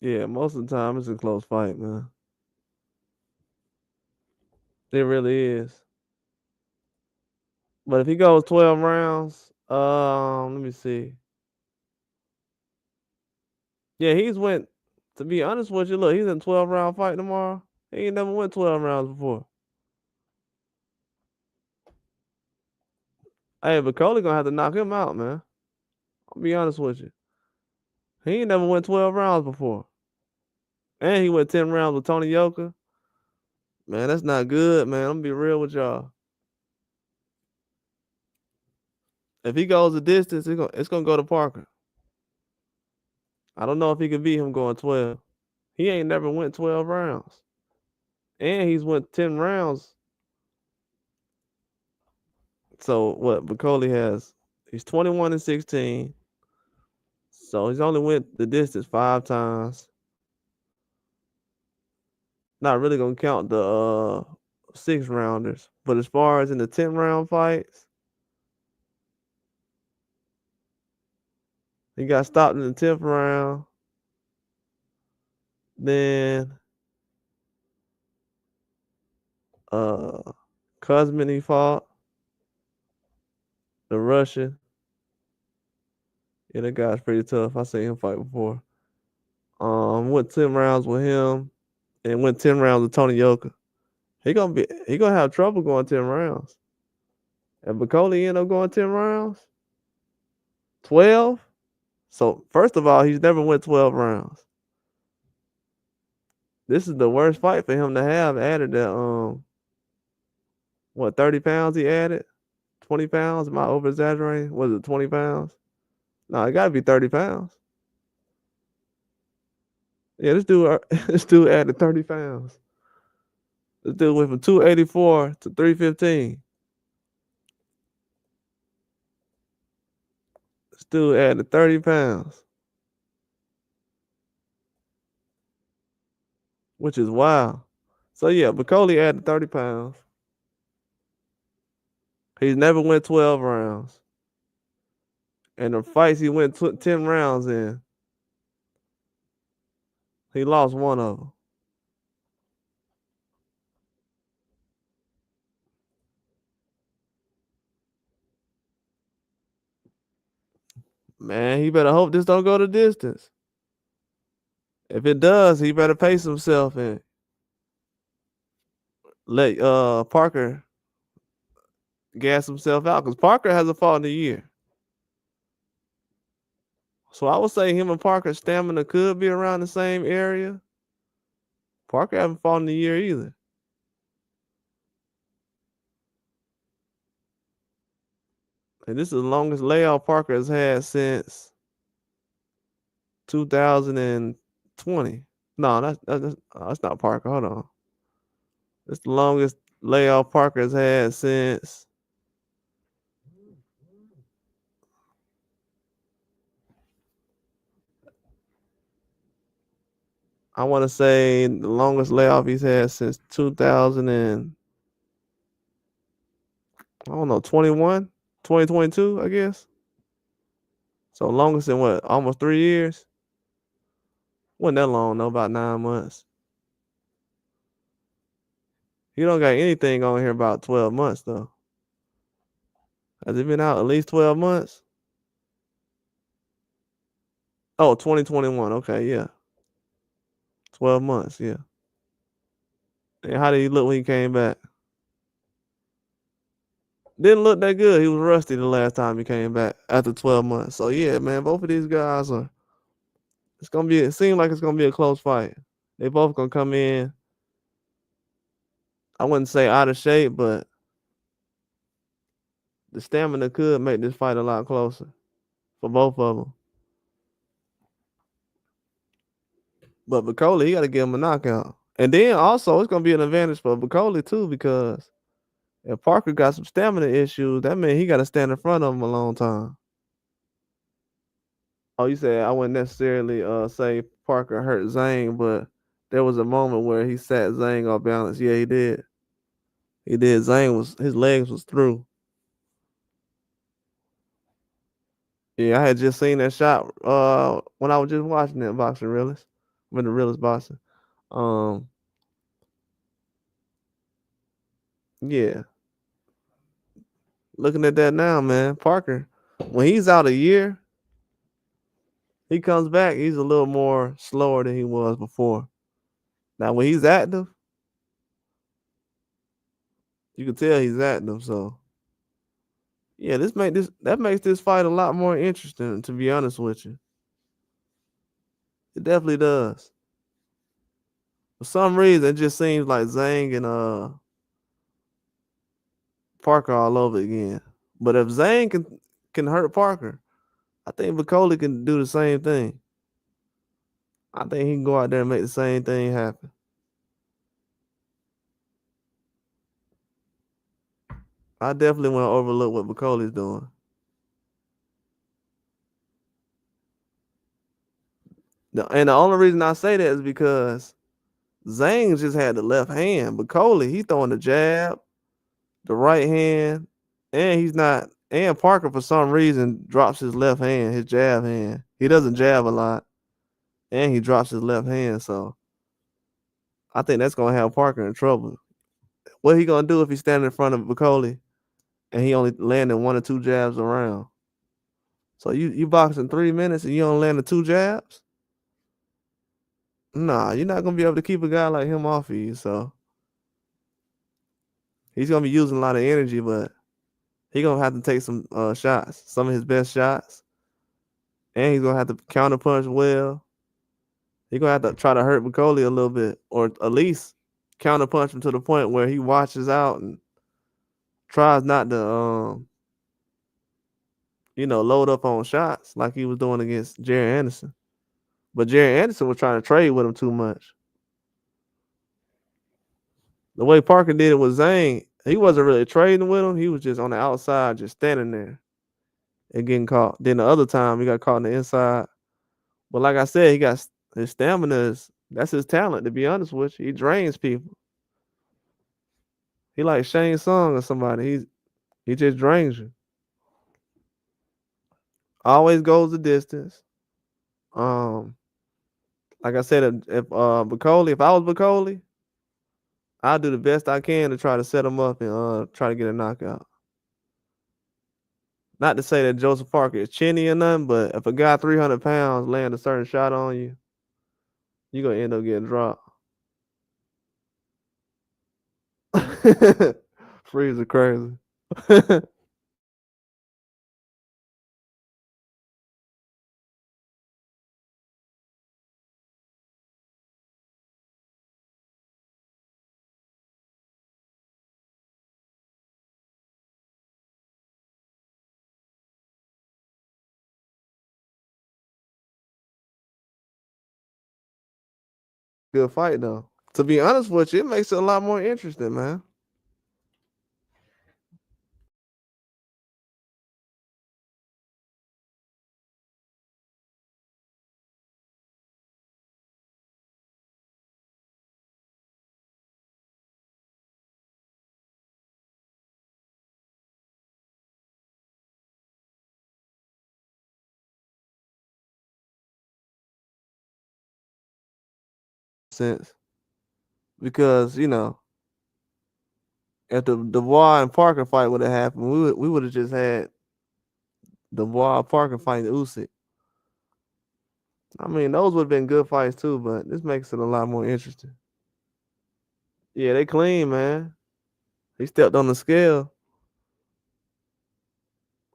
yeah, most of the time it's a close fight, man. It really is. But if he goes 12 rounds, let me see. Yeah, he's went. To be honest with you, look, he's in 12-round fight tomorrow. He ain't never went 12 rounds before. Hey, but Cody gonna have to knock him out, man. I'll be honest with you. He ain't never went 12 rounds before. And he went 10 rounds with Tony Yoka. Man, that's not good, man. I'm gonna be real with y'all. If he goes the distance, it's gonna go to Parker. I don't know if he can beat him going 12. He ain't never went 12 rounds. And he's went 10 rounds. So what Bakole has, he's 21-16. So he's only went the distance 5 times. Not really gonna count the 6 rounders. But as far as in the 10-round fights, he got stopped in the 10th round. Then Kuzmin he fought. The Russian. Yeah, that guy's pretty tough. I seen him fight before. Went 10 rounds with him and went 10 rounds with Tony Yoka. He gonna have trouble going 10 rounds. And Bakole end up going 10 rounds? 12? So first of all, he's never went 12 rounds. This is the worst fight for him to have added that 30 pounds he added? 20 pounds? Am I over exaggerating? Was it 20 pounds? No, it gotta be 30 pounds. Yeah, this dude this dude added 30 pounds. This dude went from 284 to 315. This dude added 30 pounds, which is wild. So yeah, Bakole added 30 pounds. He's never went 12 rounds. And the fights he went 10 rounds in, he lost one of them. Man, he better hope this don't go the distance. If it does, he better pace himself and let Parker gas himself out because Parker hasn't fought in a year. So I would say him and Parker's stamina could be around the same area. Parker haven't fought in a year either. And this is the longest layoff Parker has had since 2020. No, that's not Parker. Hold on. It's the longest layoff Parker has had since I want to say the longest layoff he's had since 2000 and I don't know 2022, I guess. So longest in what? Almost 3 years. Wasn't that long though, about 9 months. He don't got anything on here about 12 months though. Has it been out at least 12 months? Oh, 2021. Okay, yeah. 12 months, yeah. And how did he look when he came back? Didn't look that good. He was rusty the last time he came back after 12 months. So yeah, man, both of these guys are it seems like it's gonna be a close fight. They both gonna come in. I wouldn't say out of shape, but the stamina could make this fight a lot closer for both of them. But Bakole, he got to give him a knockout. And then also, it's going to be an advantage for Bakole, too, because if Parker got some stamina issues, that means he got to stand in front of him a long time. Oh, you said I wouldn't necessarily say Parker hurt Zhang, but there was a moment where he sat Zhang off balance. Yeah, he did. He did. His legs was through. Yeah, I had just seen that shot when I was just watching that boxing realist. When the realist boxing. Um yeah. Looking at that now, man, Parker, when he's out a year, he comes back, he's a little more slower than he was before. Now when he's active, you can tell he's active. So yeah, that makes this fight a lot more interesting, to be honest with you. It definitely does. For some reason, it just seems like Zhang and Parker all over again. But if Zhang can hurt Parker, I think Bakole can do the same thing. I think he can go out there and make the same thing happen. I definitely want to overlook what Bacole's doing. And the only reason I say that is because Zhang just had the left hand. Bakole, he throwing the jab, the right hand, and he's not. And Parker, for some reason, drops his left hand, his jab hand. He doesn't jab a lot, and he drops his left hand. So I think that's gonna have Parker in trouble. What he gonna do if he's standing in front of Bakole and he only landing 1 or 2 jabs around? So you box in 3 minutes and you only landing 2 jabs? Nah, you're not gonna be able to keep a guy like him off of you. So he's gonna be using a lot of energy, but he gonna have to take some shots, some of his best shots, and he's gonna have to counter punch well. He's gonna have to try to hurt Bakole a little bit, or at least counter punch him to the point where he watches out and tries not to, load up on shots like he was doing against Jerry Anderson. But Jerry Anderson was trying to trade with him too much. The way Parker did it with Zane, he wasn't really trading with him. He was just on the outside, just standing there and getting caught. Then the other time, he got caught on the inside. But like I said, he got his stamina is that's his talent. To be honest with you, he drains people. He like Shane Song or somebody. He just drains you. Always goes the distance. Um, like I said, if Bakole, if I was Bakole, I'd do the best I can to try to set him up and try to get a knockout. Not to say that Joseph Parker is chinny or nothing, but if a guy 300 pounds land a certain shot on you, you're gonna end up getting dropped. Freezer crazy. Good fight though. To be honest with you, it makes it a lot more interesting, man. Sense because if the Dubois and Parker fight would have happened, we would have just had Dubois Parker fighting Usyk. I mean, those would have been good fights too, but this makes it a lot more interesting. Yeah, they clean, man. He stepped on the scale.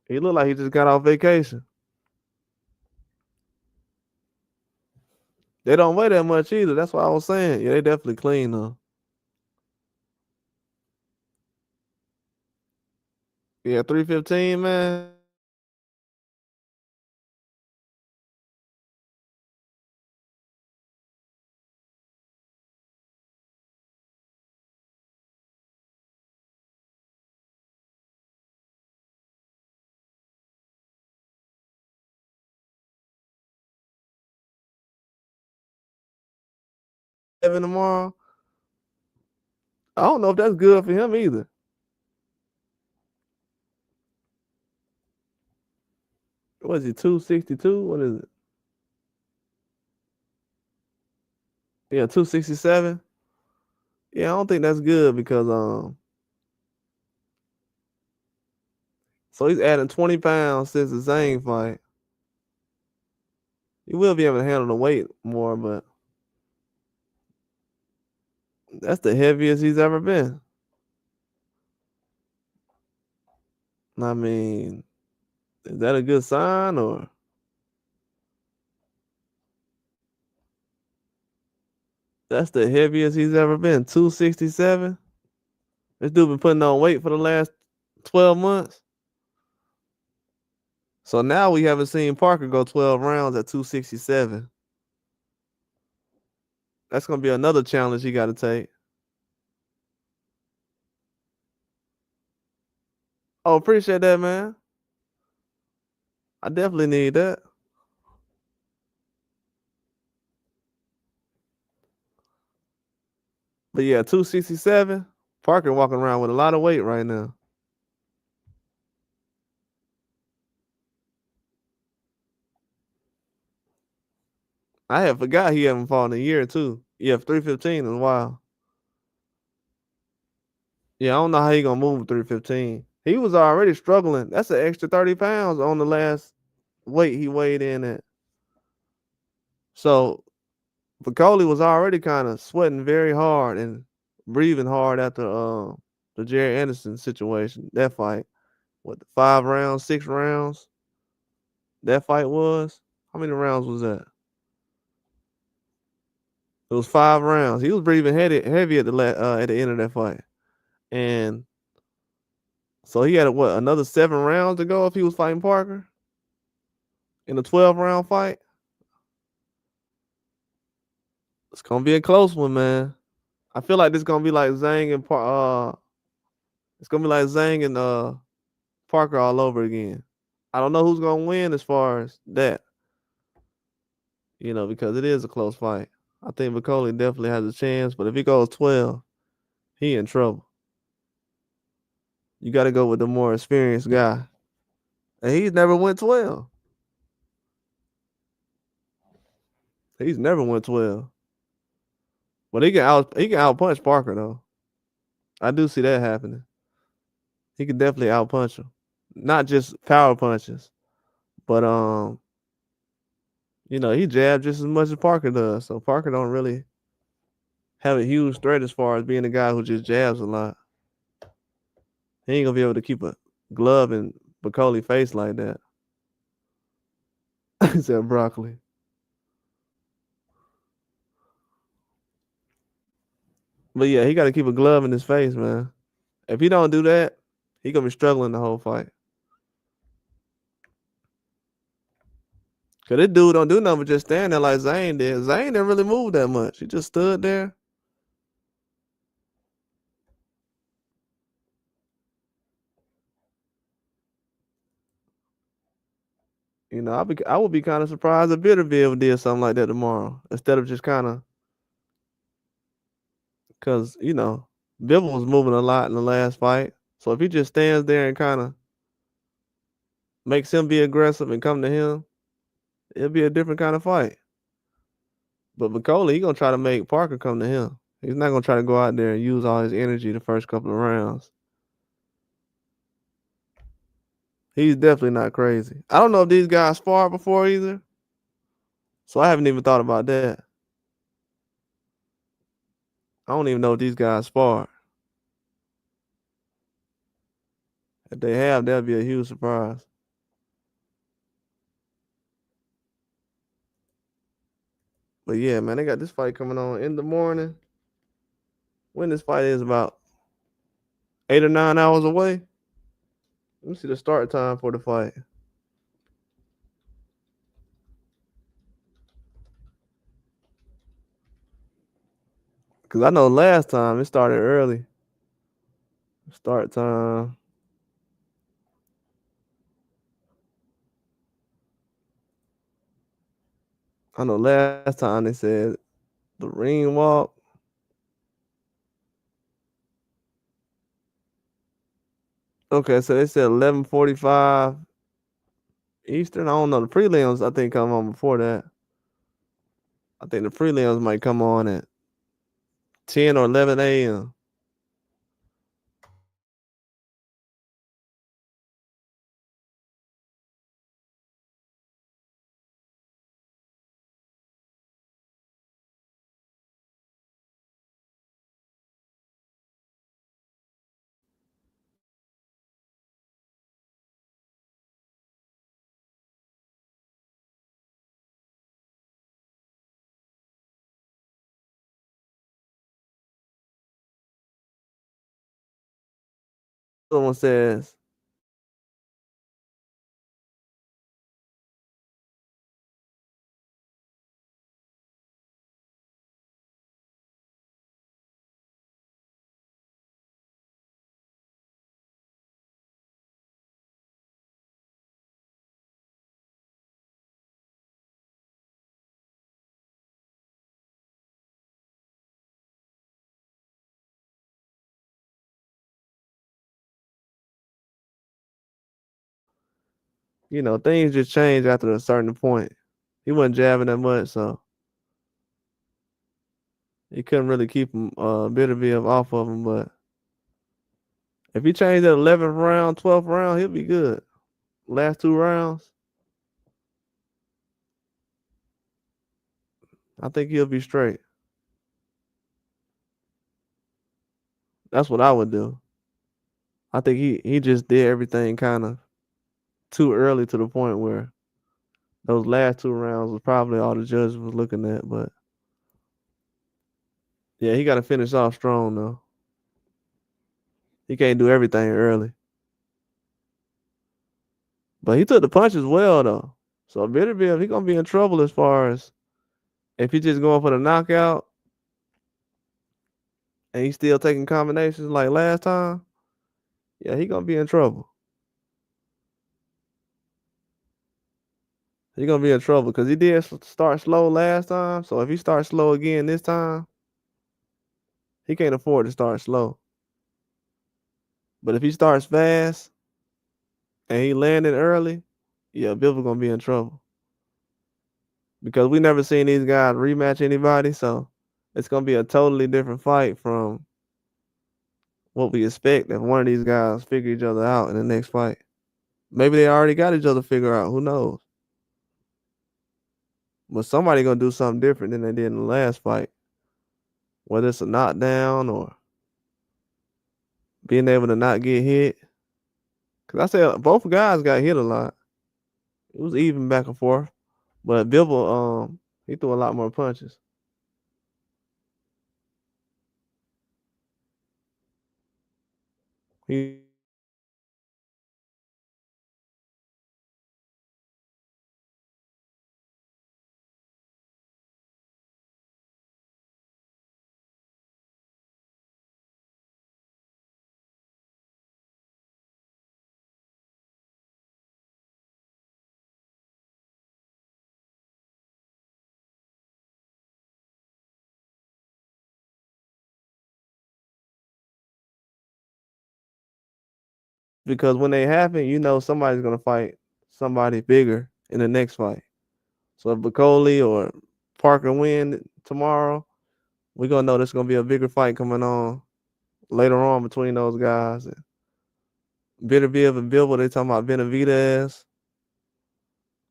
He looked like he just got off vacation. They don't weigh that much either. That's what I was saying. Yeah, they definitely clean though. Yeah, 315, man. Seven tomorrow. I don't know if that's good for him either. What is he, 262? What is it? Yeah, 267. Yeah, I don't think that's good because so he's adding 20 pounds since the Zane fight. He will be able to handle the weight more, but that's the heaviest he's ever been. I mean, is that a good sign or that's the heaviest he's ever been? 267? This dude been putting on weight for the last 12 months. So now we haven't seen Parker go 12 rounds at 267. That's gonna be another challenge he gotta take. Oh, appreciate that, man. I definitely need that. But yeah, 267. Parker walking around with a lot of weight right now. I had forgot he haven't fought in a year too. Yeah, 315 is wild. Yeah, I don't know how he gonna move 315. He was already struggling. That's an extra 30 pounds on the last weight he weighed in at. So Bakole was already kind of sweating very hard and breathing hard after the Jerry Anderson situation. That fight. What, 5 rounds, 6 rounds? That fight was? How many rounds was that? It was 5 rounds. He was breathing heavy at at the end of that fight. And so he had what, another 7 rounds to go if he was fighting Parker in a 12 round fight. It's gonna be a close one, man. I feel like this gonna be like Zhang and it's gonna be like Zhang and Parker all over again. I don't know who's gonna win as far as that, because it is a close fight. I think Bakole definitely has a chance, but if he goes 12, he in trouble. You got to go with the more experienced guy, and he's never went 12. He's never went 12, but he can out punch Parker though. I do see that happening. He can definitely out punch him, not just power punches, but he jabs just as much as Parker does. So Parker don't really have a huge threat as far as being a guy who just jabs a lot. He ain't gonna be able to keep a glove in Bakole face like that. He said broccoli. But yeah, he got to keep a glove in his face, man. If he don't do that, he gonna be struggling the whole fight. Cause this dude don't do nothing but just stand there like Zane did. Zane didn't really move that much. He just stood there. I would be kind of surprised if Beterbiev did something like that tomorrow instead of just kind of, cause Bivol was moving a lot in the last fight. So if he just stands there and kind of makes him be aggressive and come to him, it'll be a different kind of fight. But Bakole, he gonna try to make Parker come to him. He's not gonna try to go out there and use all his energy the first couple of rounds. He's definitely not crazy. I don't know if these guys sparred before either, so I haven't even thought about that. I don't even know if these guys sparred. If they have, that'd be a huge surprise. But yeah, man, they got this fight coming on in the morning. When this fight is about 8 or 9 hours away. Let me see the start time for the fight. Cause I know last time it started early. Start time. I know last time they said the ring walk. Okay, so they said 11:45 Eastern. I don't know. The prelims I think come on before that. I think the prelims might come on at 10 or 11 a.m. Someone says things just change after a certain point. He wasn't jabbing that much, so he couldn't really keep him Beterbiev off of him. But if he changed that 11th round, 12th round, he'll be good. Last two rounds, I think he'll be straight. That's what I would do. I think he just did everything kind of too early to the point where those last two rounds was probably all the judges was looking at. But yeah, he got to finish off strong though. He can't do everything early. But he took the punches well though. So Beterbiev, he gonna be in trouble as far as if he just going for the knockout. and he's still taking combinations like last time, yeah, he gonna be in trouble. He gonna be in trouble because he did start slow last time. So if he starts slow again this time, he can't afford to start slow. But if he starts fast and he landed early, yeah, Bivol gonna be in trouble because we never seen these guys rematch anybody. So it's gonna be a totally different fight from what we expect if one of these guys figure each other out in the next fight. Maybe they already got each other figured out. Who knows? But somebody gonna do something different than they did in the last fight, whether it's a knockdown or being able to not get hit. Cause I said both guys got hit a lot. It was even back and forth, but Bivol, he threw a lot more punches. He because when they happen, you know somebody's gonna fight somebody bigger in the next fight. So if Bakole or Parker win tomorrow, we gonna know there's gonna be a bigger fight coming on later on between those guys. Beterbiev and Bivol, they talking about Benavidez.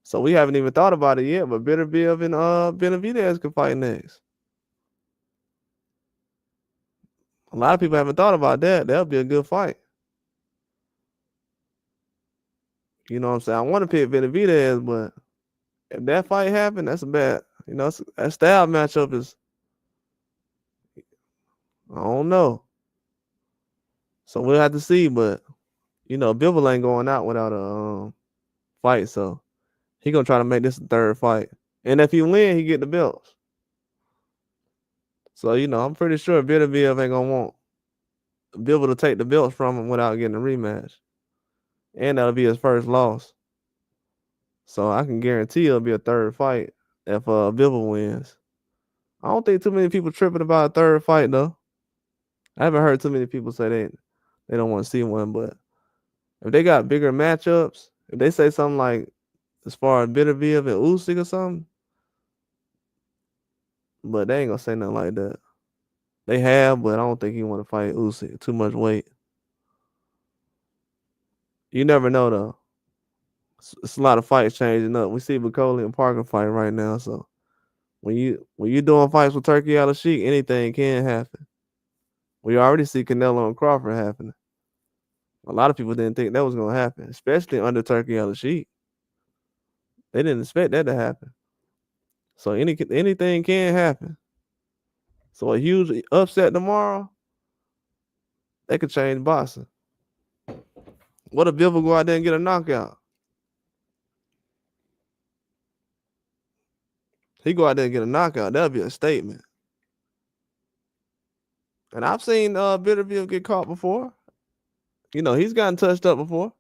So we haven't even thought about it yet, but Beterbiev and Benavidez could fight next. A lot of people haven't thought about that. That'll be a good fight. You know what I'm saying? I want to pick Benavidez, but if that fight happened, that's a bad. You know, that style matchup is. I don't know. So we'll have to see, but you know, Bivol ain't going out without a fight, so he gonna try to make this a third fight. And if he win, he get the belts. So you know, I'm pretty sure Beterbiev ain't gonna want Bivol to take the belts from him without getting a rematch, and that'll be his first loss. So I can guarantee it'll be a third fight if Bivol wins. I don't think too many people tripping about a third fight though. I haven't heard too many people say they don't want to see one, but if they got bigger matchups, if they say something like as far as Beterbiev and Usyk or something, but they ain't gonna say nothing like that. They have, but I don't think he want to fight Usyk. Too much weight. You never know though. It's a lot of fights changing up. We see Bakole and Parker fight right now, so when you doing fights with Turki Alashikh, anything can happen. We already see Canelo and Crawford happening. A lot of people didn't think that was gonna happen, especially under Turki Alashikh. They didn't expect that to happen. So anything can happen. So a huge upset tomorrow, they could change boxing. What if Bivol go out there and get a knockout? He go out there and get a knockout. That'll be a statement. And I've seen Beterbiev get caught before. You know, he's gotten touched up before.